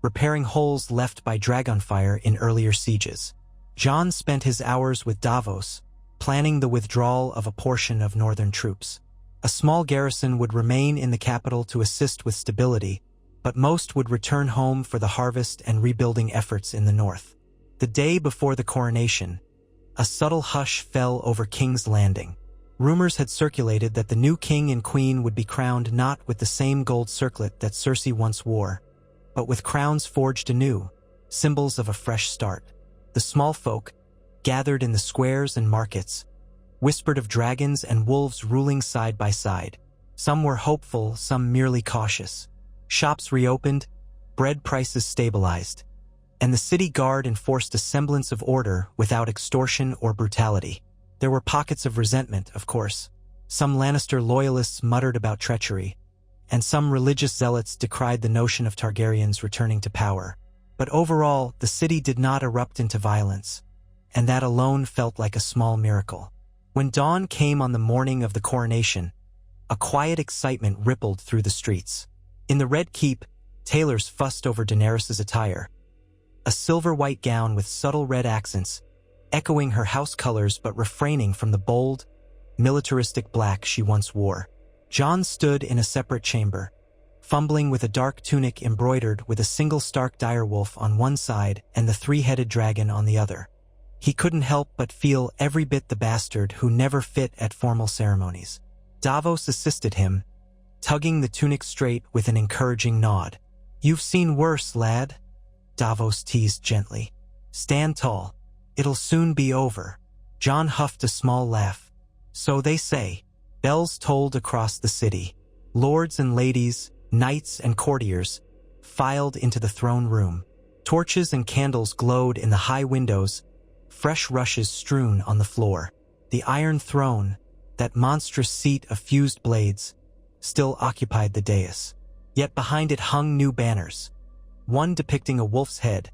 repairing holes left by dragonfire in earlier sieges. Jon spent his hours with Davos, planning the withdrawal of a portion of northern troops. A small garrison would remain in the capital to assist with stability, but most would return home for the harvest and rebuilding efforts in the north. The day before the coronation, a subtle hush fell over King's Landing. Rumors had circulated that the new king and queen would be crowned not with the same gold circlet that Cersei once wore, but with crowns forged anew, symbols of a fresh start. The small folk, gathered in the squares and markets, whispered of dragons and wolves ruling side by side. Some were hopeful, some merely cautious. Shops reopened, bread prices stabilized, and the city guard enforced a semblance of order without extortion or brutality. There were pockets of resentment, of course. Some Lannister loyalists muttered about treachery, and some religious zealots decried the notion of Targaryens returning to power. But overall, the city did not erupt into violence, and that alone felt like a small miracle. When dawn came on the morning of the coronation, a quiet excitement rippled through the streets. In the Red Keep, tailors fussed over Daenerys' attire. A silver-white gown with subtle red accents, echoing her house colors but refraining from the bold, militaristic black she once wore. Jon stood in a separate chamber, fumbling with a dark tunic embroidered with a single stark direwolf on one side and the three-headed dragon on the other. He couldn't help but feel every bit the bastard who never fit at formal ceremonies. Davos assisted him, tugging the tunic straight with an encouraging nod. "You've seen worse, lad," Davos teased gently. Stand tall. It'll soon be over. Jon huffed a small laugh. So they say. Bells tolled across the city. Lords and ladies, knights and courtiers, filed into the throne room. Torches and candles glowed in the high windows, fresh rushes strewn on the floor. The Iron Throne, that monstrous seat of fused blades, still occupied the dais. Yet behind it hung new banners, one depicting a wolf's head,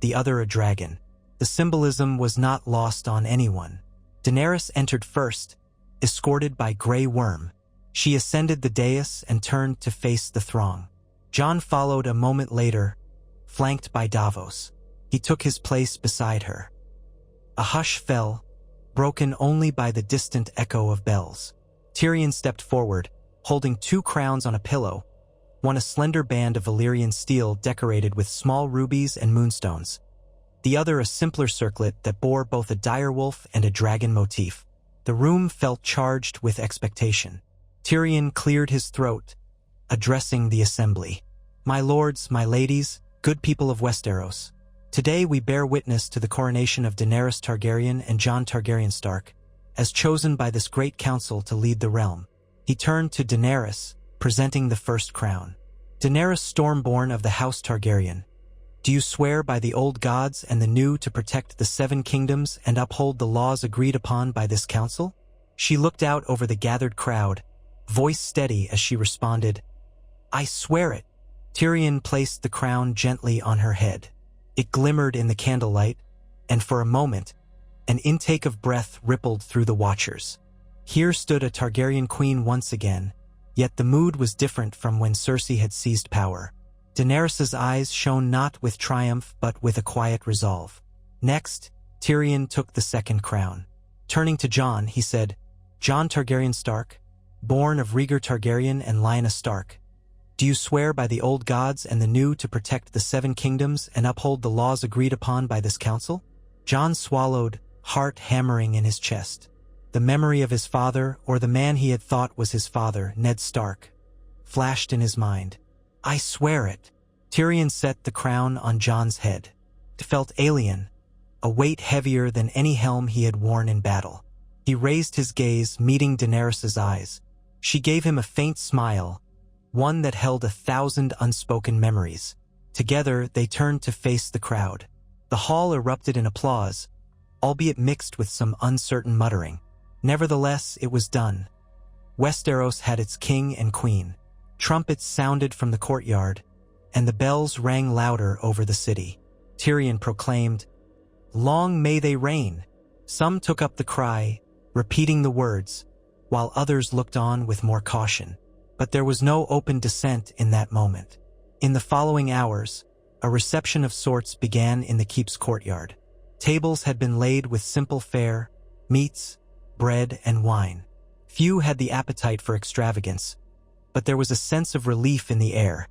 the other a dragon. The symbolism was not lost on anyone. Daenerys entered first, escorted by Grey Worm. She ascended the dais and turned to face the throng. Jon followed a moment later, flanked by Davos. He took his place beside her. A hush fell, broken only by the distant echo of bells. Tyrion stepped forward, holding 2 crowns on a pillow, one a slender band of Valyrian steel decorated with small rubies and moonstones, the other a simpler circlet that bore both a direwolf and a dragon motif. The room felt charged with expectation. Tyrion cleared his throat, addressing the assembly. My lords, my ladies, good people of Westeros, today we bear witness to the coronation of Daenerys Targaryen and Jon Targaryen Stark, as chosen by this great council to lead the realm. He turned to Daenerys, presenting the first crown. Daenerys Stormborn of the House Targaryen, do you swear by the old gods and the new to protect the 7 kingdoms and uphold the laws agreed upon by this council? She looked out over the gathered crowd, voice steady as she responded, I swear it. Tyrion placed the crown gently on her head. It glimmered in the candlelight, and for a moment, an intake of breath rippled through the watchers. Here stood a Targaryen queen once again, yet the mood was different from when Cersei had seized power. Daenerys's eyes shone not with triumph but with a quiet resolve. Next, Tyrion took the second crown. Turning to Jon, he said, Jon Targaryen Stark, born of Rhaegar Targaryen and Lyanna Stark, do you swear by the old gods and the new to protect the 7 kingdoms and uphold the laws agreed upon by this council? Jon swallowed, heart hammering in his chest. The memory of his father, or the man he had thought was his father, Ned Stark, flashed in his mind. I swear it. Tyrion set the crown on Jon's head. It felt alien, a weight heavier than any helm he had worn in battle. He raised his gaze, meeting Daenerys's eyes. She gave him a faint smile, one that held 1,000 unspoken memories. Together, they turned to face the crowd. The hall erupted in applause, albeit mixed with some uncertain muttering. Nevertheless, it was done. Westeros had its king and queen. Trumpets sounded from the courtyard, and the bells rang louder over the city. Tyrion proclaimed, Long may they reign. Some took up the cry, repeating the words, while others looked on with more caution. But there was no open dissent in that moment. In the following hours, a reception of sorts began in the keep's courtyard. Tables had been laid with simple fare, meats, bread, and wine. Few had the appetite for extravagance, but there was a sense of relief in the air.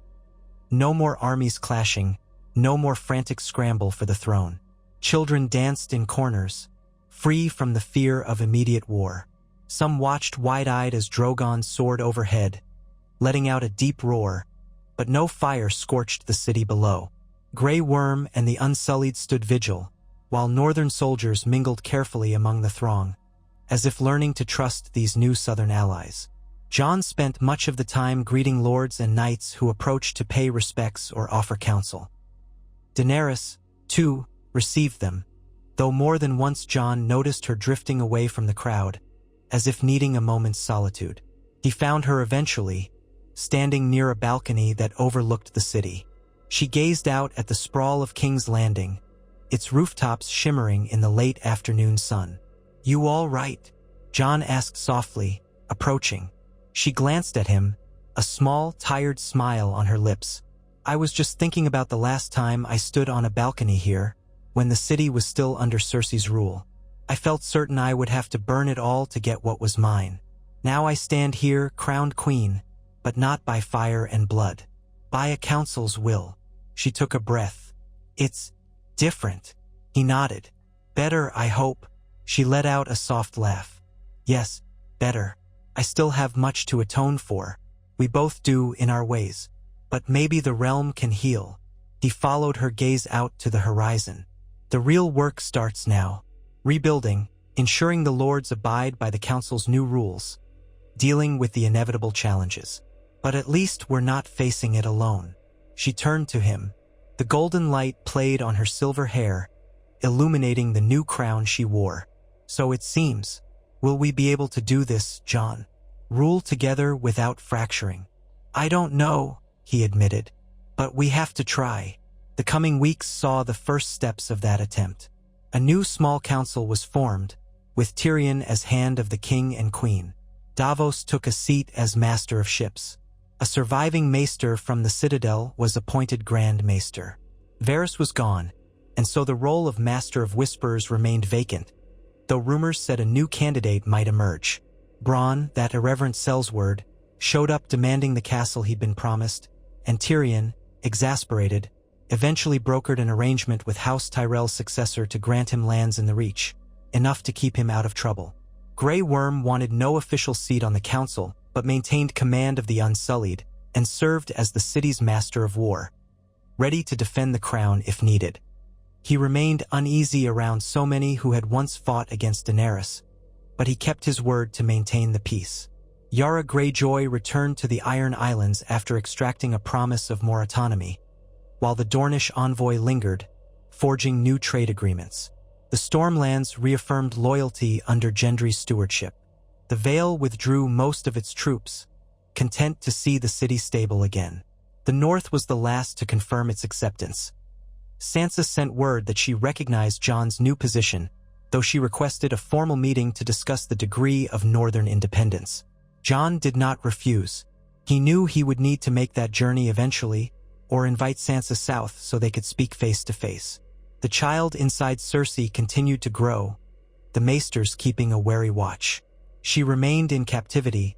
No more armies clashing, no more frantic scramble for the throne. Children danced in corners, free from the fear of immediate war. Some watched wide-eyed as Drogon soared overhead, letting out a deep roar, but no fire scorched the city below. Grey Worm and the Unsullied stood vigil, while northern soldiers mingled carefully among the throng, as if learning to trust these new southern allies. Jon spent much of the time greeting lords and knights who approached to pay respects or offer counsel. Daenerys, too, received them, though more than once Jon noticed her drifting away from the crowd, as if needing a moment's solitude. He found her eventually, standing near a balcony that overlooked the city. She gazed out at the sprawl of King's Landing, its rooftops shimmering in the late afternoon sun. You all right? Jon asked softly, approaching. She glanced at him, a small, tired smile on her lips. I was just thinking about the last time I stood on a balcony here, when the city was still under Cersei's rule. I felt certain I would have to burn it all to get what was mine. Now I stand here, crowned queen, but not by fire and blood. By a council's will. She took a breath. It's different. He nodded. Better, I hope. She let out a soft laugh. Yes, better. I still have much to atone for. We both do in our ways. But maybe the realm can heal. He followed her gaze out to the horizon. The real work starts now. Rebuilding, ensuring the lords abide by the council's new rules, dealing with the inevitable challenges. But at least we're not facing it alone. She turned to him. The golden light played on her silver hair, illuminating the new crown she wore. So it seems, will we be able to do this, Jon? Rule together without fracturing? I don't know, he admitted, but we have to try. The coming weeks saw the first steps of that attempt. A new small council was formed, with Tyrion as hand of the king and queen. Davos took a seat as master of ships. A surviving maester from the Citadel was appointed Grand Maester. Varys was gone, and so the role of Master of Whispers remained vacant, though rumors said a new candidate might emerge. Bronn, that irreverent sellsword, showed up demanding the castle he'd been promised, and Tyrion, exasperated, eventually brokered an arrangement with House Tyrell's successor to grant him lands in the Reach, enough to keep him out of trouble. Grey Worm wanted no official seat on the council, but maintained command of the Unsullied and served as the city's master of war, ready to defend the crown if needed. He remained uneasy around so many who had once fought against Daenerys, but he kept his word to maintain the peace. Yara Greyjoy returned to the Iron Islands after extracting a promise of more autonomy, while the Dornish envoy lingered, forging new trade agreements. The Stormlands reaffirmed loyalty under Gendry's stewardship. The Vale withdrew most of its troops, content to see the city stable again. The North was the last to confirm its acceptance. Sansa sent word that she recognized Jon's new position, though she requested a formal meeting to discuss the degree of northern independence. Jon did not refuse. He knew he would need to make that journey eventually, or invite Sansa south so they could speak face to face. The child inside Cersei continued to grow, the maesters keeping a wary watch. She remained in captivity,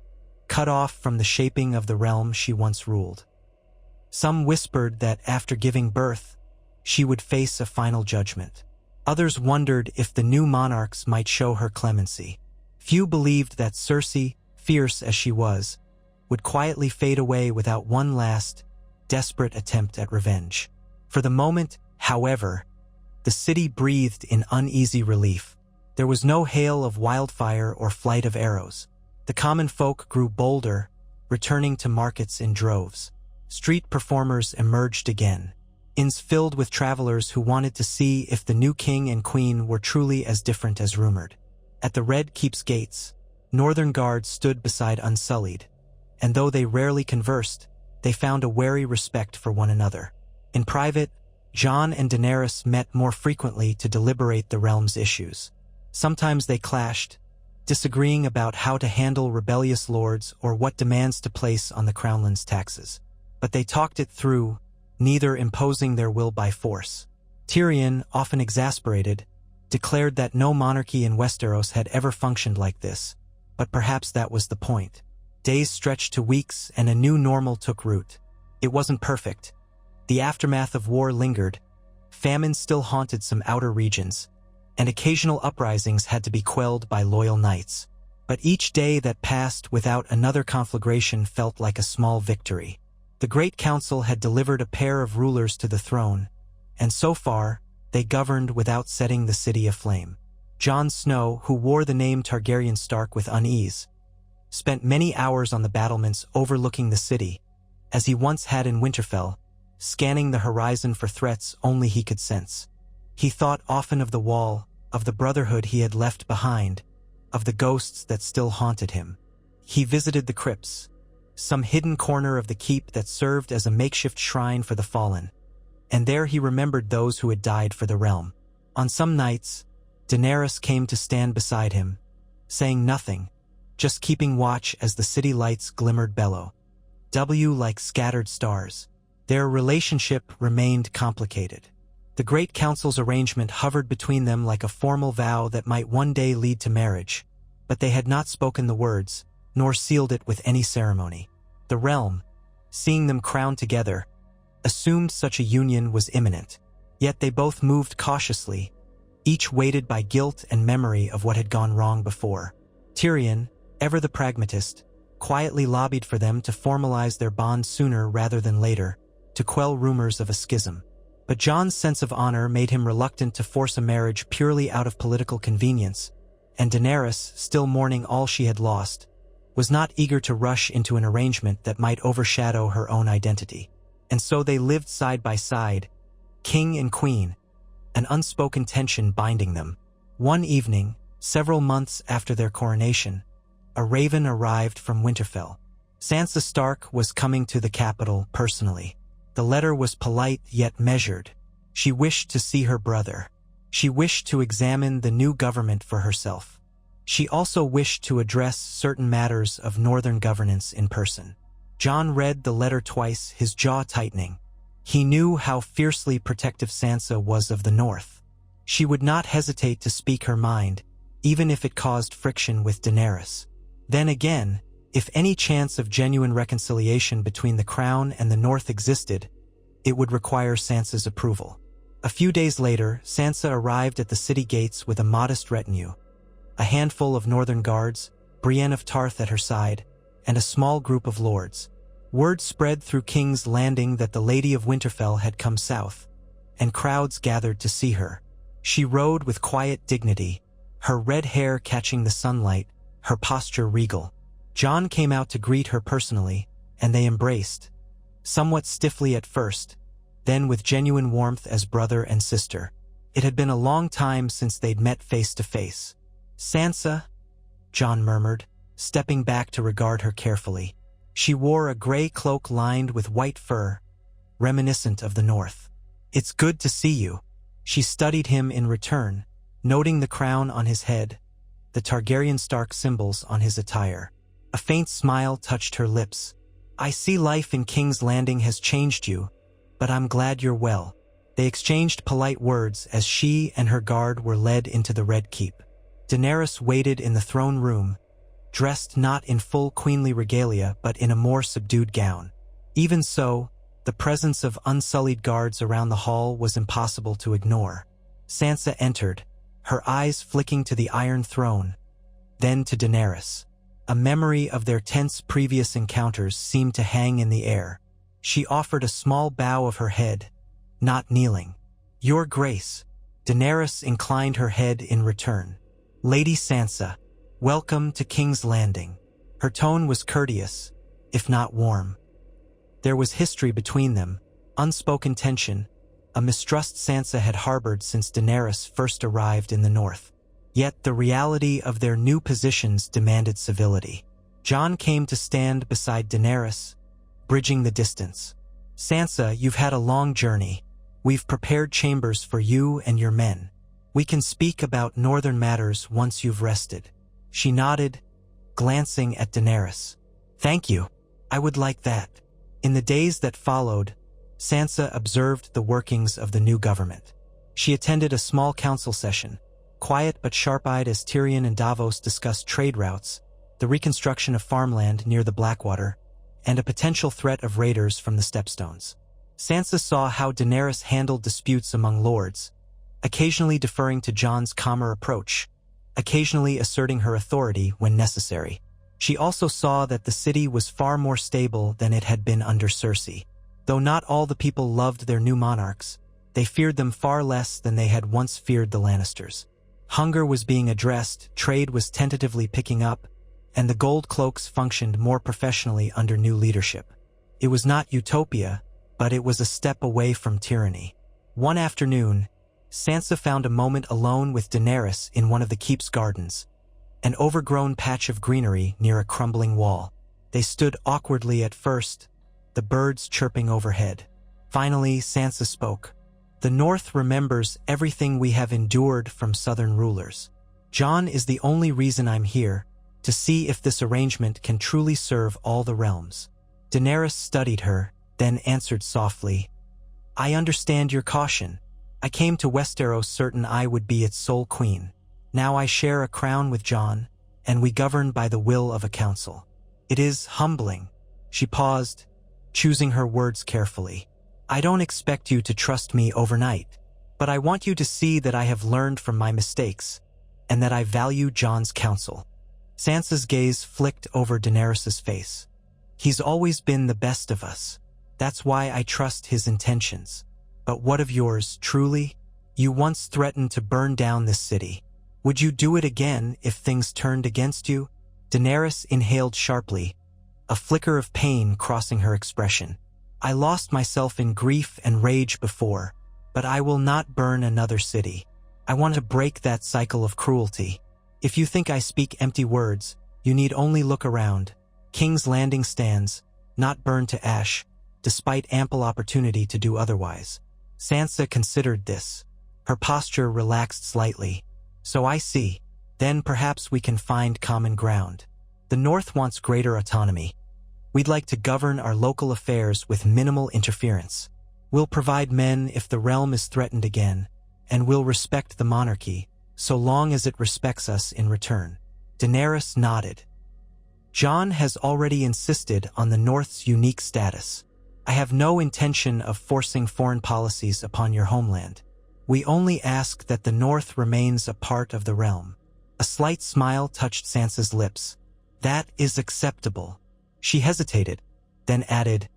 cut off from the shaping of the realm she once ruled. Some whispered that after giving birth, she would face a final judgment. Others wondered if the new monarchs might show her clemency. Few believed that Cersei, fierce as she was, would quietly fade away without one last, desperate attempt at revenge. For the moment, however, the city breathed in uneasy relief. There was no hail of wildfire or flight of arrows. The common folk grew bolder, returning to markets in droves. Street performers emerged again, inns filled with travelers who wanted to see if the new king and queen were truly as different as rumored. At the Red Keep's gates, northern guards stood beside Unsullied, and though they rarely conversed, they found a wary respect for one another. In private, Jon and Daenerys met more frequently to deliberate the realm's issues. Sometimes they clashed, disagreeing about how to handle rebellious lords or what demands to place on the crownland's taxes. But they talked it through, neither imposing their will by force. Tyrion, often exasperated, declared that no monarchy in Westeros had ever functioned like this, but perhaps that was the point. Days stretched to weeks and a new normal took root. It wasn't perfect. The aftermath of war lingered, famine still haunted some outer regions, and occasional uprisings had to be quelled by loyal knights. But each day that passed without another conflagration felt like a small victory. The Great Council had delivered a pair of rulers to the throne, and so far, they governed without setting the city aflame. Jon Snow, who wore the name Targaryen Stark with unease, spent many hours on the battlements overlooking the city, as he once had in Winterfell, scanning the horizon for threats only he could sense. He thought often of the Wall, of the brotherhood he had left behind, of the ghosts that still haunted him. He visited the crypts, some hidden corner of the keep that served as a makeshift shrine for the fallen, and there he remembered those who had died for the realm. On some nights, Daenerys came to stand beside him, saying nothing, just keeping watch as the city lights glimmered bellow, like scattered stars. Their relationship remained complicated. The Great Council's arrangement hovered between them like a formal vow that might one day lead to marriage, but they had not spoken the words, nor sealed it with any ceremony. The realm, seeing them crowned together, assumed such a union was imminent. Yet they both moved cautiously, each weighted by guilt and memory of what had gone wrong before. Tyrion, ever the pragmatist, quietly lobbied for them to formalize their bond sooner rather than later, to quell rumors of a schism. But Jon's sense of honor made him reluctant to force a marriage purely out of political convenience, and Daenerys, still mourning all she had lost, was not eager to rush into an arrangement that might overshadow her own identity. And so they lived side by side, king and queen, an unspoken tension binding them. One evening, several months after their coronation, a raven arrived from Winterfell. Sansa Stark was coming to the capital personally. The letter was polite yet measured. She wished to see her brother. She wished to examine the new government for herself. She also wished to address certain matters of northern governance in person. Jon read the letter twice, his jaw tightening. He knew how fiercely protective Sansa was of the north. She would not hesitate to speak her mind, even if it caused friction with Daenerys. Then again, if any chance of genuine reconciliation between the crown and the north existed, it would require Sansa's approval. A few days later, Sansa arrived at the city gates with a modest retinue, a handful of northern guards, Brienne of Tarth at her side, and a small group of lords. Word spread through King's Landing that the Lady of Winterfell had come south, and crowds gathered to see her. She rode with quiet dignity, her red hair catching the sunlight, her posture regal. Jon came out to greet her personally, and they embraced, somewhat stiffly at first, then with genuine warmth as brother and sister. It had been a long time since they'd met face to face. "Sansa," Jon murmured, stepping back to regard her carefully. She wore a gray cloak lined with white fur, reminiscent of the north. "It's good to see you." She studied him in return, noting the crown on his head, the Targaryen Stark symbols on his attire. A faint smile touched her lips. "I see life in King's Landing has changed you, but I'm glad you're well." They exchanged polite words as she and her guard were led into the Red Keep. Daenerys waited in the throne room, dressed not in full queenly regalia but in a more subdued gown. Even so, the presence of unsullied guards around the hall was impossible to ignore. Sansa entered, her eyes flicking to the Iron Throne, then to Daenerys. A memory of their tense previous encounters seemed to hang in the air. She offered a small bow of her head, not kneeling. "Your Grace." Daenerys inclined her head in return. "Lady Sansa, welcome to King's Landing." Her tone was courteous, if not warm. There was history between them, unspoken tension, a mistrust Sansa had harbored since Daenerys first arrived in the north. Yet the reality of their new positions demanded civility. Jon came to stand beside Daenerys, bridging the distance. "Sansa, you've had a long journey. We've prepared chambers for you and your men. We can speak about northern matters once you've rested." She nodded, glancing at Daenerys. "Thank you. I would like that." In the days that followed, Sansa observed the workings of the new government. She attended a small council session, quiet but sharp-eyed as Tyrion and Davos discussed trade routes, the reconstruction of farmland near the Blackwater, and a potential threat of raiders from the Stepstones. Sansa saw how Daenerys handled disputes among lords, occasionally deferring to Jon's calmer approach, occasionally asserting her authority when necessary. She also saw that the city was far more stable than it had been under Cersei. Though not all the people loved their new monarchs, they feared them far less than they had once feared the Lannisters. Hunger was being addressed, trade was tentatively picking up, and the gold cloaks functioned more professionally under new leadership. It was not utopia, but it was a step away from tyranny. One afternoon, Sansa found a moment alone with Daenerys in one of the keep's gardens, an overgrown patch of greenery near a crumbling wall. They stood awkwardly at first, the birds chirping overhead. Finally, Sansa spoke. "The North remembers everything we have endured from southern rulers. Jon is the only reason I'm here, to see if this arrangement can truly serve all the realms." Daenerys studied her, then answered softly, "I understand your caution. I came to Westeros certain I would be its sole queen. Now I share a crown with Jon, and we govern by the will of a council. It is humbling." She paused, choosing her words carefully. "I don't expect you to trust me overnight, but I want you to see that I have learned from my mistakes, and that I value Jon's counsel." Sansa's gaze flicked over Daenerys' face. "He's always been the best of us. That's why I trust his intentions." But what of yours, truly? You once threatened to burn down this city. Would you do it again if things turned against you? Daenerys inhaled sharply, a flicker of pain crossing her expression. I lost myself in grief and rage before, but I will not burn another city. I want to break that cycle of cruelty. If you think I speak empty words, you need only look around. King's Landing stands, not burned to ash, despite ample opportunity to do otherwise. Sansa considered this. Her posture relaxed slightly. So I see. Then perhaps we can find common ground. The North wants greater autonomy. We'd like to govern our local affairs with minimal interference. We'll provide men if the realm is threatened again, and we'll respect the monarchy, so long as it respects us in return. Daenerys nodded. Jon has already insisted on the North's unique status. I have no intention of forcing foreign policies upon your homeland. We only ask that the North remains a part of the realm. A slight smile touched Sansa's lips. That is acceptable. She hesitated, then added,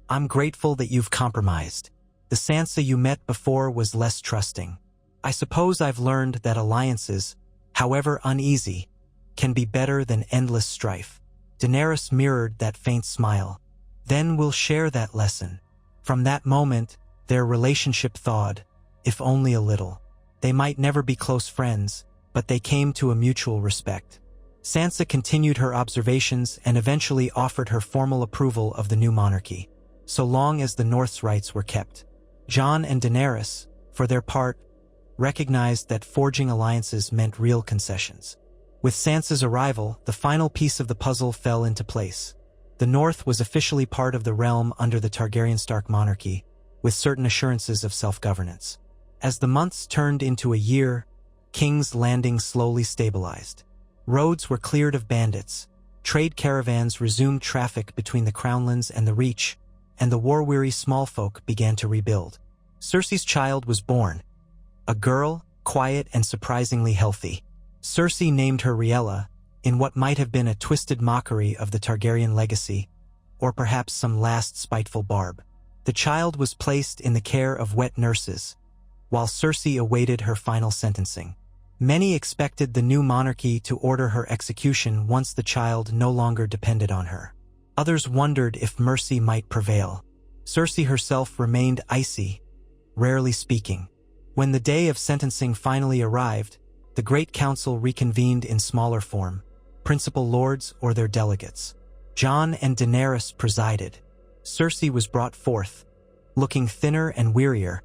I'm grateful that you've compromised. The Sansa you met before was less trusting. I suppose I've learned that alliances, however uneasy, can be better than endless strife. Daenerys mirrored that faint smile. Then we'll share that lesson. From that moment, their relationship thawed, if only a little. They might never be close friends, but they came to a mutual respect. Sansa continued her observations and eventually offered her formal approval of the new monarchy, so long as the North's rights were kept. Jon and Daenerys, for their part, recognized that forging alliances meant real concessions. With Sansa's arrival, the final piece of the puzzle fell into place. The North was officially part of the realm under the Targaryen Stark monarchy, with certain assurances of self-governance. As the months turned into a year, King's Landing slowly stabilized. Roads were cleared of bandits, trade caravans resumed traffic between the Crownlands and the Reach, and the war-weary smallfolk began to rebuild. Cersei's child was born, a girl, quiet and surprisingly healthy. Cersei named her Riella, in what might have been a twisted mockery of the Targaryen legacy, or perhaps some last spiteful barb. The child was placed in the care of wet nurses, while Cersei awaited her final sentencing. Many expected the new monarchy to order her execution once the child no longer depended on her. Others wondered if mercy might prevail. Cersei herself remained icy, rarely speaking. When the day of sentencing finally arrived, the Great Council reconvened in smaller form, principal lords or their delegates. Jon and Daenerys presided. Cersei was brought forth, looking thinner and wearier,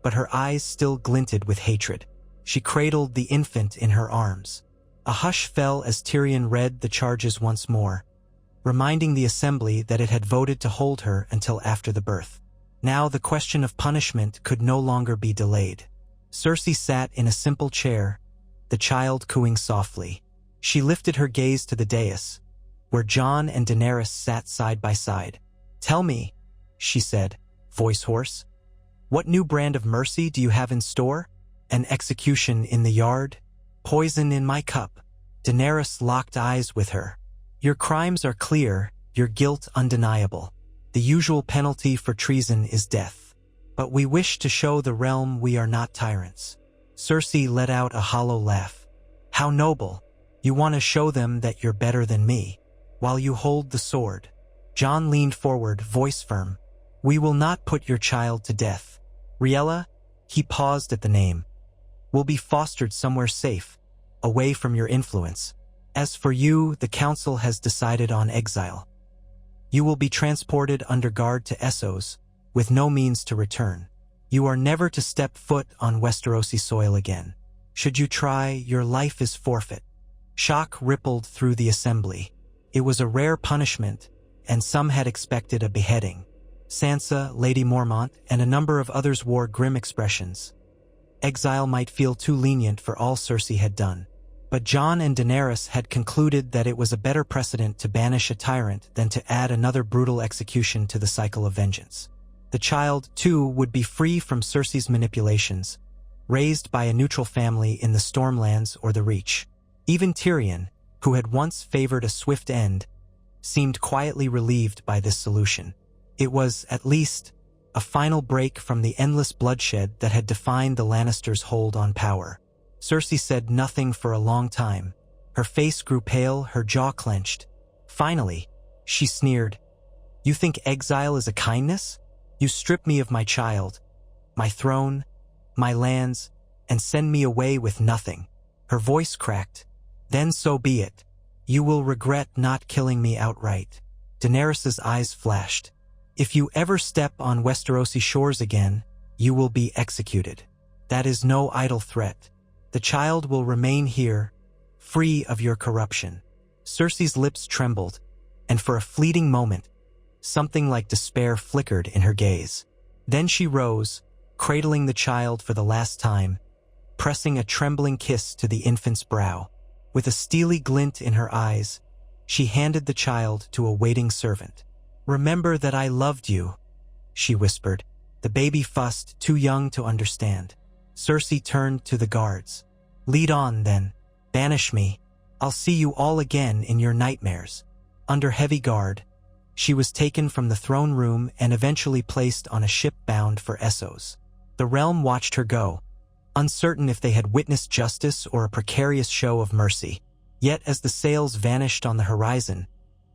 but her eyes still glinted with hatred. She cradled the infant in her arms. A hush fell as Tyrion read the charges once more, reminding the assembly that it had voted to hold her until after the birth. Now the question of punishment could no longer be delayed. Cersei sat in a simple chair, the child cooing softly. She lifted her gaze to the dais, where Jon and Daenerys sat side by side. Tell me, she said, voice hoarse, what new brand of mercy do you have in store? An execution in the yard? Poison in my cup? Daenerys locked eyes with her. Your crimes are clear, your guilt undeniable. The usual penalty for treason is death. But we wish to show the realm we are not tyrants. Cersei let out a hollow laugh. How noble. You want to show them that you're better than me, while you hold the sword. Jon leaned forward, voice firm. We will not put your child to death. Riella, he paused at the name, will be fostered somewhere safe, away from your influence. As for you, the council has decided on exile. You will be transported under guard to Essos, with no means to return. You are never to step foot on Westerosi soil again. Should you try, your life is forfeit. Shock rippled through the assembly. It was a rare punishment, and some had expected a beheading. Sansa, Lady Mormont, and a number of others wore grim expressions. Exile might feel too lenient for all Cersei had done. But Jon and Daenerys had concluded that it was a better precedent to banish a tyrant than to add another brutal execution to the cycle of vengeance. The child, too, would be free from Cersei's manipulations, raised by a neutral family in the Stormlands or the Reach. Even Tyrion, who had once favored a swift end, seemed quietly relieved by this solution. It was, at least, a final break from the endless bloodshed that had defined the Lannisters' hold on power. Cersei said nothing for a long time. Her face grew pale, her jaw clenched. Finally, she sneered, "You think exile is a kindness? You strip me of my child, my throne, my lands, and send me away with nothing." Her voice cracked. "Then so be it. You will regret not killing me outright." Daenerys' eyes flashed. "If you ever step on Westerosi shores again, you will be executed. That is no idle threat. The child will remain here, free of your corruption." Cersei's lips trembled, and for a fleeting moment, something like despair flickered in her gaze. Then she rose, cradling the child for the last time, pressing a trembling kiss to the infant's brow. With a steely glint in her eyes, she handed the child to a waiting servant. "Remember that I loved you," she whispered. The baby fussed, too young to understand. Cersei turned to the guards. "Lead on, then. Banish me. I'll see you all again in your nightmares." Under heavy guard, she was taken from the throne room and eventually placed on a ship bound for Essos. The realm watched her go, uncertain if they had witnessed justice or a precarious show of mercy. Yet as the sails vanished on the horizon,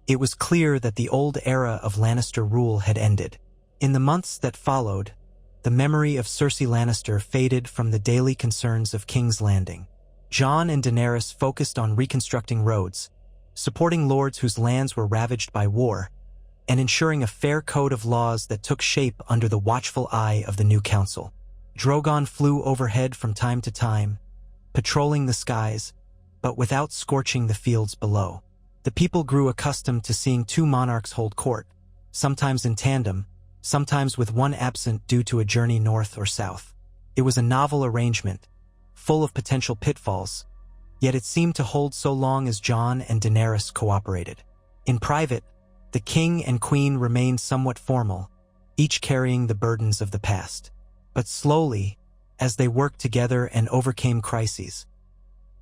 it was clear that the old era of Lannister rule had ended. In the months that followed, the memory of Cersei Lannister faded from the daily concerns of King's Landing. Jon and Daenerys focused on reconstructing roads, supporting lords whose lands were ravaged by war, and ensuring a fair code of laws that took shape under the watchful eye of the new council. Drogon flew overhead from time to time, patrolling the skies, but without scorching the fields below. The people grew accustomed to seeing two monarchs hold court, sometimes in tandem, sometimes with one absent due to a journey north or south. It was a novel arrangement, full of potential pitfalls, yet it seemed to hold so long as Jon and Daenerys cooperated. In private, the king and queen remained somewhat formal, each carrying the burdens of the past. But slowly, as they worked together and overcame crises,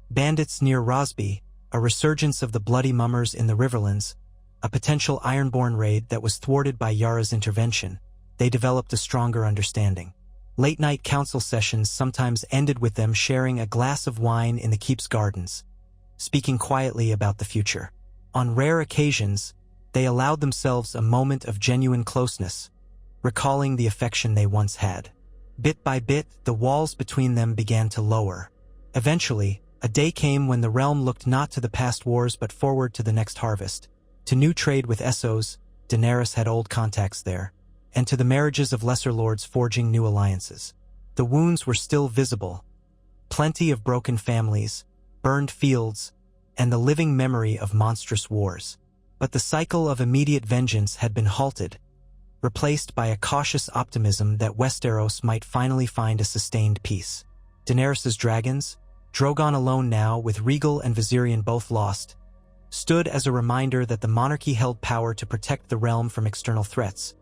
bandits near Rosby, a resurgence of the bloody mummers in the Riverlands, a potential Ironborn raid that was thwarted by Yara's intervention, they developed a stronger understanding. Late-night council sessions sometimes ended with them sharing a glass of wine in the keep's gardens, speaking quietly about the future. On rare occasions, they allowed themselves a moment of genuine closeness, recalling the affection they once had. Bit by bit, the walls between them began to lower. Eventually, a day came when the realm looked not to the past wars but forward to the next harvest. To new trade with Essos, Daenerys had old contacts there, and to the marriages of lesser lords forging new alliances. The wounds were still visible. Plenty of broken families, burned fields, and the living memory of monstrous wars. But the cycle of immediate vengeance had been halted, replaced by a cautious optimism that Westeros might finally find a sustained peace. Daenerys' dragons, Drogon alone now with Rhaegal and Viserion both lost, stood as a reminder that the monarchy held power to protect the realm from external threats,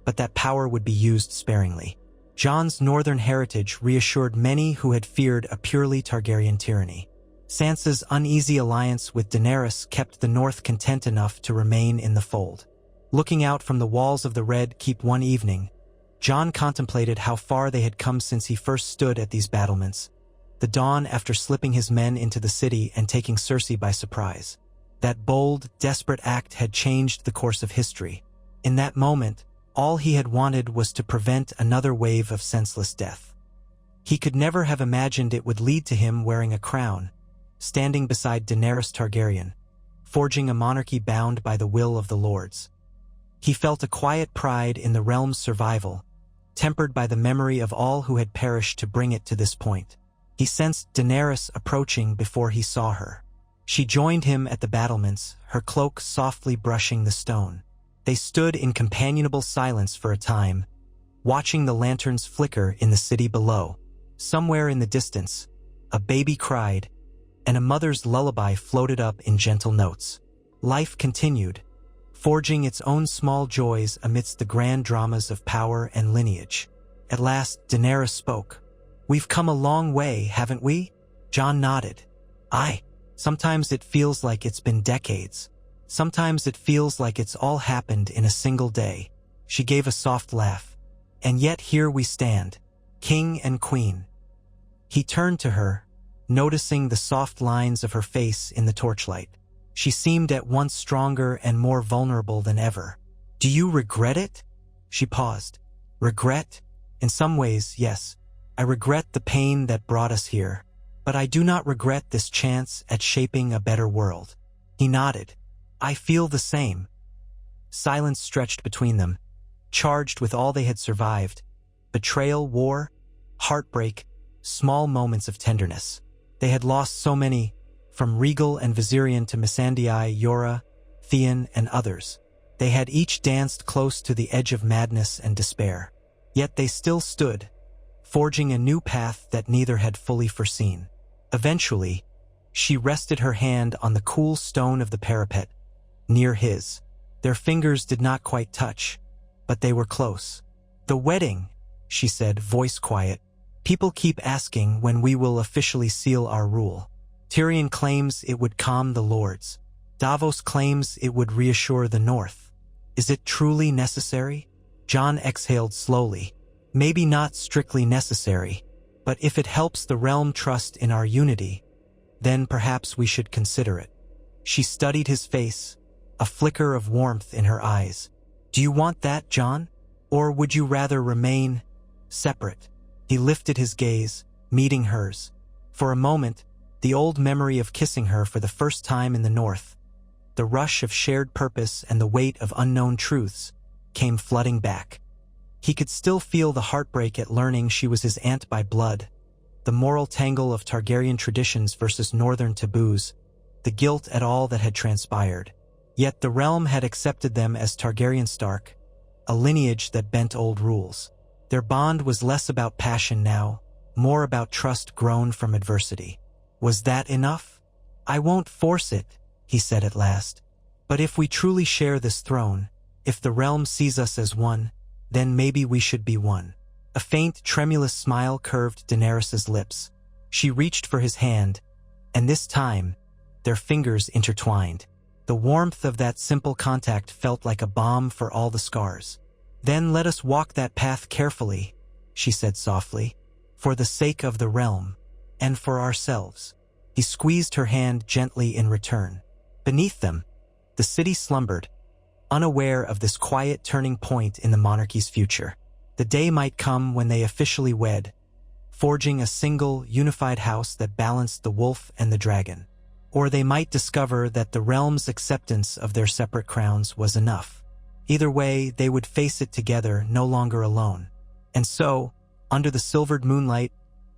but that power would be used sparingly. Jon's northern heritage reassured many who had feared a purely Targaryen tyranny. Sansa's uneasy alliance with Daenerys kept the north content enough to remain in the fold. Looking out from the walls of the Red Keep one evening, Jon contemplated how far they had come since he first stood at these battlements, the dawn after slipping his men into the city and taking Cersei by surprise. That bold, desperate act had changed the course of history. In that moment, all he had wanted was to prevent another wave of senseless death. He could never have imagined it would lead to him wearing a crown, standing beside Daenerys Targaryen, forging a monarchy bound by the will of the lords. He felt a quiet pride in the realm's survival, tempered by the memory of all who had perished to bring it to this point. He sensed Daenerys approaching before he saw her. She joined him at the battlements, her cloak softly brushing the stone. They stood in companionable silence for a time, watching the lanterns flicker in the city below. Somewhere in the distance, a baby cried, and a mother's lullaby floated up in gentle notes. Life continued, forging its own small joys amidst the grand dramas of power and lineage. At last, Daenerys spoke. "We've come a long way, haven't we?" Jon nodded. "Aye. Sometimes it feels like it's been decades. Sometimes it feels like it's all happened in a single day." She gave a soft laugh. And yet here we stand, king and queen. He turned to her, noticing the soft lines of her face in the torchlight. She seemed at once stronger and more vulnerable than ever. Do you regret it? She paused. Regret? In some ways, yes. I regret the pain that brought us here, but I do not regret this chance at shaping a better world. He nodded. I feel the same. Silence stretched between them, charged with all they had survived: betrayal, war, heartbreak, small moments of tenderness. They had lost so many, from Regal and Viserion to Missandei, Yora, Theon, and others. They had each danced close to the edge of madness and despair. Yet they still stood, forging a new path that neither had fully foreseen. Eventually, she rested her hand on the cool stone of the parapet, near his. Their fingers did not quite touch, but they were close. The wedding, she said, voice quiet. People keep asking when we will officially seal our rule. Tyrion claims it would calm the lords. Davos claims it would reassure the North. Is it truly necessary? Jon exhaled slowly. Maybe not strictly necessary, but if it helps the realm trust in our unity, then perhaps we should consider it. She studied his face, a flicker of warmth in her eyes. Do you want that, Jon? Or would you rather remain separate? He lifted his gaze, meeting hers. For a moment, the old memory of kissing her for the first time in the North, the rush of shared purpose and the weight of unknown truths, came flooding back. He could still feel the heartbreak at learning she was his aunt by blood, the moral tangle of Targaryen traditions versus northern taboos, the guilt at all that had transpired. Yet the realm had accepted them as Targaryen Stark, a lineage that bent old rules. Their bond was less about passion now, more about trust grown from adversity. Was that enough? I won't force it, he said at last. But if we truly share this throne, if the realm sees us as one, then maybe we should be one. A faint, tremulous smile curved Daenerys' lips. She reached for his hand, and this time, their fingers intertwined. The warmth of that simple contact felt like a balm for all the scars. Then let us walk that path carefully, she said softly, for the sake of the realm, and for ourselves. He squeezed her hand gently in return. Beneath them, the city slumbered, unaware of this quiet turning point in the monarchy's future. The day might come when they officially wed, forging a single, unified house that balanced the wolf and the dragon. Or they might discover that the realm's acceptance of their separate crowns was enough. Either way, they would face it together, no longer alone. And so, under the silvered moonlight,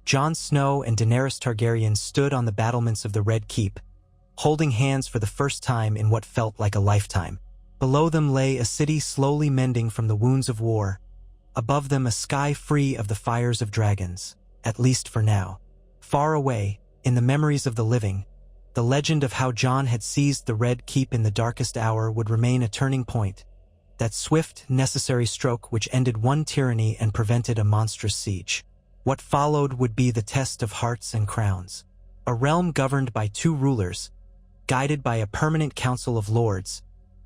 Jon Snow and Daenerys Targaryen stood on the battlements of the Red Keep, holding hands for the first time in what felt like a lifetime. Below them lay a city slowly mending from the wounds of war. Above them a sky free of the fires of dragons, at least for now. Far away, in the memories of the living, the legend of how Jon had seized the Red Keep in the darkest hour would remain a turning point, that swift, necessary stroke which ended one tyranny and prevented a monstrous siege. What followed would be the test of hearts and crowns. A realm governed by two rulers, guided by a permanent council of lords,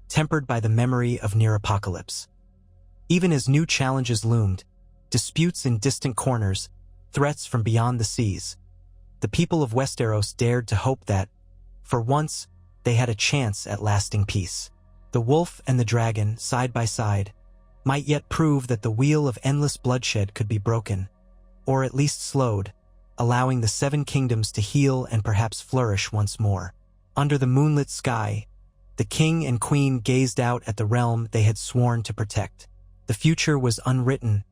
tempered by the memory of near apocalypse. Even as new challenges loomed, disputes in distant corners, threats from beyond the seas, the people of Westeros dared to hope that, for once, they had a chance at lasting peace. The wolf and the dragon, side by side, might yet prove that the wheel of endless bloodshed could be broken, or at least slowed, allowing the Seven Kingdoms to heal and perhaps flourish once more. Under the moonlit sky, the king and queen gazed out at the realm they had sworn to protect. The future was unwritten,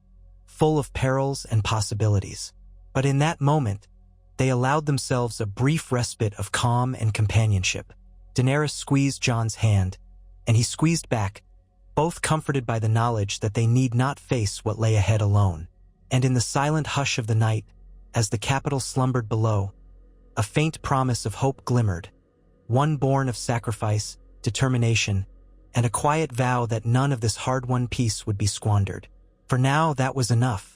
full of perils and possibilities. But in that moment, they allowed themselves a brief respite of calm and companionship. Daenerys squeezed Jon's hand, and he squeezed back, both comforted by the knowledge that they need not face what lay ahead alone. And in the silent hush of the night, as the capital slumbered below, a faint promise of hope glimmered, one born of sacrifice, determination, and a quiet vow that none of this hard-won peace would be squandered. For now, that was enough.